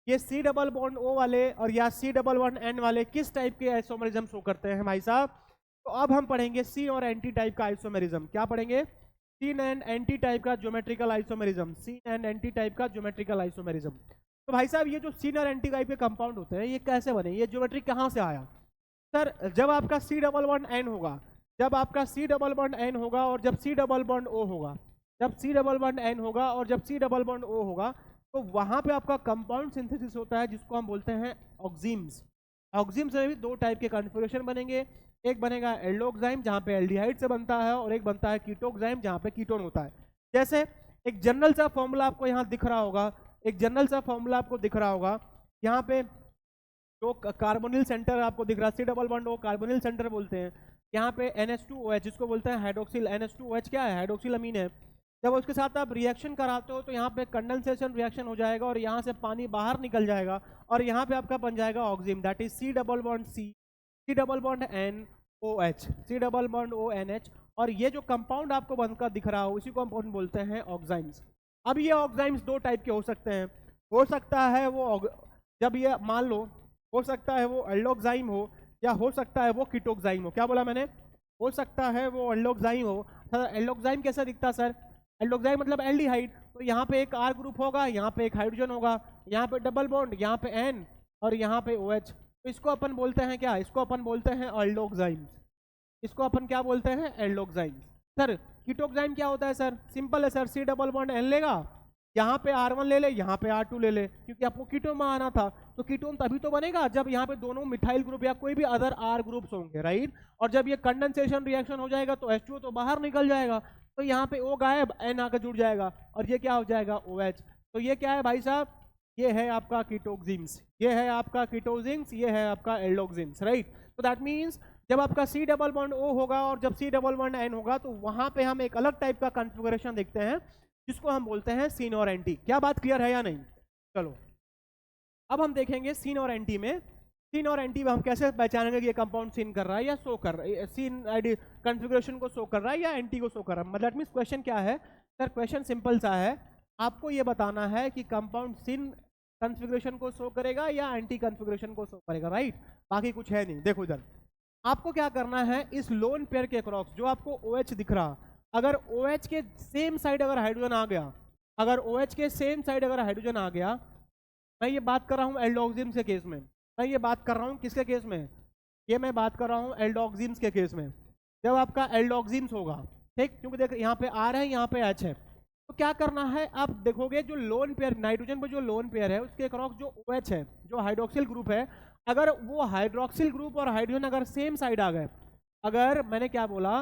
ये सी डबल बॉन्ड ओ वाले और या सी डबल बॉन्ड एन वाले किस टाइप के आइसोमेरिज्म शो करते हैं भाई साहब? तो अब हम पढ़ेंगे सी और एंटी टाइप का आइसोमेरिज्म। क्या पढ़ेंगे? सीन एंड एंटी टाइप का geometrical isomerism, syn and anti type का ज्योमेट्रिकल आइसोमेरिज्म। तो भाई साहब ये जो सीन और एंटी टाइप के कंपाउंड होते हैं ये कैसे बने, ये ज्योमेट्री कहाँ से आया? सर जब आपका C डबल बॉन्ड N होगा, जब आपका C डबल बॉन्ड N होगा और जब C डबल बॉन्ड O होगा, जब C डबल बॉन्ड N होगा और जब C डबल बॉन्ड O होगा, तो वहां पे आपका कंपाउंड सिंथेसिस होता है जिसको हम बोलते हैं ऑक्सीम्स। ऑक्सीम्स में भी दो टाइप के कॉन्फ़िगरेशन बनेंगे, एक बनेगा एल्डोक्साइम जहाँ पे एल्डिहाइड से बनता है, और एक बनता है कीटोक्साइम जहाँ पे कीटोन होता है। जैसे एक जनरल सा फॉर्मूला आपको यहाँ दिख रहा होगा, एक जनरल सा फॉर्मूला आपको दिख रहा होगा, यहाँ पे जो कार्बोनिल सेंटर आपको दिख रहा है, C double bond O carbonyl centre बोलते हैं, यहाँ पे NH2OH जिसको बोलते हैं हाइड्रोक्सिल, NH2OH क्या है, हाइड्रोक्सिल अमीन है। जब उसके साथ आप रिएक्शन कराते हो तो यहाँ पे कंडेंसेशन रिएक्शन हो जाएगा और यहाँ से पानी बाहर निकल जाएगा और यहाँ पे आपका बन जाएगा oxime, that is C double bond C double bond NOH, C double bond ONH। और ये जो कंपाउंड आपको बनकर दिख रहा हो उसी को हम बोलते हैं ऑक्साइम्स। अब ये ऑक्साइम्स दो टाइप के हो सकते हैं, हो सकता है वो जब ये मान लो हो सकता है वो एल्डोक्साइम हो या हो सकता है वो कीटोक्साइम हो। क्या बोला मैंने, हो सकता है वो एल्डोक्साइम हो। सर एल्डोक्साइम कैसा दिखता है सर, एल्डोक्साइम मतलब एल्डिहाइड, तो यहाँ पे एक R ग्रुप होगा, यहाँ पे एक हाइड्रोजन होगा, यहाँ पे डबल बॉन्ड, यहाँ पे N और यहाँ पे OH, तो इसको अपन बोलते हैं क्या, इसको अपन बोलते हैं एल्डोक्साइम्स, इसको अपन क्या बोलते हैं एल्डोक्साइम्स। सर कीटोक्साइम क्या होता है सर, सिंपल है sir, C double bond N लेगा, यहाँ पे R1 ले ले, यहाँ पे R2 ले ले, क्योंकि आपको कीटोन में आना था, तो कीटोन तभी तो बनेगा जब यहाँ पे दोनों मिथाइल ग्रुप या कोई भी अदर R ग्रुप्स होंगे, राइट। और जब ये कंडेंसेशन रिएक्शन हो जाएगा तो H2O तो बाहर निकल जाएगा, तो यहाँ पे O गायब, N आकर जुड़ जाएगा और ये क्या हो जाएगा OH। तो ये क्या है भाई साहब, ये है आपका कीटोक्सिम्स, ये है आपका कीटोजिम्स, ये है आपका एल्डोक्सिम्स, राइट। तो दैट मीन्स जब आपका C डबल बॉन्ड O होगा और जब C डबल बॉन्ड N होगा तो वहां पे हम एक अलग टाइप का कॉन्फ़िगरेशन देखते हैं जिसको हम बोलते हैं सिन और एंटी। क्या बात क्लियर है या नहीं, चलो अब हम देखेंगे सिन और एंटी में, सिन और एंटी में हम कैसे पहचानेंगे कि ये कंपाउंड सिन कर रहा है या शो कर रहा है, सिन आईडी कॉन्फ़िगरेशन को शो कर रहा है या एंटी को शो कर रहा है। मतलब मीन्स क्वेश्चन क्या है सर, क्वेश्चन सिंपल सा है, आपको ये बताना है कि कंपाउंड सिन कॉन्फ़िगरेशन को शो करेगा या एंटी कॉन्फ़िगरेशन को शो करेगा, राइट। बाकी कुछ है नहीं। देखो इधर आपको क्या करना है, इस लोन पेयर के अक्रॉस जो आपको OH दिख रहा, अगर OH के सेम साइड अगर हाइड्रोजन आ गया, अगर OH के सेम साइड अगर हाइड्रोजन आ गया, मैं ये बात कर रहा हूँ एल्डोक्सिम्स के केस में, मैं ये बात कर रहा हूँ किसके केस में, ये मैं बात कर रहा हूँ एल्डोक्सिम्स के केस में। जब आपका एल्डोक्सिम्स होगा, ठीक, क्योंकि देख यहाँ पे R है, यहाँ पे H है, तो क्या करना है, आप देखोगे जो लोन पेयर नाइट्रोजन पर जो लोन पेयर है उसके अक्रॉस जो OH है, जो हाइड्रोक्सिल ग्रुप है, अगर वो हाइड्रोक्सिल ग्रुप और हाइड्रोजन अगर सेम साइड आ गए, अगर मैंने क्या बोला,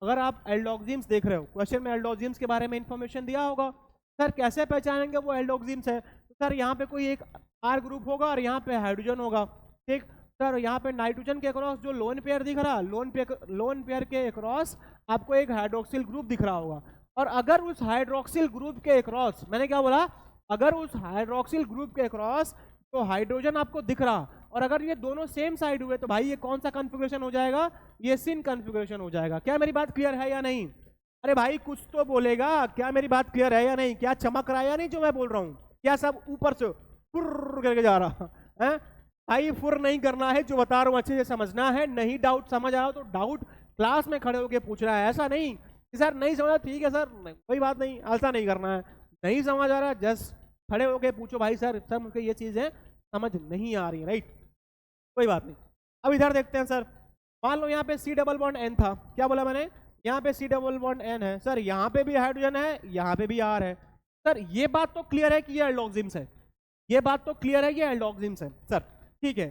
अगर आप एल्डोक्सिम्स देख रहे हो, क्वेश्चन में एल्डोक्सिम्स के बारे में इंफॉर्मेशन दिया होगा, सर कैसे पहचानेंगे वो एल्डोक्सिम्स है, तो सर यहाँ पे कोई एक R ग्रुप होगा और यहाँ पे हाइड्रोजन होगा, ठीक। सर यहाँ पे नाइट्रोजन के अक्रॉस जो लोन पेयर दिख रहा, लोन पेयर के अक्रॉस आपको एक हाइड्रोक्सिल ग्रुप दिख रहा होगा, और अगर उस हाइड्रोक्सिल ग्रुप के अक्रॉस, मैंने क्या बोला, अगर उस हाइड्रोक्सिल ग्रुप के अक्रॉस तो हाइड्रोजन आपको दिख रहा और अगर ये दोनों सेम साइड हुए तो भाई ये कौन सा कॉन्फ़िगरेशन हो जाएगा, ये सिन कॉन्फ़िगरेशन हो जाएगा। क्या मेरी बात क्लियर है या नहीं, अरे भाई कुछ तो बोलेगा, क्या मेरी बात क्लियर है या नहीं, क्या चमक रहा है या नहीं जो मैं बोल रहा हूँ, क्या सब ऊपर से फुर करके जा रहा है भाई, फुर नहीं करना है, जो बता रहा हूँ अच्छे से समझना है, नहीं डाउट समझ आ रहा हो तो डाउट क्लास में खड़े होके पूछ रहा है, ऐसा नहीं कि सर नहीं समझा, ठीक है सर कोई बात नहीं, ऐसा नहीं करना है, नहीं समझ आ रहा जस्ट खड़े होके पूछो, भाई सर मुझे ये चीज़ें समझ नहीं आ रही, राइट, कोई बात नहीं। अब इधर देखते हैं सर, मान लो यहाँ पे C डबल बॉन्ड N था, क्या बोला मैंने, यहाँ पे C डबल बॉन्ड N है, सर यहाँ पे भी हाइड्रोजन है, यहाँ पे भी R है, सर ये बात तो क्लियर है कि ये एल्डोक्सिम्स है, ये बात तो क्लियर है कि एल्डोक्सिम्स है सर, ठीक है।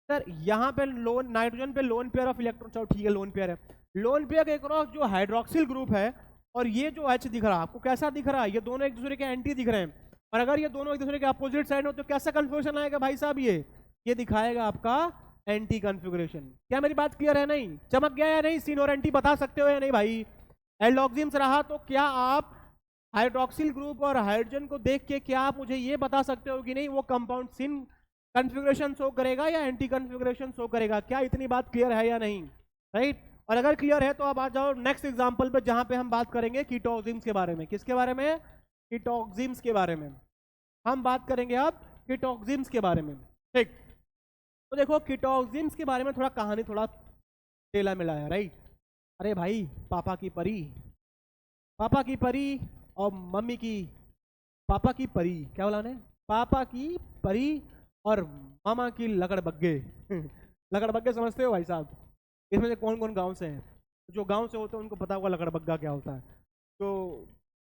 सर यहाँ पे लोन नाइट्रोजन पे लोन पेयर ऑफ इलेक्ट्रॉन, चलो ठीक है लोन पेयर है, लोन पेयर के क्रॉस जो हाइड्रोक्सिल ग्रुप है और ये जो H दिख रहा है आपको कैसा दिख रहा है, ये दोनों एक दूसरे के एंटी दिख रहे हैं, और अगर ये दोनों एक दूसरे के अपोजिट साइड हो तो कैसा कन्फ्यूजन आएगा भाई साहब, ये दिखाएगा आपका एंटी कॉन्फ़िगरेशन। क्या मेरी बात क्लियर है, नहीं चमक गया या नहीं, सिन और एंटी बता सकते हो या नहीं भाई। एल्डोक्सिम्स रहा तो क्या आप हाइड्रोक्सिल ग्रुप और हाइड्रोजन को देख के क्या आप मुझे ये बता सकते हो कि नहीं वो कंपाउंड सिन कॉन्फ़िगरेशन शो करेगा या एंटी कॉन्फ़िगरेशन शो करेगा, क्या इतनी बात क्लियर है या नहीं, राइट। और अगर क्लियर है तो आप आ जाओ नेक्स्ट एग्जाम्पल पे जहां पे हम बात करेंगे कीटोक्सिम्स के बारे में। किसके बारे में, कीटोक्सिम्स के बारे में हम बात करेंगे अब, कीटोक्सिम्स के बारे में, ठीक। तो देखो कीटोक्सिम्स के बारे में थोड़ा कहानी थोड़ा टेला मिला है, राइट। अरे भाई पापा की परी और मम्मी की, पापा की परी, क्या बोला ने, पापा की परी और मामा की लकड़ बग्गे लकड़बग्गे समझते हो भाई साहब? इसमें से कौन कौन गांव से हैं? जो गांव से होते हैं उनको पता होगा लकड़बग्गा क्या होता है। तो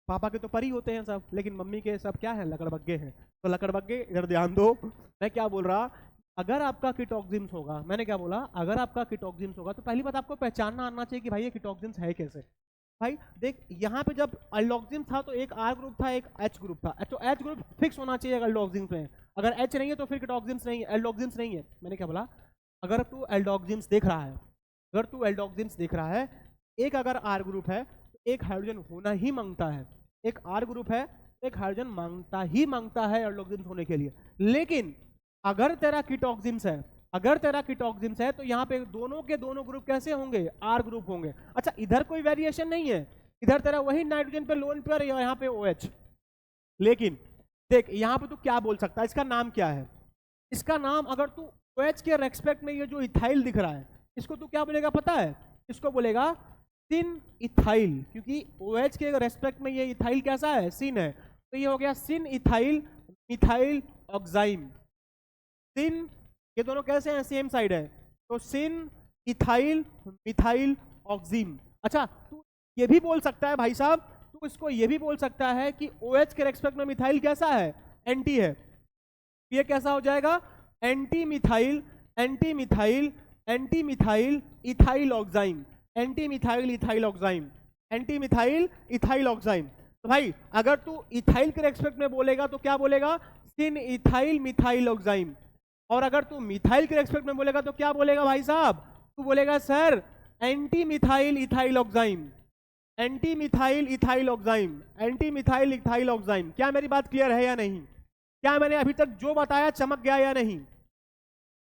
पापा के तो परी होते हैं सब, लेकिन मम्मी के सब क्या है, लकड़बग्गे हैं। तो लकड़बग्गे इधर ध्यान दो, मैं क्या बोल रहा, अगर आपका कीटोक्सिन्स होगा, मैंने क्या बोला, अगर आपका कीटोक्सिन्स होगा तो पहली बात आपको पहचानना आना चाहिए कि भाई ये कीटोक्सिन्स है कैसे। भाई देख, यहाँ पे जब अल्डोक्सिन था तो एक आर ग्रुप था, एक एच ग्रुप था। तो एच ग्रुप फिक्स होना चाहिए अल्डोक्सिन्स में, अगर एच नहीं है तो फिर कीटोक्सिन्स नहीं है, एल्डोक्सिन्स नहीं है। मैंने क्या बोला, अगर तू एल्डोक्सिन्स देख रहा है, अगर तू एल्डोक्सिन्स देख रहा है, एक अगर आर ग्रुप है तो एक हाइड्रोजन होना ही मांगता है, एक आर ग्रुप है तो एक हाइड्रोजन मांगता है एल्डोक्सिन्स होने के लिए। लेकिन अगर तेरा कीटोक्सिन्स है, अगर तेरा कीटोक्सिन्स है तो यहाँ पे दोनों के दोनों ग्रुप कैसे होंगे, आर ग्रुप होंगे। अच्छा, इधर कोई वेरिएशन नहीं है, इधर तेरा वही नाइट्रोजन पे लोन पेयर, यहाँ पे OH। लेकिन देख यहाँ पे तू क्या बोल सकता है, इसका नाम क्या है, इसका नाम, अगर तू OH के रेस्पेक्ट में ये जो इथाइल दिख रहा है, इसको तू क्या बोलेगा पता है, इसको बोलेगा सिन इथाइल, क्योंकि OH के रेस्पेक्ट में ये इथाइल कैसा है, सिन है। तो ये हो गया सिन इथाइल मिथाइल ऑक्साइम। सिन, ये दोनों कैसे हैं, सेम साइड है, तो सिन इथाइल मिथाइल ऑक्सीम। अच्छा, तू ये भी बोल सकता है भाई साहब, तू इसको ये भी बोल सकता है कि OH के रेस्पेक्ट में मिथाइल कैसा है, एंटी है। ये कैसा हो जाएगा, anti methyl anti methyl anti methyl ethyl oxime, anti methyl ethyl oxime, anti methyl ethyl oxime. तो भाई अगर तू इथाइल के रेस्पेक्ट में बोलेगा तो क्या बोलेगा, सिन इथाइल मिथाइल ऑक्साइम। और अगर तू मिथाइल के रेस्पेक्ट में बोलेगा तो क्या बोलेगा भाई साहब, तू बोलेगा sir anti methyl ethyl oxime, anti methyl ethyl oxime, anti methyl ethyl oxime. क्या मेरी बात क्लियर है या नहीं? क्या मैंने अभी तक जो बताया चमक गया या नहीं?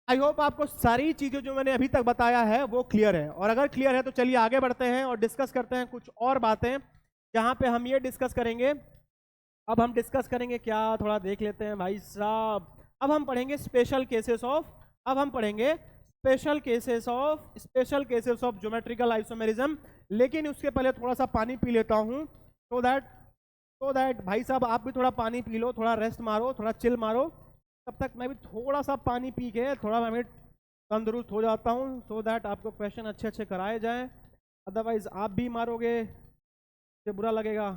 आई होप आपको सारी चीजें जो मैंने अभी तक बताया है वो क्लियर है। और अगर क्लियर है तो चलिए आगे बढ़ते हैं और डिस्कस करते हैं कुछ और बातें, जहां पे हम ये डिस्कस करेंगे। अब हम डिस्कस करेंगे क्या, थोड़ा देख लेते हैं भाई साहब। अब हम पढ़ेंगे स्पेशल केसेस ऑफ, अब हम पढ़ेंगे special cases of geometrical isomerism. लेकिन उसके पहले थोड़ा सा पानी पी लेता हूं, सो दैट भाई साहब आप भी थोड़ा पानी पी लो, थोड़ा रेस्ट मारो, थोड़ा चिल मारो। तब तक मैं भी थोड़ा सा पानी पी के थोड़ा मैं भी तंदुरुस्त हो जाता हूँ, सो दैट आपको क्वेश्चन अच्छे अच्छे कराए जाएं। अदरवाइज आप भी मारोगे, मुझे बुरा लगेगा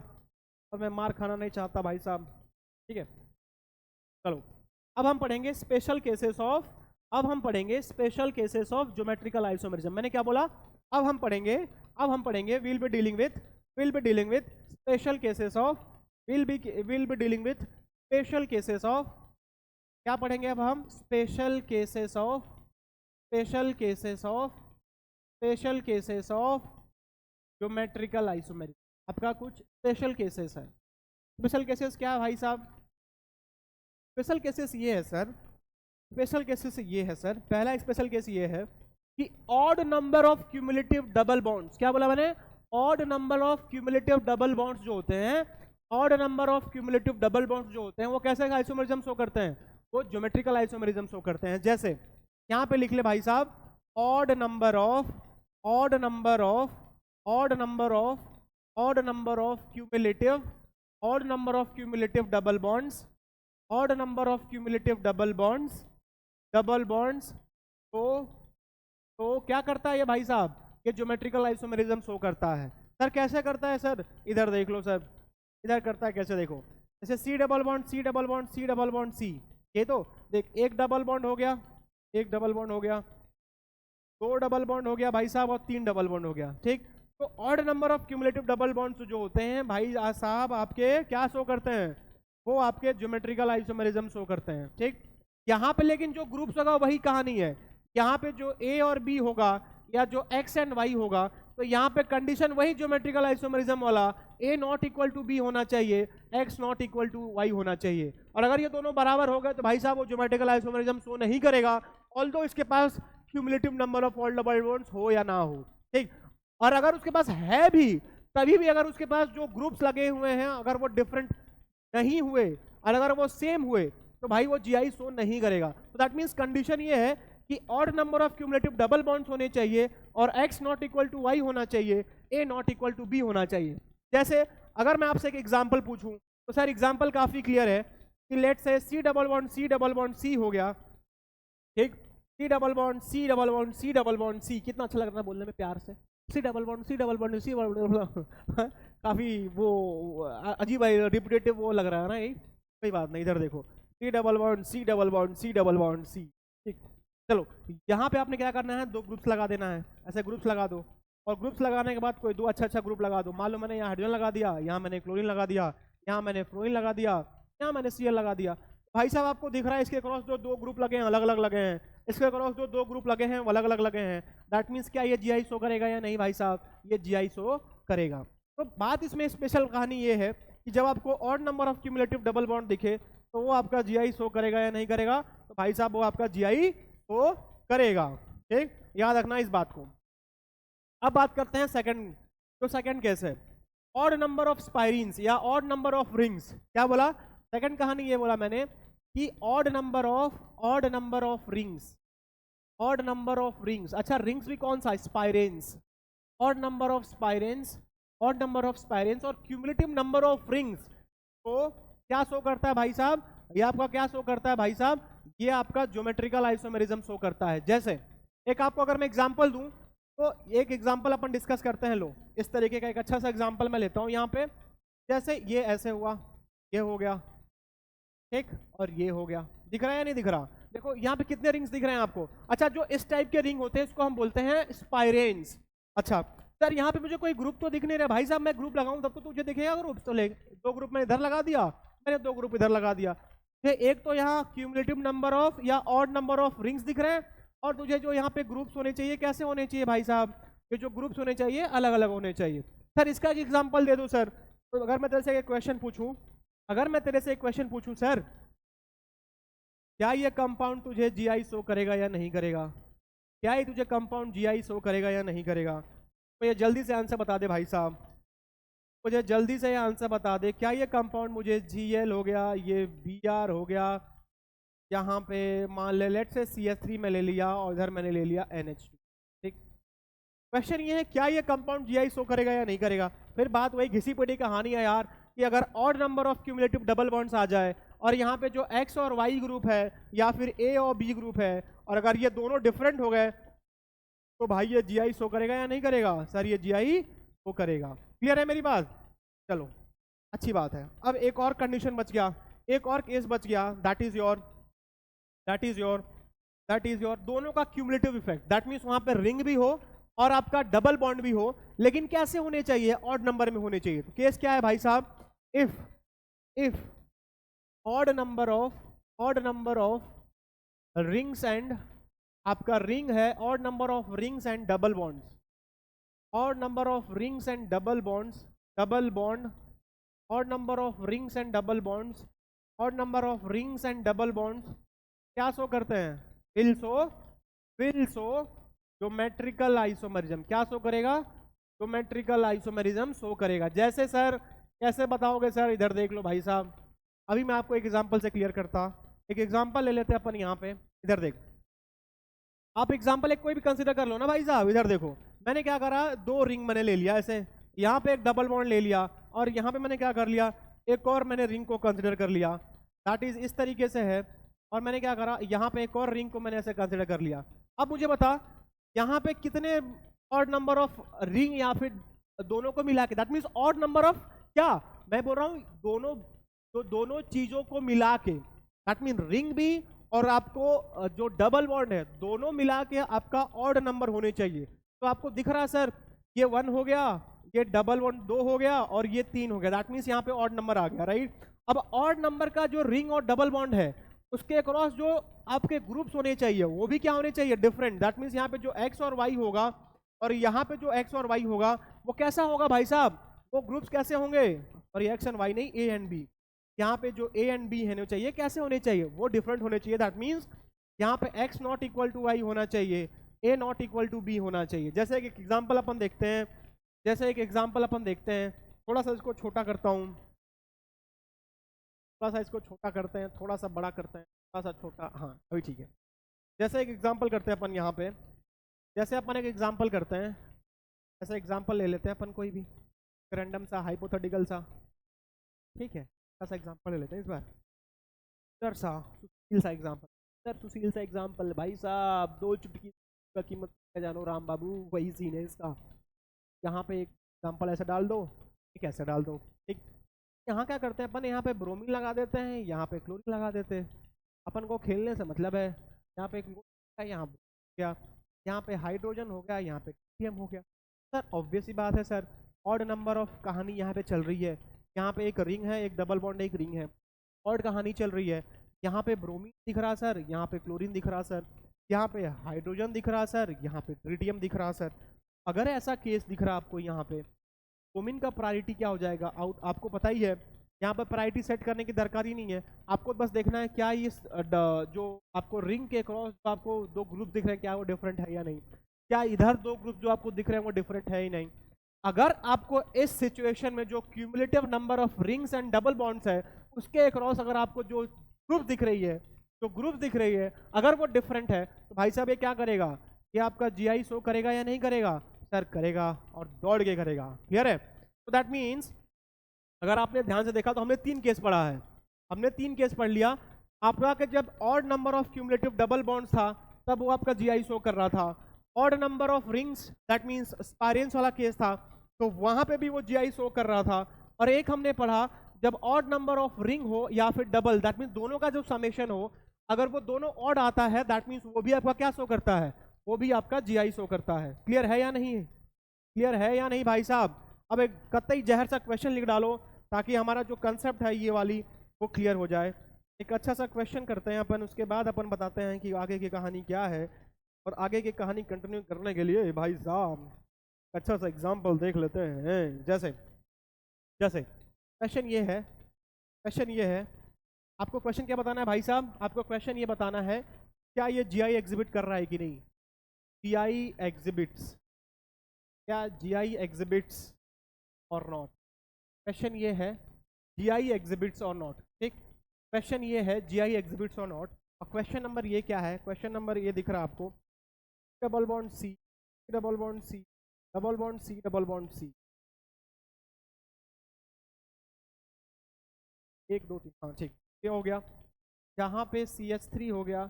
और मैं मार खाना नहीं चाहता भाई साहब, ठीक है। चलो अब हम पढ़ेंगे स्पेशल केसेस ऑफ, अब हम पढ़ेंगे special cases of geometrical isomerism. मैंने क्या बोला, अब हम पढ़ेंगे will be dealing with special cases of, will be dealing with special cases of, क्या पढ़ेंगे अब हम, special cases of geometrical isomerism. आपका कुछ स्पेशल केसेस है। स्पेशल केसेस क्या है भाई साहब? स्पेशल केसेस ये है सर, स्पेशल केसेस ये है सर, पहला स्पेशल केस ये है कि odd number of cumulative double bonds, क्या बोला मैंने, odd number of cumulative double bonds जो होते हैं, odd number of cumulative double bonds जो होते हैं वो कैसे आइसोमेरिज्म शो करते हैं, वो ज्योमेट्रिकल आइसोमेरिज्म शो करते हैं। जैसे यहां पे लिख ले भाई साहब, odd number of cumulative double bonds, odd number of cumulative double bonds तो क्या करता है ये भाई साहब, ये ज्योमेट्रिकल आइसोमेरिज्म शो करता है। सर कैसे करता है सर, इधर देख लो सर, इधर करता है कैसे, देखो जैसे C double bond C double bond C double bond C, ये तो देख एक डबल बॉन्ड हो गया, एक डबल बॉन्ड हो गया, दो डबल बॉन्ड हो गया भाई साहब, और तीन डबल बॉन्ड हो गया, ठीक। तो odd number of cumulative double bonds जो होते हैं भाई साहब आपके क्या शो करते हैं, वो आपके ज्योमेट्रिकल आइसोमेरिज्म शो करते हैं, ठीक। यहाँ पे लेकिन जो ग्रुप्स होगा वही कहानी है, यहाँ पे जो A और B होगा या जो X एंड Y होगा, तो यहाँ पे कंडीशन वही ज्योमेट्रिकल आइसोमेरिज्म वाला, A not equal to B होना चाहिए, X not equal to Y होना चाहिए। और अगर ये दोनों बराबर हो गए तो भाई साहब वो ज्योमेट्रिकल आइसोमेरिज्म शो नहीं करेगा, ऑल्दो इसके पास cumulative number of all double bonds हो या ना हो, ठीक। और अगर उसके पास है भी, तभी भी अगर उसके पास जो ग्रुप्स लगे हुए हैं अगर वो डिफरेंट नहीं हुए और अगर वो सेम हुए तो भाई वो GI शो नहीं करेगा। तो दैट मीन्स कंडीशन ये है कि odd number of cumulative double bonds होने चाहिए और X not equal to Y होना चाहिए, A not equal to B होना चाहिए। जैसे अगर मैं आपसे एक एग्जांपल पूछूं तो सर एग्जांपल काफी क्लियर है कि let's say C double bond C हो गया, ठीक। C double bond C double bond C double bond C, कितना अच्छा लग रहा है बोलने में प्यार से, C double bond C double bond C double bond काफी वो अजीब है, रिपीटेटिव वो लग रहा है ना, यही कोई बात नहीं। इधर देखो C double bond C double bond C double bond C, ठीक। चलो यहाँ पे आपने क्या करना है, दो ग्रुप्स लगा देना है, ऐसे ग्रुप्स लगा दो, और ग्रुप्स लगाने के बाद कोई दो अच्छा ग्रुप लगा दो। मान लो मैंने यहाँ हाइड्रोजन लगा दिया, यहाँ मैंने क्लोरीन लगा दिया, यहाँ मैंने फ्लोरीन लगा दिया, यहाँ मैंने Cl लगा दिया। भाई साहब आपको दिख रहा है इसके क्रॉस जो दो ग्रुप लगे हैं अलग अलग लगे हैं, इसके क्रॉस जो दो ग्रुप लगे हैं वो अलग अलग लगे हैं। दैट मीन्स क्या ये GI शो करेगा या नहीं भाई साहब, ये GI शो करेगा। तो बात इसमें स्पेशल कहानी ये है कि जब आपको odd number of cumulative double bond दिखे तो वो आपका GI शो करेगा या नहीं करेगा, तो भाई साहब वो आपका GI शो करेगा, ठीक, याद रखना इस बात को। अब बात करते हैं सेकंड, तो सेकंड केस है ऑड नंबर ऑफ स्पाइरीन्स या ऑड नंबर ऑफ रिंग्स। क्या बोला, सेकंड कहानी ये बोला मैंने कि odd number of rings, odd number of rings. अच्छा रिंग्स भी कौन सा, spiranes, odd number of spiranes, odd number of spiranes और क्यूमुलेटिव नंबर ऑफ रिंग्स को क्या शो करता है भाई साहब, ये आपका क्या शो करता है भाई साहब, ये आपका ज्योमेट्रिकल आइसोमेरिज्म शो करता है। जैसे एक आपको अगर मैं एग्जांपल दूं तो एक एग्जांपल अपन डिस्कस करते हैं, लो इस तरीके का एक अच्छा सा एग्जांपल मैं लेता हूं यहाँ पे। जैसे ये ऐसे हुआ, ये हो गया, ठीक, और ये हो गया, दिख रहा है या नहीं दिख रहा, देखो यहाँ पे कितने रिंग्स दिख रहे हैं आपको। अच्छा जो इस टाइप के रिंग होते हैं इसको हम बोलते हैं स्पाइरेंस। अच्छा सर यहाँ पे मुझे कोई ग्रुप तो दिख नहीं रहा, भाई साहब मैं ग्रुप लगाऊं तब तो तुझे दिखेगा ग्रुप, तो ले दो ग्रुप मैंने इधर लगा दिया, मैंने दो ग्रुप इधर लगा दिया, एक तो यहाँ क्यूमुलेटिव नंबर ऑफ या ऑड नंबर ऑफ रिंग्स दिख रहे हैं, और तुझे जो यहाँ पे ग्रुप्स होने चाहिए कैसे होने चाहिए भाई साहब, ये जो ग्रुप्स होने चाहिए अलग अलग होने चाहिए। सर इसका एक एग्जांपल दे दो सर, तो अगर मैं तेरे से एक क्वेश्चन पूछूं, अगर मैं तेरे से एक क्वेश्चन पूछूं सर क्या ये कंपाउंड तुझे GI शो करेगा या नहीं करेगा, क्या ये तुझे कंपाउंड GI शो करेगा या नहीं करेगा, तो ये जल्दी से आंसर बता दे भाई साहब, मुझे जल्दी से ये आंसर बता दे, क्या ये कंपाउंड मुझे Gl हो गया, ये Br हो गया, यहाँ पे मान ले लेट से CH3 में ले लिया और इधर मैंने ले लिया NH2, ठीक। क्वेश्चन ये है क्या ये कंपाउंड GI शो करेगा या नहीं करेगा। फिर बात वही घिसी पिटी कहानी है यार कि अगर odd number of cumulative double bonds आ जाए और यहाँ पे जो X और Y ग्रुप है या फिर A और B ग्रुप है और अगर ये दोनों डिफरेंट हो गए तो भाई ये GI शो करेगा या नहीं करेगा, सर ये GI शो करेगा। क्लियर है मेरी बात, चलो अच्छी बात है। अब एक और कंडीशन बच गया, एक और केस बच गया, दैट इज योर दोनों का क्यूमुलेटिव इफेक्ट। दैट मीन्स वहां पर रिंग भी हो और आपका डबल बॉन्ड भी हो, लेकिन कैसे होने चाहिए, ऑड नंबर में होने चाहिए। तो केस क्या है भाई साहब, if odd number of rings and, आपका रिंग है odd number of rings and double bonds, odd number of rings and double bonds, double bond, odd number of rings and double bonds, odd number of rings and double bonds क्या show करते हैं, will show geometrical isomerism. क्या show करेगा, geometrical isomerism show करेगा। जैसे sir कैसे बताओगे sir, इधर देख लो भाई साहब, अभी मैं आपको एक एग्जांपल से क्लियर करता, एक एग्जांपल ले लेते हैं अपन यहाँ पे, इधर देख, आप एग्जांपल एक कोई भी कंसीडर कर लो ना भाई साहब। इधर देखो मैंने क्या करा, दो रिंग मैंने ले लिया ऐसे, यहाँ पे एक डबल बॉन्ड ले लिया और यहाँ पे मैंने क्या कर लिया, एक और मैंने रिंग को कंसीडर कर लिया, दैट इज इस तरीके से है। और मैंने क्या करा, यहाँ पे एक और रिंग को मैंने ऐसे कंसीडर कर लिया। अब मुझे बता यहाँ पे कितने ऑड नंबर ऑफ रिंग या फिर दोनों को मिला के, that means odd number of, क्या मैं बोल रहा हूँ दोनों चीजों को मिला के, दैट मीन रिंग भी और आपको जो डबल बॉन्ड है दोनों मिला के आपका ऑड नंबर होने चाहिए। तो आपको दिख रहा है सर ये 1 हो गया, ये डबल बॉन्ड 2 हो गया और ये 3 हो गया, दैट मीन्स यहाँ पे ऑड नंबर आ गया, राइट। अब ऑड नंबर का जो रिंग और डबल बॉन्ड है उसके अक्रॉस जो आपके ग्रुप्स होने चाहिए वो भी क्या होने चाहिए, डिफरेंट। दैट मीन्स यहाँ पे जो X और Y होगा और यहाँ पे जो X और Y होगा वो कैसा होगा भाई साहब, वो ग्रुप्स कैसे होंगे, और ये X एंड Y नहीं A एंड B, यहाँ पे जो A एंड B होने चाहिए कैसे होने चाहिए, वो डिफरेंट होने चाहिए। दैट मीन्स यहाँ पे X not equal to Y होना चाहिए, A not equal to B होना चाहिए। जैसे एक एग्जाम्पल अपन देखते हैं, थोड़ा सा इसको छोटा करता हूँ, थोड़ा सा इसको छोटा करते हैं, थोड़ा सा बड़ा करते हैं, थोड़ा सा छोटा, हाँ अभी ठीक है। जैसे एक एग्जांपल करते हैं अपन यहाँ पे, जैसे अपन एक एग्जांपल करते हैं, ऐसा एग्जांपल ले लेते हैं अपन कोई भी रैंडम सा हाइपोथेटिकल सा, ठीक है, ऐसा एग्जांपल ले लेते हैं इस बार, सा एग्जांपल। सर सुशील सा एग्जाम्पल, भाई साहब 2 चुटकी का कीमत क्या जानो राम बाबू, वही सीन है इसका। यहाँ पे एक एग्जाम्पल ऐसा डाल दो, एक ऐसा डाल दो, ठीक। यहाँ क्या करते हैं अपन, यहाँ पे ब्रोमीन लगा देते हैं, यहाँ पे क्लोरीन लगा देते हैं। अपन को खेलने से मतलब है। यहाँ पे यहाँ हो गया, यहाँ पे हाइड्रोजन हो गया, यहाँ पे हीलियम हो गया। सर ऑब्वियस ही बात है सर, ऑड नंबर ऑफ कहानी यहाँ पे चल रही है। यहाँ पे एक रिंग है, एक डबल बॉन्ड, एक रिंग है, ऑड कहानी चल रही है। यहाँ पे ब्रोमीन दिख रहा सर, यहाँ पे क्लोरीन दिख रहा सर, यहाँ पे हाइड्रोजन दिख रहा सर, यहाँ पे ट्रिटियम दिख रहा सर। अगर ऐसा केस दिख रहा आपको, यहाँ पे ब्रोमीन का प्रायोरिटी क्या हो जाएगा, आउट आपको पता ही है। यहाँ पर प्रायोरिटी सेट करने की दरकार ही नहीं है, आपको बस देखना है क्या ये जो आपको रिंग के क्रॉस आपको 2 ग्रुप दिख रहे हैं, क्या वो डिफरेंट है या नहीं, क्या इधर 2 ग्रुप जो आपको दिख रहे हैं वो डिफरेंट है ही नहीं। अगर आपको इस सिचुएशन में जो cumulative number of rings and double bonds है उसके अक्रॉस अगर आपको जो ग्रुप दिख रही है, जो ग्रुप दिख रही है, अगर वो डिफरेंट है तो भाई साहब ये क्या करेगा, ये आपका जीआई शो करेगा या नहीं करेगा, सर करेगा, और दौड़ के करेगा। क्लियर है? तो दैट मीन्स अगर आपने ध्यान से देखा तो हमने 3 केस पढ़ा है, हमने 3 केस पढ़ लिया। आपका कि जब odd number of cumulative double bonds था तब वो आपका जीआई शो कर रहा था। Odd number of rings that means spiranes वाला केस था, तो वहां पे भी वो जीआई शो कर रहा था। और एक हमने पढ़ा जब ऑड नंबर ऑफ रिंग हो या फिर डबल, दैट मीन्स दोनों का जो समेशन हो, अगर वो दोनों ऑड आता है दैट मीन्स वो भी आपका क्या शो करता है, वो भी आपका जीआई शो करता है। क्लियर है या नहीं? क्लियर है या नहीं भाई साहब? अब एक कतई जहर सा क्वेश्चन लिख डालो ताकि हमारा जो कंसेप्ट है ये वाली वो क्लियर हो जाए। एक अच्छा सा क्वेश्चन करते हैं अपन, उसके बाद अपन बताते हैं कि आगे की कहानी क्या है। और आगे की कहानी कंटिन्यू करने के लिए भाई साहब अच्छा सा एग्जाम्पल देख लेते हैं। जैसे जैसे क्वेश्चन ये है, क्वेश्चन ये है, आपको क्वेश्चन क्या बताना है भाई साहब, आपको क्वेश्चन ये बताना है क्या ये जीआई एग्जिबिट कर रहा है कि नहीं। जीआई एग्जिबिट्स, क्या जीआई एग्जिबिट्स और नॉट। क्वेश्चन ये है जीआई एग्जिबिट्स और नॉट, ठीक। क्वेश्चन ये है जीआई एग्जिबिट्स और नॉट। और क्वेश्चन नंबर ये क्या है, क्वेश्चन नंबर ये दिख रहा है आपको, double bond C, double bond C, double bond C, double bond C, 1 2 3, हाँ ठीक, ये हो गया। यहाँ पे CH3 हो गया,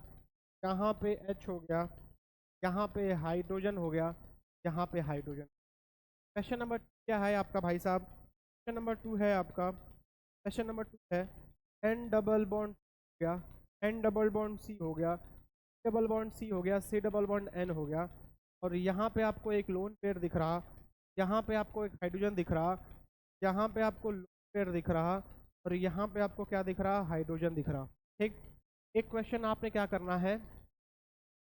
यहाँ पे H हो गया, यहाँ पे हाइड्रोजन हो गया, यहाँ पे हाइड्रोजन। क्वेश्चन नंबर क्या है आपका भाई साहब, क्वेश्चन नंबर 2 है आपका, क्वेश्चन नंबर 2 है N डबल बॉन्ड हो गया, N डबल बॉन्ड C हो गया, डबल बॉन्ड C हो गया, C डबल बॉन्ड N हो गया। और यहाँ पे आपको एक लोन पेयर दिख रहा, यहाँ पे आपको एक हाइड्रोजन दिख रहा, यहाँ पे आपको लोन पेयर दिख रहा, और यहाँ पे आपको क्या दिख रहा, हाइड्रोजन दिख रहा, ठीक। एक क्वेश्चन आपने क्या करना है,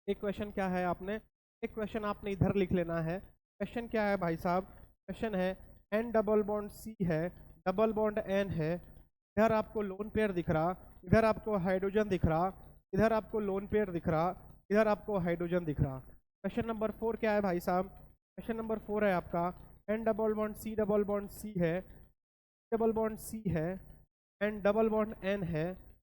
एक क्वेश्चन क्या है आपने, एक क्वेश्चन आपने इधर लिख लेना है। क्वेश्चन क्या है भाई साहब, क्वेश्चन है N डबल बॉन्ड C है, डबल बॉन्ड N है, इधर आपको लोन पेयर दिख रहा, इधर आपको हाइड्रोजन दिख रहा, इधर आपको लोन पेयर दिख रहा, इधर आपको हाइड्रोजन दिख रहा। क्वेश्चन नंबर 4 क्या है भाई साहब, क्वेश्चन नंबर 4 है आपका N double bond C, double bond C है, डबल बॉन्ड C है, N डबल बॉन्ड N है,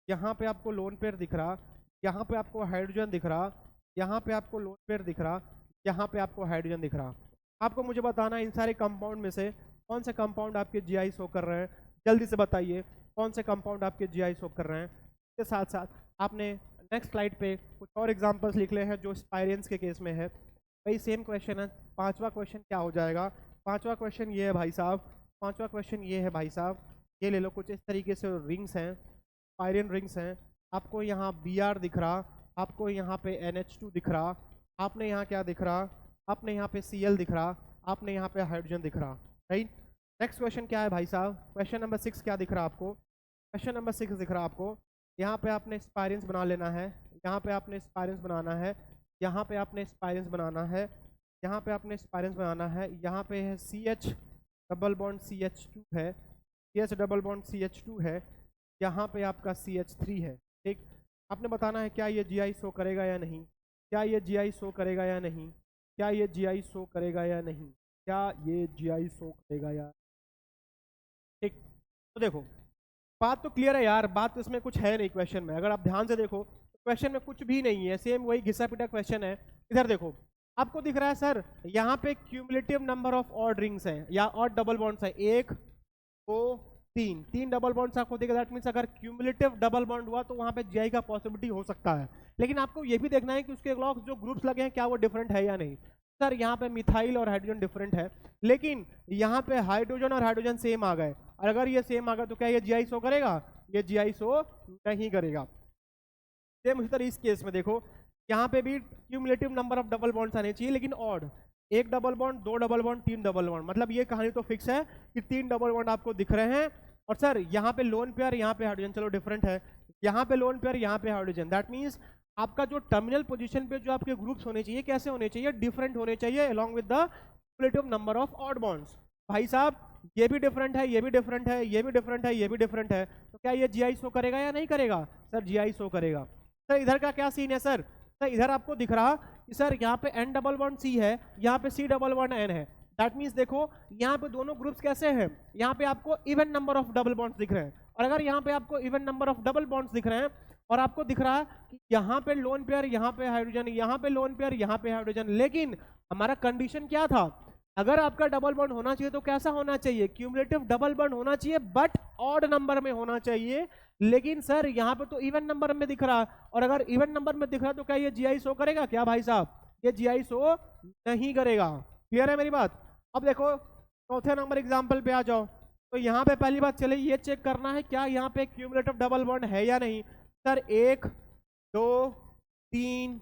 यहाँ पे आपको लोन पेयर दिख रहा, यहाँ पे आपको हाइड्रोजन दिख रहा, यहाँ पे आपको लोन पेयर दिख रहा, यहाँ पे आपको हाइड्रोजन दिख रहा। आपको मुझे बताना है इन सारे कंपाउंड में से कौन से कंपाउंड आपके जीआई शो कर रहे हैं, जल्दी से बताइए कौन से कंपाउंड आपके जीआई शो कर रहे हैं। इसके साथ साथ आपने नेक्स्ट स्लाइड पे कुछ और एग्जांपल्स लिख ले हैं जो स्पायरेंस के केस में है। वही सेम क्वेश्चन है। 5वां क्वेश्चन क्या हो जाएगा, 5वां क्वेश्चन ये है भाई साहब, 5वां क्वेश्चन ये है भाई साहब, ये ले लो, कुछ इस तरीके से रिंग्स हैं, स्पायरेन रिंग्स हैं। आपको यहाँ Br दिख रहा, आपको यहाँ पे NH2 दिख रहा, आपने यहाँ क्या दिख रहा, आपने यहाँ पे Cl दिख रहा, आपने यहाँ पे हाइड्रोजन दिख रहा, राइट। नेक्स्ट क्वेश्चन क्या है भाई साहब, क्वेश्चन नंबर 6 क्या दिख रहा आपको, क्वेश्चन नंबर 6 दिख रहा आपको, यहाँ पे आपने स्पायरेंस बना लेना है, यहाँ पे आपने स्पायरेंस बनाना है, यहाँ पे आपने स्पायरेंस बनाना है, यहाँ पे आपने स्पायरेंस बनाना है, यहाँ पे है CH डबल बॉन्ड CH2 है, CH डबल बॉन्ड CH2 है, यहाँ पे आपका CH3 है, ठीक। आपने बताना है क्या ये जीआई शो करेगा या नहीं, क्या ये जीआई शो करेगा या नहीं, क्या ये जीआई शो करेगा या नहीं, क्या ये जीआई शो करेगा या, ठीक। तो देखो बात तो क्लियर है यार, बात तो इसमें कुछ है नहीं क्वेश्चन में, अगर आप ध्यान से देखो तो क्वेश्चन में कुछ भी नहीं है, सेम वही घिसा पिटा क्वेश्चन है। इधर देखो आपको दिख रहा है सर यहाँ पे cumulative number of odd rings हैं या ऑड डबल बॉन्ड्स हैं, 1 2 तीन डबल बॉन्ड्स आपको देगा, दैट मीन्स अगर क्यूमुलेटिव डबल बॉन्ड हुआ तो वहां पे जीआई का पॉसिबिलिटी हो सकता है। लेकिन आपको ये भी देखना है कि उसके अलॉन्ग जो ग्रुप्स लगे हैं क्या वो डिफरेंट है या नहीं। सर यहाँ पे मिथाइल और हाइड्रोजन डिफरेंट है, लेकिन यहाँ पे हाइड्रोजन और हाइड्रोजन सेम आ गए, और अगर ये सेम आ गए तो क्या ये जीआई शो करेगा? ये जीआई शो नहीं करेगा। सेम उसी तरह इस केस में देखो, यहाँ पे भी cumulative number of double bonds आने चाहिए, लेकिन ऑड, एक डबल बॉन्ड, दो डबल बॉन्ड, तीन डबल बॉन्ड, मतलब ये कहानी तो फिक्स है कि तीन डबल बॉन्ड आपको दिख रहे हैं। और सर यहाँ पे लोन पेयर, यहाँ पे हाइड्रोजन, चलो डिफरेंट है, यहाँ पे लोन पेयर, यहाँ पे हाइड्रोजन, दैट मीन्स आपका जो टर्मिनल पोजीशन पे जो आपके ग्रुप्स होने चाहिए कैसे होने चाहिए? डिफरेंट होने चाहिए along with the cumulative number of odd bonds. भाई साहब ये भी डिफरेंट है, ये भी डिफरेंट है, ये भी डिफरेंट है, ये भी डिफरेंट है, तो क्या ये जीआई शो करेगा या नहीं करेगा? सर जीआई शो करेगा। सर इधर का क्या सीन है? सर इधर आपको दिख रहा कि सर यहाँ पे एन डबल बॉन्ड सी है, यहाँ पे सी डबल बॉन्ड एन है, दैट मीन्स देखो यहाँ पे दोनों ग्रुप्स कैसे हैं, यहाँ पे आपको even number of double bonds दिख रहे हैं, और अगर यहाँ पे आपको even number of double bonds दिख रहे हैं और आपको दिख रहा है कि यहाँ पे लोन पेयर, यहाँ पे हाइड्रोजन, यहाँ पे लोन पेयर, यहाँ पे हाइड्रोजन, लेकिन हमारा कंडीशन क्या था? अगर आपका डबल बॉन्ड होना चाहिए तो कैसा होना चाहिए? क्यूमुलेटिव डबल बॉन्ड होना चाहिए, बट ऑड नंबर में होना चाहिए। लेकिन सर यहाँ पे तो इवन नंबर में दिख रहा, और अगर इवन नंबर में दिख रहा तो क्या ये जीआई शो करेगा क्या भाई साहब? ये जीआई शो नहीं करेगा। क्लियर है मेरी बात? अब देखो चौथे नंबर एग्जाम्पल पे आ जाओ, तो यहाँ पे पहली बात चले ये चेक करना है क्या यहाँ पे क्यूमुलेटिव डबल बॉन्ड है या नहीं। सर 1 2 3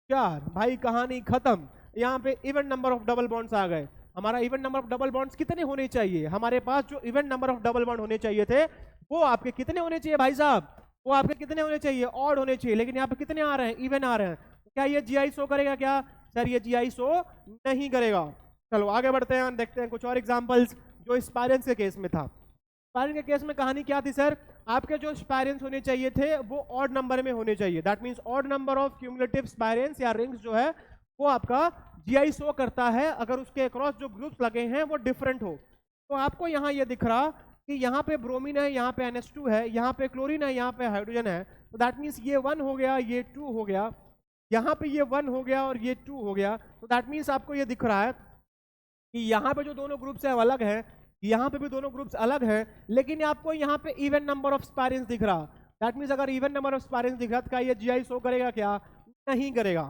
4, भाई कहानी खत्म। यहाँ पे even number of double bonds आ गए। हमारा even number of double bonds कितने होने चाहिए? हमारे पास जो even number of double bond होने चाहिए थे वो आपके कितने होने चाहिए भाई साहब? वो आपके कितने होने चाहिए? ऑड होने चाहिए, लेकिन यहाँ पे कितने आ रहे हैं? इवन आ रहे हैं। क्या ये जीआई शो करेगा क्या? सर ये जीआई शो नहीं करेगा। चलो आगे बढ़ते हैं, देखते हैं कुछ और एग्जांपल्स जो स्पाइरेंस के केस में था। स्पाइरेंस के केस में कहानी क्या थी सर? आपके जो स्पाइरेंस होने चाहिए थे वो ऑड नंबर में होने चाहिए, that means odd number of cumulative spiranes या रिंग्स जो है वो आपका जीआई शो करता है अगर उसके अक्रॉस जो ग्रुप्स लगे हैं वो डिफरेंट हो। तो आपको यहाँ ये दिख रहा कि यहाँ पे ब्रोमीन है, यहाँ पे NH2 है, यहाँ पे क्लोरीन है, यहाँ पे हाइड्रोजन है, तो दैट मीन्स ये 1 हो गया, ये 2 हो गया, यहाँ पे ये 1 हो गया और ये 2 हो गया, तो दैट मीन्स आपको ये दिख रहा है कि यहाँ पे जो दोनों ग्रुप्स है अलग है, यहाँ पे भी दोनों ग्रुप्स अलग हैं, लेकिन आपको यहाँ पे इवन नंबर ऑफ स्पाइरेंस दिख रहा। दैट मीन्स अगर इवन नंबर ऑफ स्पाइरेंस दिख रहा तो क्या ये जीआई शो करेगा क्या? नहीं करेगा।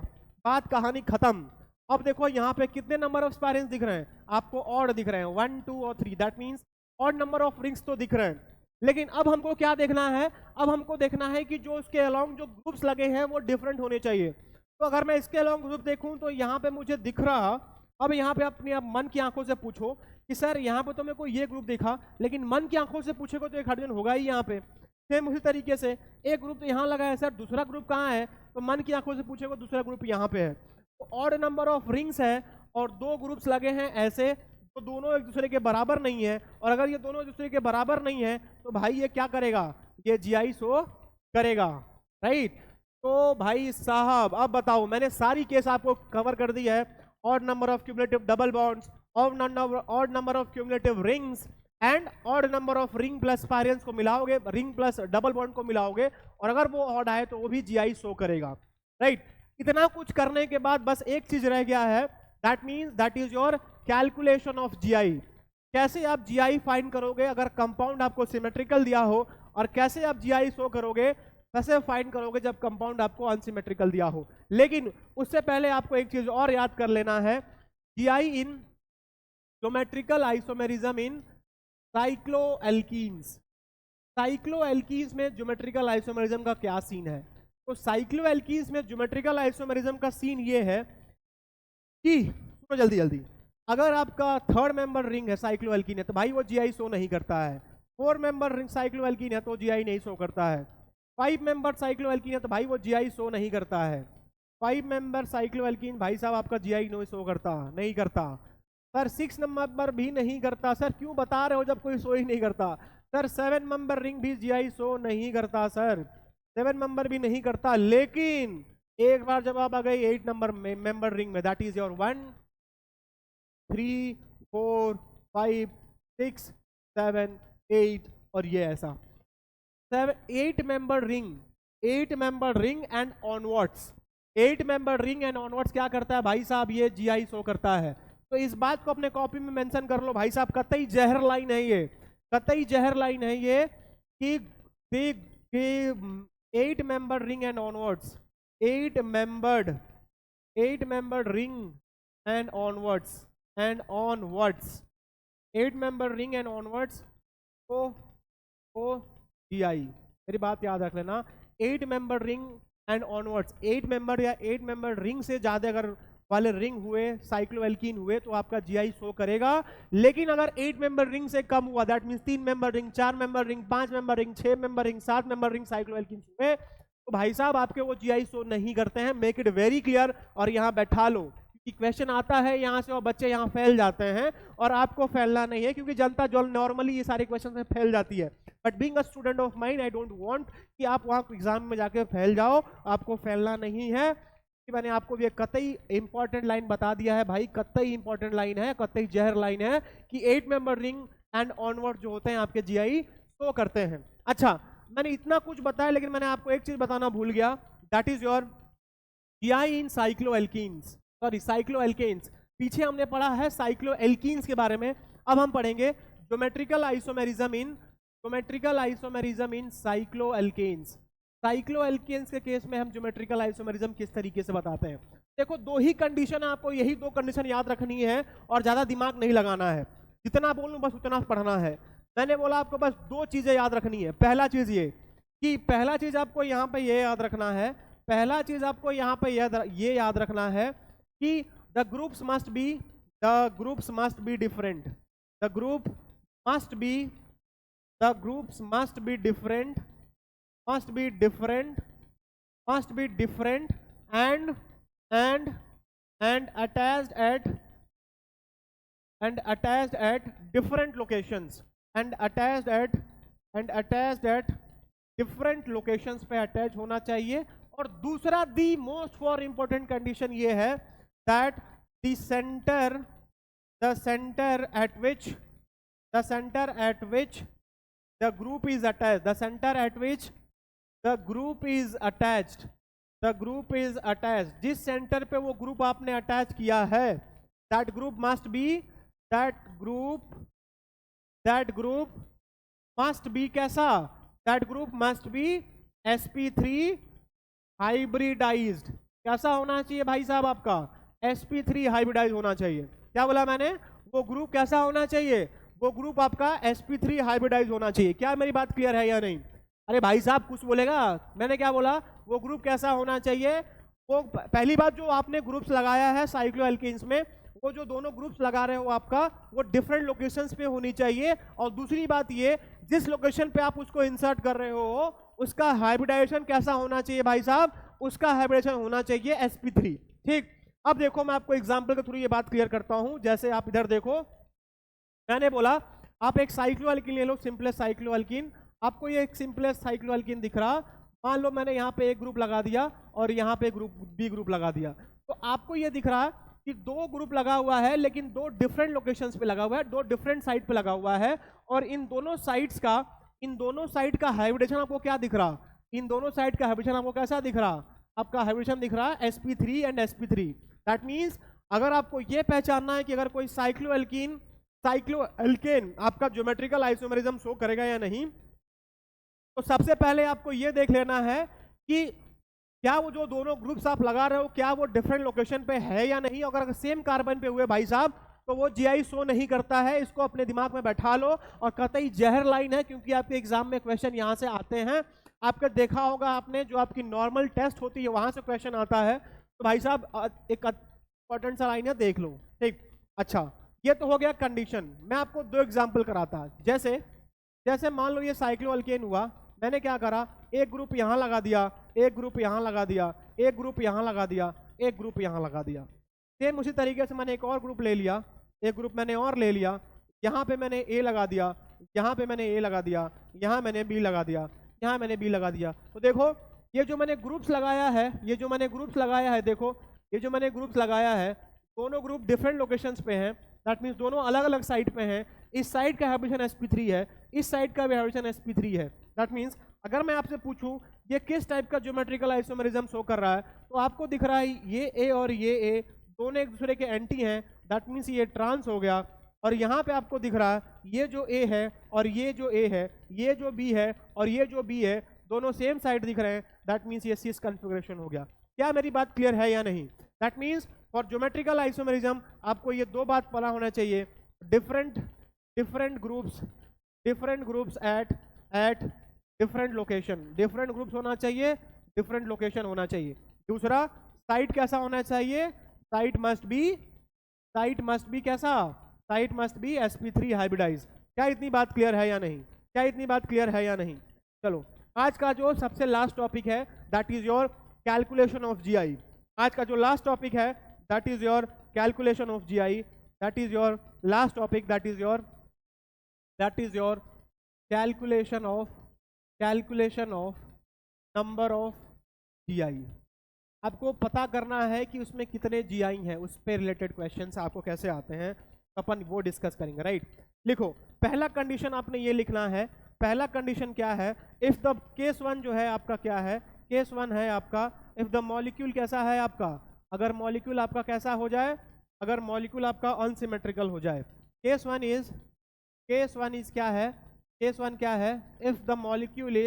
बात कहानी खत्म। अब देखो यहाँ पे कितने नंबर ऑफ स्पाइरेंस दिख रहे हैं? आपको ऑड दिख रहे हैं, 1 2 और 3, that means odd number of rings तो दिख रहे हैं। लेकिन अब हमको क्या देखना है? अब हमको देखना है कि जो उसके अलॉन्ग जो ग्रुप्स लगे हैं वो डिफरेंट होने चाहिए। तो अगर मैं इसके अलॉन्ग ग्रुप देखूं तो यहाँ पे मुझे दिख रहा, अब यहाँ पे अपनी आप मन की आंखों से पूछो कि सर यहाँ पे तो मेरे को ये ग्रुप देखा, लेकिन मन की आंखों से पूछेगा तो एक हाइड्रोजन होगा ही यहाँ पे। सेम उसी तरीके से एक ग्रुप तो यहाँ लगा है सर, दूसरा ग्रुप कहाँ है? तो मन की आंखों से पूछेगा दूसरा ग्रुप यहाँ पे है। तो ऑड नंबर ऑफ रिंग्स है और दो ग्रुप्स लगे हैं ऐसे, तो दोनों एक दूसरे के बराबर नहीं है, और अगर ये दोनों एक दूसरे के बराबर नहीं है तो भाई ये क्या करेगा? ये जीआई शो करेगा, राइट? तो भाई साहब अब बताओ, मैंने सारी केस आपको कवर कर दी है। Odd number of cumulative double bonds, odd number of cumulative rings and odd number of ring plus spiranes को मिलाओगे, रिंग प्लस डबल बॉन्ड को मिलाओगे, और अगर वो ऑड आए तो वो भी जीआई शो करेगा, राइट? इतना कुछ करने के बाद बस एक चीज रह गया है, that means that is your calculation of GI. कैसे आप जीआई फाइंड करोगे अगर कंपाउंड आपको सिमेट्रिकल दिया हो, और कैसे आप जीआई शो करोगे, कैसे फाइंड करोगे जब कंपाउंड आपको अनसिमेट्रिकल दिया हो। लेकिन उससे पहले आपको एक चीज और याद कर लेना है, GI in geometrical isomerism in cycloalkenes. Cycloalkenes में ज्योमेट्रिकल आइसोमेरिज्म का क्या सीन है? तो साइक्लोएल्कीन्स में ज्योमेट्रिकल आइसोमेरिज्म का सीन ये है कि सुनो जल्दी जल्दी, अगर आपका थर्ड मेंबर रिंग है साइक्लोएल्कीन है तो भाई वो जीआई शो नहीं करता है। 4 मेंबर रिंग साइक्लोएल्कीन है तो जीआई नहीं शो करता है। 5 मेंबर साइक्लोएल्कीन है तो भाई वो जीआई शो नहीं करता है। 5 मेंबर साइक्लोएल्कीन भाई साहब आपका जीआई नहीं शो करता, नहीं करता। सर 6 नंबर भी नहीं करता। सर क्यों बता रहे हो जब कोई शो ही नहीं करता? सर 7 मेंबर रिंग भी जीआई शो नहीं करता, सर 7 मेंबर भी नहीं करता। लेकिन एक बार जब आप आ गए 8 नंबर मेंबर रिंग में, दैट इज योर 1 3 4 5 6 7 8 और ये ऐसा 8 member ring, 8 member ring and onwards, 8 member ring and onwards क्या करता है भाई साहब? ये जीआई शो करता है। तो इस बात को अपने कॉपी में मेंशन कर लो भाई साहब, कतई जहर लाइन है ये। कतई जहर लाइन है ये कि 8 membered ring and onwards, 8 membered ring and onwards, 8 membered ring and onwards O GI। मेरी बात याद रख लेना, 8 membered ring and onwards, 8 membered या 8 membered ring से ज्यादा अगर वाले रिंग हुए, साइक्लोएल्कीन हुए, तो आपका जीआई शो करेगा। लेकिन अगर 8 मेंबर रिंग से कम हुआ, that means 3 member ring, 4 member ring, 5 member ring, 6 member ring, 7 member ring cycloalkene हुए, तो भाई साहब आपके वो जीआई शो नहीं करते हैं। मेक इट वेरी क्लियर और यहाँ बैठा लो, क्योंकि क्वेश्चन आता है यहाँ से और बच्चे यहाँ फैल जाते हैं, और आपको फैलना नहीं है, क्योंकि जनता जो नॉर्मली ये सारे क्वेश्चन में फैल जाती है। But being a student of mind, I don't want कि आप वहाँ एग्जाम में जाके फैल जाओ, आपको फैलना नहीं है। मैंने आपको भी एक कतई इंपॉर्टेंट लाइन बता दिया है भाई, कतई इंपॉर्टेंट लाइन है, कतई जहर लाइन है कि 8 मेंबर रिंग एंड ऑनवर्ड जो होते हैं आपके जीआई शो करते हैं। अच्छा, मैंने इतना कुछ बताया, लेकिन मैंने आपको एक चीज बताना भूल गया, that is your GI in cycloalkenes, sorry cycloalkanes. पीछे हमने पढ़ा है साइक्लोएल्कीन्स के बारे में, अब हम पढ़ेंगे ज्योमेट्रिकल आइसोमेरिज्म इन साइक्लोएल्केन्स। साइक्लोएल्केन्स के केस में हम ज्योमेट्रिकल आइसोमेरिज्म किस तरीके से बताते हैं। देखो, दो ही कंडीशन है, आपको यही दो कंडीशन याद रखनी है और ज्यादा दिमाग नहीं लगाना है, जितना बोलूं बस उतना पढ़ना है। मैंने बोला आपको बस दो चीजें याद रखनी है। पहला चीज ये कि पहला चीज आपको यहाँ पे ये याद रखना है, पहला चीज आपको यहाँ पे ये याद रखना है कि the groups must be different, the groups must be different and attached at different locations, different locations पे अटैच होना चाहिए। और दूसरा the most for important condition ये है that the center at which the group is attached, जिस centre पे वो ग्रुप आपने अटैच किया है, that group must be कैसा, that group must be sp3 hybridised. कैसा होना चाहिए भाई साहब आपका, sp3 हाइब्रिडाइज होना चाहिए। क्या बोला मैंने, वो ग्रुप कैसा होना चाहिए, वो ग्रुप आपका sp3 हाइब्रिडाइज होना चाहिए। क्या मेरी बात क्लियर है या नहीं? अरे भाई साहब कुछ बोलेगा, मैंने क्या बोला, वो ग्रुप कैसा होना चाहिए। वो पहली बात जो आपने ग्रुप्स लगाया है साइक्लोएल्केन्स में, वो जो दोनों ग्रुप्स लगा रहे हो आपका, वो डिफरेंट लोकेशंस पे होनी चाहिए। और दूसरी बात ये, जिस लोकेशन पे आप उसको इंसर्ट कर रहे हो उसका हाइब्रिडाइजेशन कैसा होना चाहिए भाई साहब, उसका हाइब्रिडाइजेशन होना चाहिए sp3। ठीक, अब देखो मैं आपको एग्जांपल के थ्रू ये बात क्लियर करता हूं। जैसे आप इधर देखो, मैंने बोला आप एक साइक्लोएल्कीन ले लो, सिंपलेस्ट साइक्लोएल्कीन। आपको ये एक सिंपलेस्ट साइक्लोएल्कीन दिख रहा, मान लो मैंने यहाँ पे एक ग्रुप लगा दिया और यहाँ पे बी ग्रुप लगा दिया, तो आपको ये दिख रहा है कि दो ग्रुप लगा हुआ है, लेकिन दो डिफरेंट लोकेशंस पे लगा हुआ है, दो डिफरेंट साइड पे लगा हुआ है। और इन दोनों साइड का हाइब्रिडेशन आपको क्या दिख रहा, इन दोनों साइड का हाइब्रिडेशन आपको कैसा दिख रहा, आपका हाइब्रिडेशन दिख रहा है sp3 and sp3। That means अगर आपको ये पहचानना है कि अगर कोई साइक्लोएल्केन आपका ज्योमेट्रिकल आइसोमेरिज्म शो करेगा या नहीं, तो सबसे पहले आपको ये देख लेना है कि क्या वो जो दोनों ग्रुप्स आप लगा रहे हो क्या वो डिफरेंट लोकेशन पे है या नहीं। अगर सेम कार्बन पे हुए भाई साहब तो वो जीआई शो नहीं करता है। इसको अपने दिमाग में बैठा लो, और कतई जहर लाइन है, क्योंकि आपके एग्जाम में क्वेश्चन यहाँ से आते हैं। आपने देखा होगा, आपने जो आपकी नॉर्मल टेस्ट होती है वहां से क्वेश्चन आता है। तो भाई साहब एक इंपॉर्टेंट सा लाइन है, देख लो। ठीक, अच्छा, ये तो हो गया कंडीशन। मैं आपको दो एग्जाम्पल कराता। जैसे मान लो ये साइक्लोएल्केन हुआ, मैंने क्या करा, एक ग्रुप यहाँ लगा दिया, एक ग्रुप यहाँ लगा दिया, एक ग्रुप यहाँ लगा दिया, एक ग्रुप यहाँ लगा दिया। सेम उसी तरीके से मैंने एक और ग्रुप ले लिया, एक ग्रुप मैंने और ले लिया, यहाँ पे मैंने ए लगा दिया, यहाँ पे मैंने ए लगा दिया, यहाँ मैंने बी लगा दिया, यहाँ मैंने बी लगा दिया। तो देखो ये जो मैंने ग्रुप्स लगाया है, देखो ये जो मैंने ग्रुप्स लगाया है, दोनों ग्रुप डिफरेंट लोकेशंस पे हैं। दैट मीन्स दोनों अलग अलग साइड पे हैं। इस साइड का हाइब्रिडेशन sp3 है, इस साइड का भी हाइब्रिडेशन sp3 है। दैट मीन्स अगर मैं आपसे पूछूं ये किस टाइप का ज्योमेट्रिकल आइसोमेरिज्म शो कर रहा है, तो आपको दिख रहा है ये ए और ये ए दोनों एक दूसरे के एंटी हैं। दैट मीन्स ये ट्रांस हो गया, और यहाँ पे आपको दिख रहा है ये जो ए है और ये जो ए है, ये जो बी है और ये जो बी है, दोनों सेम साइड दिख रहे हैं, दैट मीन्स ये सिस कन्फिगरेशन हो गया। क्या मेरी बात क्लियर है या नहीं? That means for geometrical isomerism आपको ये दो बात पता होना चाहिए, different groups at different location, different groups होना चाहिए, डिफरेंट लोकेशन होना चाहिए। दूसरा, साइट कैसा होना चाहिए? साइट मस्ट बी कैसा? Site must be sp3 hybridise. क्या इतनी बात क्लियर है या नहीं? क्या इतनी बात क्लियर है या नहीं? चलो, आज का जो सबसे लास्ट टॉपिक है that is your calculation of GI. आज का जो लास्ट टॉपिक है that is your calculation of GI, that is your last topic, that is your calculation of number of GI. आपको पता करना है कि उसमें कितने जीआई हैं, उस पे रिलेटेड क्वेश्चंस आपको कैसे आते हैं, अपन वो डिस्कस करेंगे, राइट। लिखो, पहला कंडीशन आपने ये लिखना है। पहला कंडीशन क्या है? इफ द केस वन जो है आपका क्या है? केस वन है आपका इफ द मॉलिक्यूल कैसा है आपका, अगर मॉलिक्यूल आपका कैसा हो जाए, अगर मॉलिक्यूल आपका अनसिमेट्रिकल हो जाए। केस वन इज क्या है? केस वन क्या है? If the molecule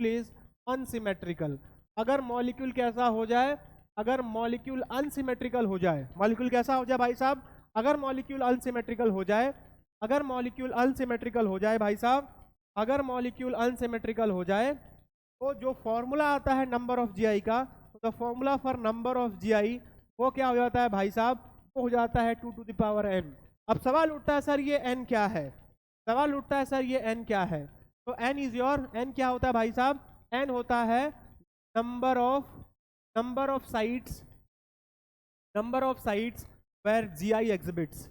is unsymmetrical. अगर मॉलिक्यूल कैसा हो जाए? अगर मॉलिक्यूल अनसिमेट्रिकल हो जाए। मॉलिक्यूल कैसा हो जाए भाई साहब? अगर मॉलिक्यूल अनसिमेट्रिकल हो जाए, अगर मॉलिक्यूल अनसिमेट्रिकल हो जाए भाई साहब, अगर मॉलिक्यूल अनसिमेट्रिकल हो जाए, तो जो फॉर्मूला आता है नंबर ऑफ जीआई का, तो formula for number of GI वो क्या हो जाता है भाई साहब? वो हो जाता है 2 to the power n। अब सवाल उठता है सर ये n क्या है? सवाल उठता है सर ये n क्या है? तो n इज योर, n क्या होता है भाई साहब? n होता है number of sites where GI exhibits,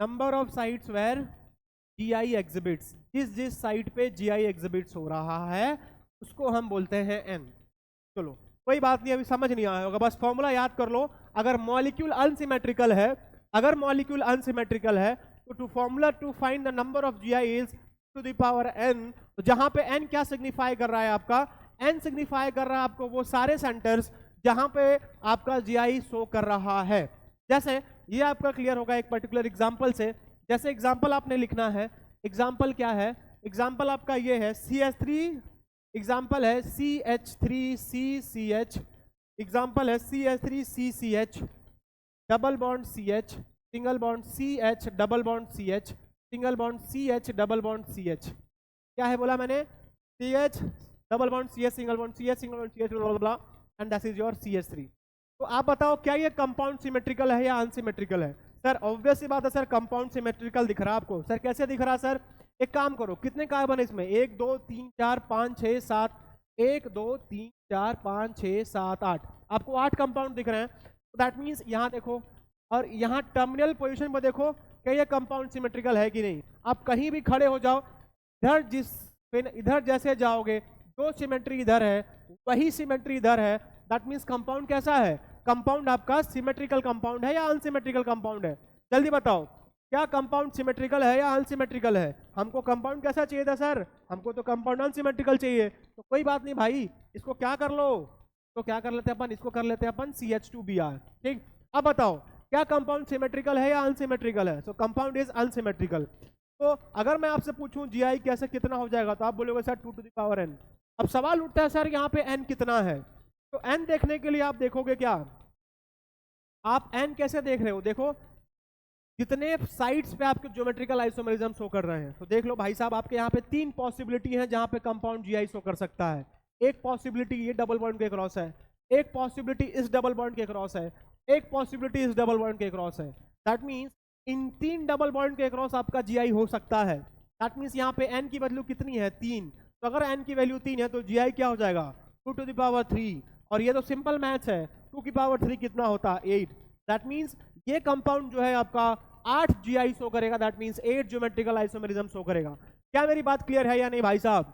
number of sites where GI exhibits. जिस साइट पे जीआई एग्जिबिट्स हो रहा है उसको हम बोलते हैं n। चलो कोई बात नहीं, अभी समझ नहीं आया होगा, बस फॉर्मूला याद कर लो। अगर मॉलिक्यूल अनसिमेट्रिकल है, तो to formula to find the number of GI is two the power n। तो जहां पे n क्या सिग्निफाई कर रहा है आपका? n सिग्निफाई कर रहा है आपको वो सारे सेंटर्स जहां पे आपका जीआई शो कर रहा है। जैसे ये आपका क्लियर होगा एक पर्टिकुलर एग्जांपल से। जैसे एग्जांपल आपने लिखना है, एग्जांपल क्या है? एग्जांपल आपका ये है CH3, एग्जांपल है CH3CCH, एग्जांपल है CH3CCH, double bond CH, single bond CH, double bond CH, single bond CH, double bond CH। क्या है बोला मैंने? CH, double bond CH, single bond CH, single bond CH, blah and that is your CH3। तो आप बताओ क्या ये compound symmetrical है या अनसिमेट्रिकल है? सर ऑब्वियस सी बात है सर, कंपाउंड सिमेट्रिकल दिख रहा है आपको। सर कैसे दिख रहा है सर? एक काम करो, कितने कार्बन है इसमें? 1 2 3 4 5 6 7, 1 2 3 4 5 6 7 8, आपको 8 कंपाउंड दिख रहे हैं। तो दैट मीन्स यहाँ देखो और यहाँ टर्मिनल पोजीशन पर देखो क्या ये कंपाउंड सिमेट्रिकल है कि नहीं। आप कहीं भी खड़े हो जाओ, इधर जैसे जाओगे, जो सिमेट्री इधर है वही सिमेट्री इधर है, दैट मीन्स कंपाउंड कैसा है? कंपाउंड आपका सिमेट्रिकल कंपाउंड है या अनसिमेट्रिकल कंपाउंड है? जल्दी बताओ, क्या कंपाउंड सिमेट्रिकल है या अनसिमेट्रिकल है? हमको कंपाउंड कैसा चाहिए था सर? हमको तो कंपाउंड अनसिमेट्रिकल चाहिए। तो कोई बात नहीं भाई, इसको क्या कर लो, तो क्या कर लेते हैं अपन? इसको कर लेते हैं अपन CH2Br। ठीक, अब बताओ क्या कंपाउंड सिमेट्रिकल है या अनसिमेट्रिकल है? सो कंपाउंड इज अनसिमेट्रिकल। तो अगर मैं आपसे पूछूं जीआई कैसे कितना हो जाएगा, तो आप बोलोगे sir 2 to the power n। अब सवाल उठता है सर यहाँ पे n कितना है? तो n देखने के लिए आप देखोगे क्या? आप n कैसे देख रहे हो? देखो कितने साइड्स पे आपके ज्योमेट्रिकल आइसोमेरिज्म शो कर रहे हैं। तो देख लो भाई साहब, आपके यहाँ पे 3 पॉसिबिलिटी है जहां पे कंपाउंड जीआई शो कर सकता है। एक पॉसिबिलिटी ये डबल बॉन्ड के क्रॉस है, एक पॉसिबिलिटी इस डबल बॉन्ड के क्रॉस है, एक पॉसिबिलिटी इस डबल बॉन्ड के क्रॉस है। That means in 3 double bond के क्रॉस आपका जीआई हो सकता है। दैट मीन्स यहाँ पे n की वैल्यू कितनी है? 3। तो अगर n की वैल्यू 3 है तो जीआई क्या हो जाएगा? 2 to the power 3। और ये तो सिंपल मैथ्स है, 2 की पावर 3 कितना होता है? 8। दैट मीन्स ये कंपाउंड जो है आपका 8 जीआई शो करेगा, that means 8 geometrical isomerism show करेगा। क्या मेरी बात क्लियर है या नहीं भाई साहब?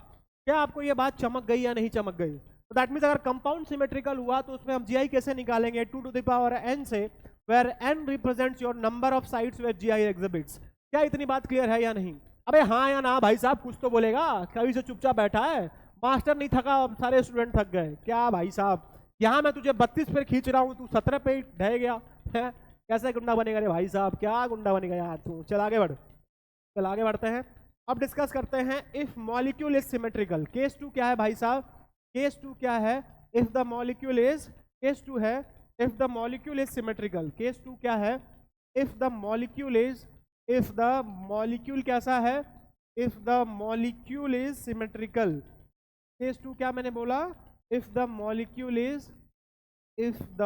क्या आपको ये बात चमक गई या नहीं चमक गई? तो दैट मीन्स अगर कंपाउंड सिमेट्रिकल हुआ तो उसमें हम जीआई कैसे निकालेंगे? 2 to the power n से, where n represents your number of sites where GI exhibits. क्या इतनी बात क्लियर है या नहीं? अबे हाँ या ना भाई साहब, कुछ तो बोलेगा। कभी से चुपचाप बैठा है, मास्टर नहीं थका, अब सारे स्टूडेंट थक गए क्या भाई साहब? यहाँ मैं तुझे 32 पे खींच रहा हूँ, तू 17 पे ढह गया है, कैसे गुंडा बनेगा रे भाई साहब, क्या गुंडा बनेगा यार तू। चल आगे बढ़, चल आगे बढ़ते हैं। अब डिस्कस करते हैं if molecule is symmetrical. Case 2 क्या है भाई साहब, केस 2 क्या है, if the molecule is, case 2 है if the molecule is symmetrical. Case 2 क्या है, if the molecule is, if the molecule कैसा है, if the molecule is symmetrical. Case 2 क्या मैंने बोला, if the molecule is, if the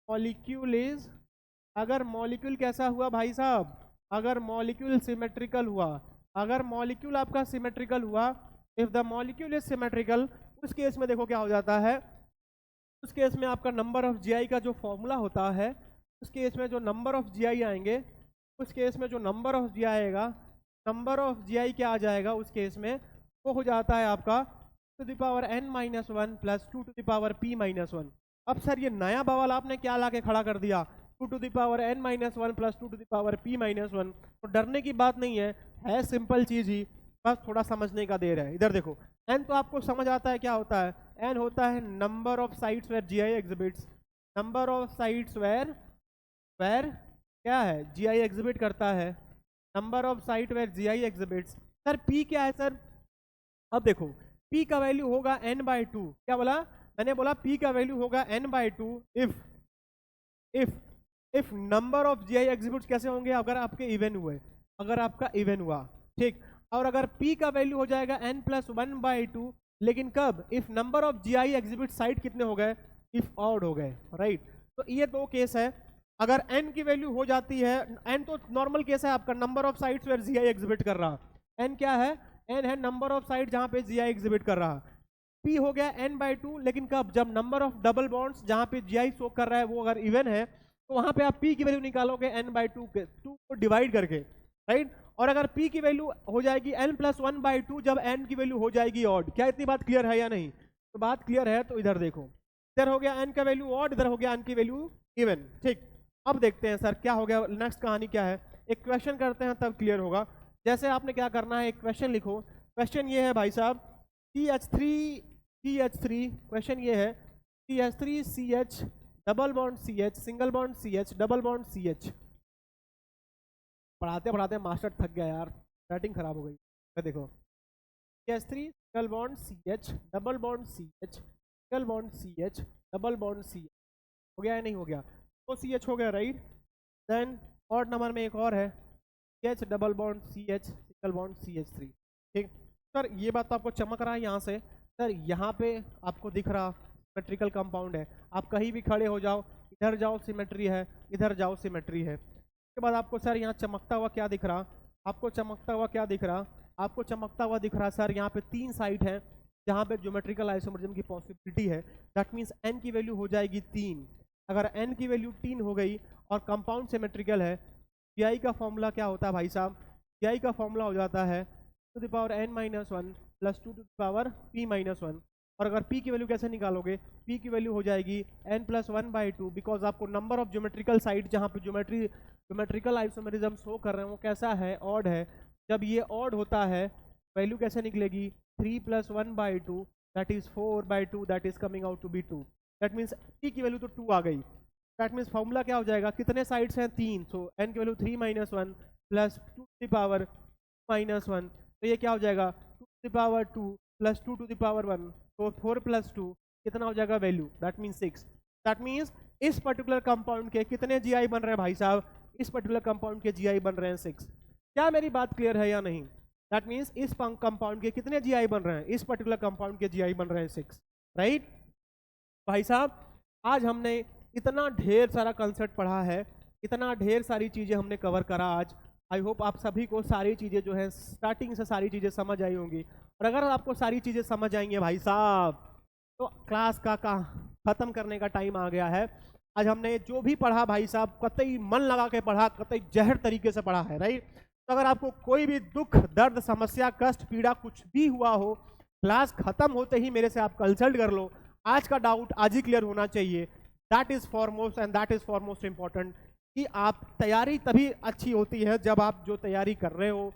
molecule is, अगर molecule कैसा हुआ भाई साहब, अगर मॉलिक्यूल सिमेट्रिकल हुआ, अगर मॉलिक्यूल आपका सिमेट्रिकल हुआ, if the molecule is symmetrical, उस केस में देखो क्या हो जाता है, उस केस में आपका नंबर ऑफ जीआई का जो फॉर्मूला होता है, उस केस में जो नंबर ऑफ जीआई आएंगे, उस केस में जो नंबर ऑफ जीआई आएगा, नंबर ऑफ जीआई क्या आ जाएगा उस केस में, वो हो जाता है आपका to the power n-1 plus 2 to the power p-1। अब सर ये नया बवाल आपने क्या ला के खड़ा कर दिया, 2 to the power n-1 plus 2 to the power p-1। तो डरने की बात नहीं है सिंपल चीज ही, बस थोड़ा समझने का देर है। इधर देखो n तो आपको समझ आता है क्या होता है, n होता है number of sites where GI exhibits, number of sites where where क्या है जीआई एग्जिबिट करता है, number of site where GI exhibits. Sir p क्या है सर, अब देखो p का वैल्यू होगा n/2, क्या बोला मैंने, बोला p का वैल्यू होगा n/2 if number of GI exhibits कैसे होंगे, अगर आपके इवन हुए, अगर आपका इवन हुआ, ठीक। और अगर p का वैल्यू हो जाएगा n+1/2, लेकिन कब, if number of GI exhibit site कितने हो गए, इफ ऑड हो गए, राइट। तो ये दो केस है, अगर n की वैल्यू हो जाती है, n तो नॉर्मल केस है आपका, number of sites where GI exhibit कर रहा, n क्या है, n है नंबर ऑफ साइट जहां पे जीआई एग्जिबिट कर रहा, p हो गया n/2, लेकिन कब, जब नंबर ऑफ डबल बॉन्ड्स जहां पे जीआई शो कर रहा है वो अगर इवन है, तो वहां पे आप p की वैल्यू निकालोगे n/2 के 2 को डिवाइड करके, राइट। और अगर p की वैल्यू हो जाएगी n+1/2 जब n की वैल्यू हो जाएगी ऑड। क्या इतनी बात क्लियर है या नहीं, तो बात क्लियर है तो इधर देखो, इधर हो गया n का वैल्यू ऑड, इधर हो गया n की वैल्यू इवन, ठीक। अब देखते हैं सर क्या हो गया, नेक्स्ट कहानी क्या है, एक क्वेश्चन करते हैं तब क्लियर होगा। जैसे आपने क्या करना है, एक क्वेश्चन लिखो, क्वेश्चन ये है भाई साहब, CH3 क्वेश्चन ये है, CH3CH double bond CH single bond CH double bond CH। पढ़ाते पढ़ाते मास्टर थक गया यार, राइटिंग खराब हो गई। देखो CH3 single bond CH double bond CH single bond CH double bond CH, हो गया या नहीं हो गया, तो CH हो गया, राइट। देन और नंबर में एक और है CH double bond CH single bond CH3, ठीक। सर ये बात तो आपको चमक रहा है यहाँ से, सर यहाँ पे आपको दिख रहा सिमेट्रिकल कंपाउंड है, आप कहीं भी खड़े हो जाओ, इधर जाओ सिमेट्री है, इधर जाओ सिमेट्री है। उसके बाद आपको सर यहाँ चमकता हुआ क्या दिख रहा, आपको चमकता हुआ क्या दिख रहा, आपको चमकता हुआ दिख रहा सर यहाँ पे 3 साइट है जहाँ पे ज्योमेट्रिकल आइसोमरिज्म की पॉसिबिलिटी है। दैट मीन्स n की वैल्यू हो जाएगी 3। अगर n की वैल्यू 3 हो गई और कंपाउंड सिमेट्रिकल है, जीआई का फॉर्मूला क्या होता है भाई साहब, जीआई का फॉर्मूला हो जाता है to the power n-1 plus 2 to the power p-1। और अगर p की वैल्यू कैसे निकालोगे, p की वैल्यू हो जाएगी n+1/2, बिकॉज आपको नंबर ऑफ ज्योमेट्रिकल साइट जहाँ पे ज्योमेट्रिकल आइसोमेरिज्म शो कर रहे हैं वो कैसा है, ऑड है। जब ये ऑड होता है वैल्यू कैसे निकलेगी, 3 + 1/2 that is 4/2, that is coming out to be 2। That means p की वैल्यू तो 2 आ गई, दैट मीन्स फॉर्मूला क्या हो जाएगा, कितने साइड्स हैं 3, सो n की value 3-1 plus 2 to the power -1, तो ये क्या हो जाएगा 2 to the power 2 plus 2 to the power 1, तो 4 + 2 कितना हो जाएगा value, that means 6। That means इस पर्टिकुलर कंपाउंड के कितने जीआई बन रहे हैं भाई साहब, इस पर्टिकुलर कंपाउंड के जीआई बन रहे हैं 6। क्या मेरी बात क्लियर है या नहीं, दैट मीन्स इस कंपाउंड के कितने जीआई बन रहे हैं, इस पर्टिकुलर कंपाउंड के जीआई बन रहे हैं 6, राइट। भाई साहब आज हमने इतना ढेर सारा कंसेप्ट पढ़ा है, इतना ढेर सारी चीज़ें हमने कवर करा आज। आई होप आप सभी को सारी चीज़ें जो है स्टार्टिंग से सारी चीज़ें समझ आई होंगी, और अगर आपको सारी चीज़ें समझ आएंगी भाई साहब तो क्लास का ख़त्म करने का टाइम आ गया है। आज हमने जो भी पढ़ा भाई साहब कतई मन लगा के पढ़ा, कतई जहर तरीके से पढ़ा है, राइट। तो अगर आपको कोई भी दुख दर्द समस्या कष्ट पीड़ा कुछ भी हुआ हो, क्लास खत्म होते ही मेरे से आप कंसल्ट कर लो। आज का डाउट आज ही क्लियर होना चाहिए, that is foremost and that is foremost important. कि आप तैयारी तभी अच्छी होती है जब आप जो तैयारी कर रहे हो,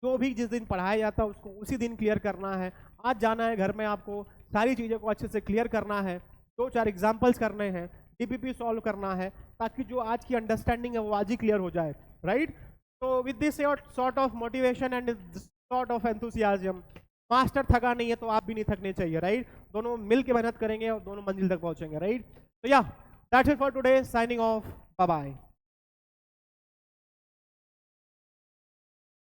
जो भी जिस दिन पढ़ाया जाता है उसको उसी दिन क्लियर करना है। आज जाना है घर में आपको सारी चीज़ों को अच्छे से क्लियर करना है, 2-4 एग्जाम्पल्स करने हैं, डीपीपी सॉल्व करना है, ताकि जो आज की अंडरस्टैंडिंग है वो आज ही क्लियर हो जाए, राइट? तो with this sort of motivation and sort of enthusiasm, master थका नहीं है तो आप भी नहीं थकने चाहिए, राइट? दोनों मिल के मेहनत करेंगे और दोनों मंजिल तक पहुंचेंगे, राइट? तो या that's it for today, signing off, bye bye.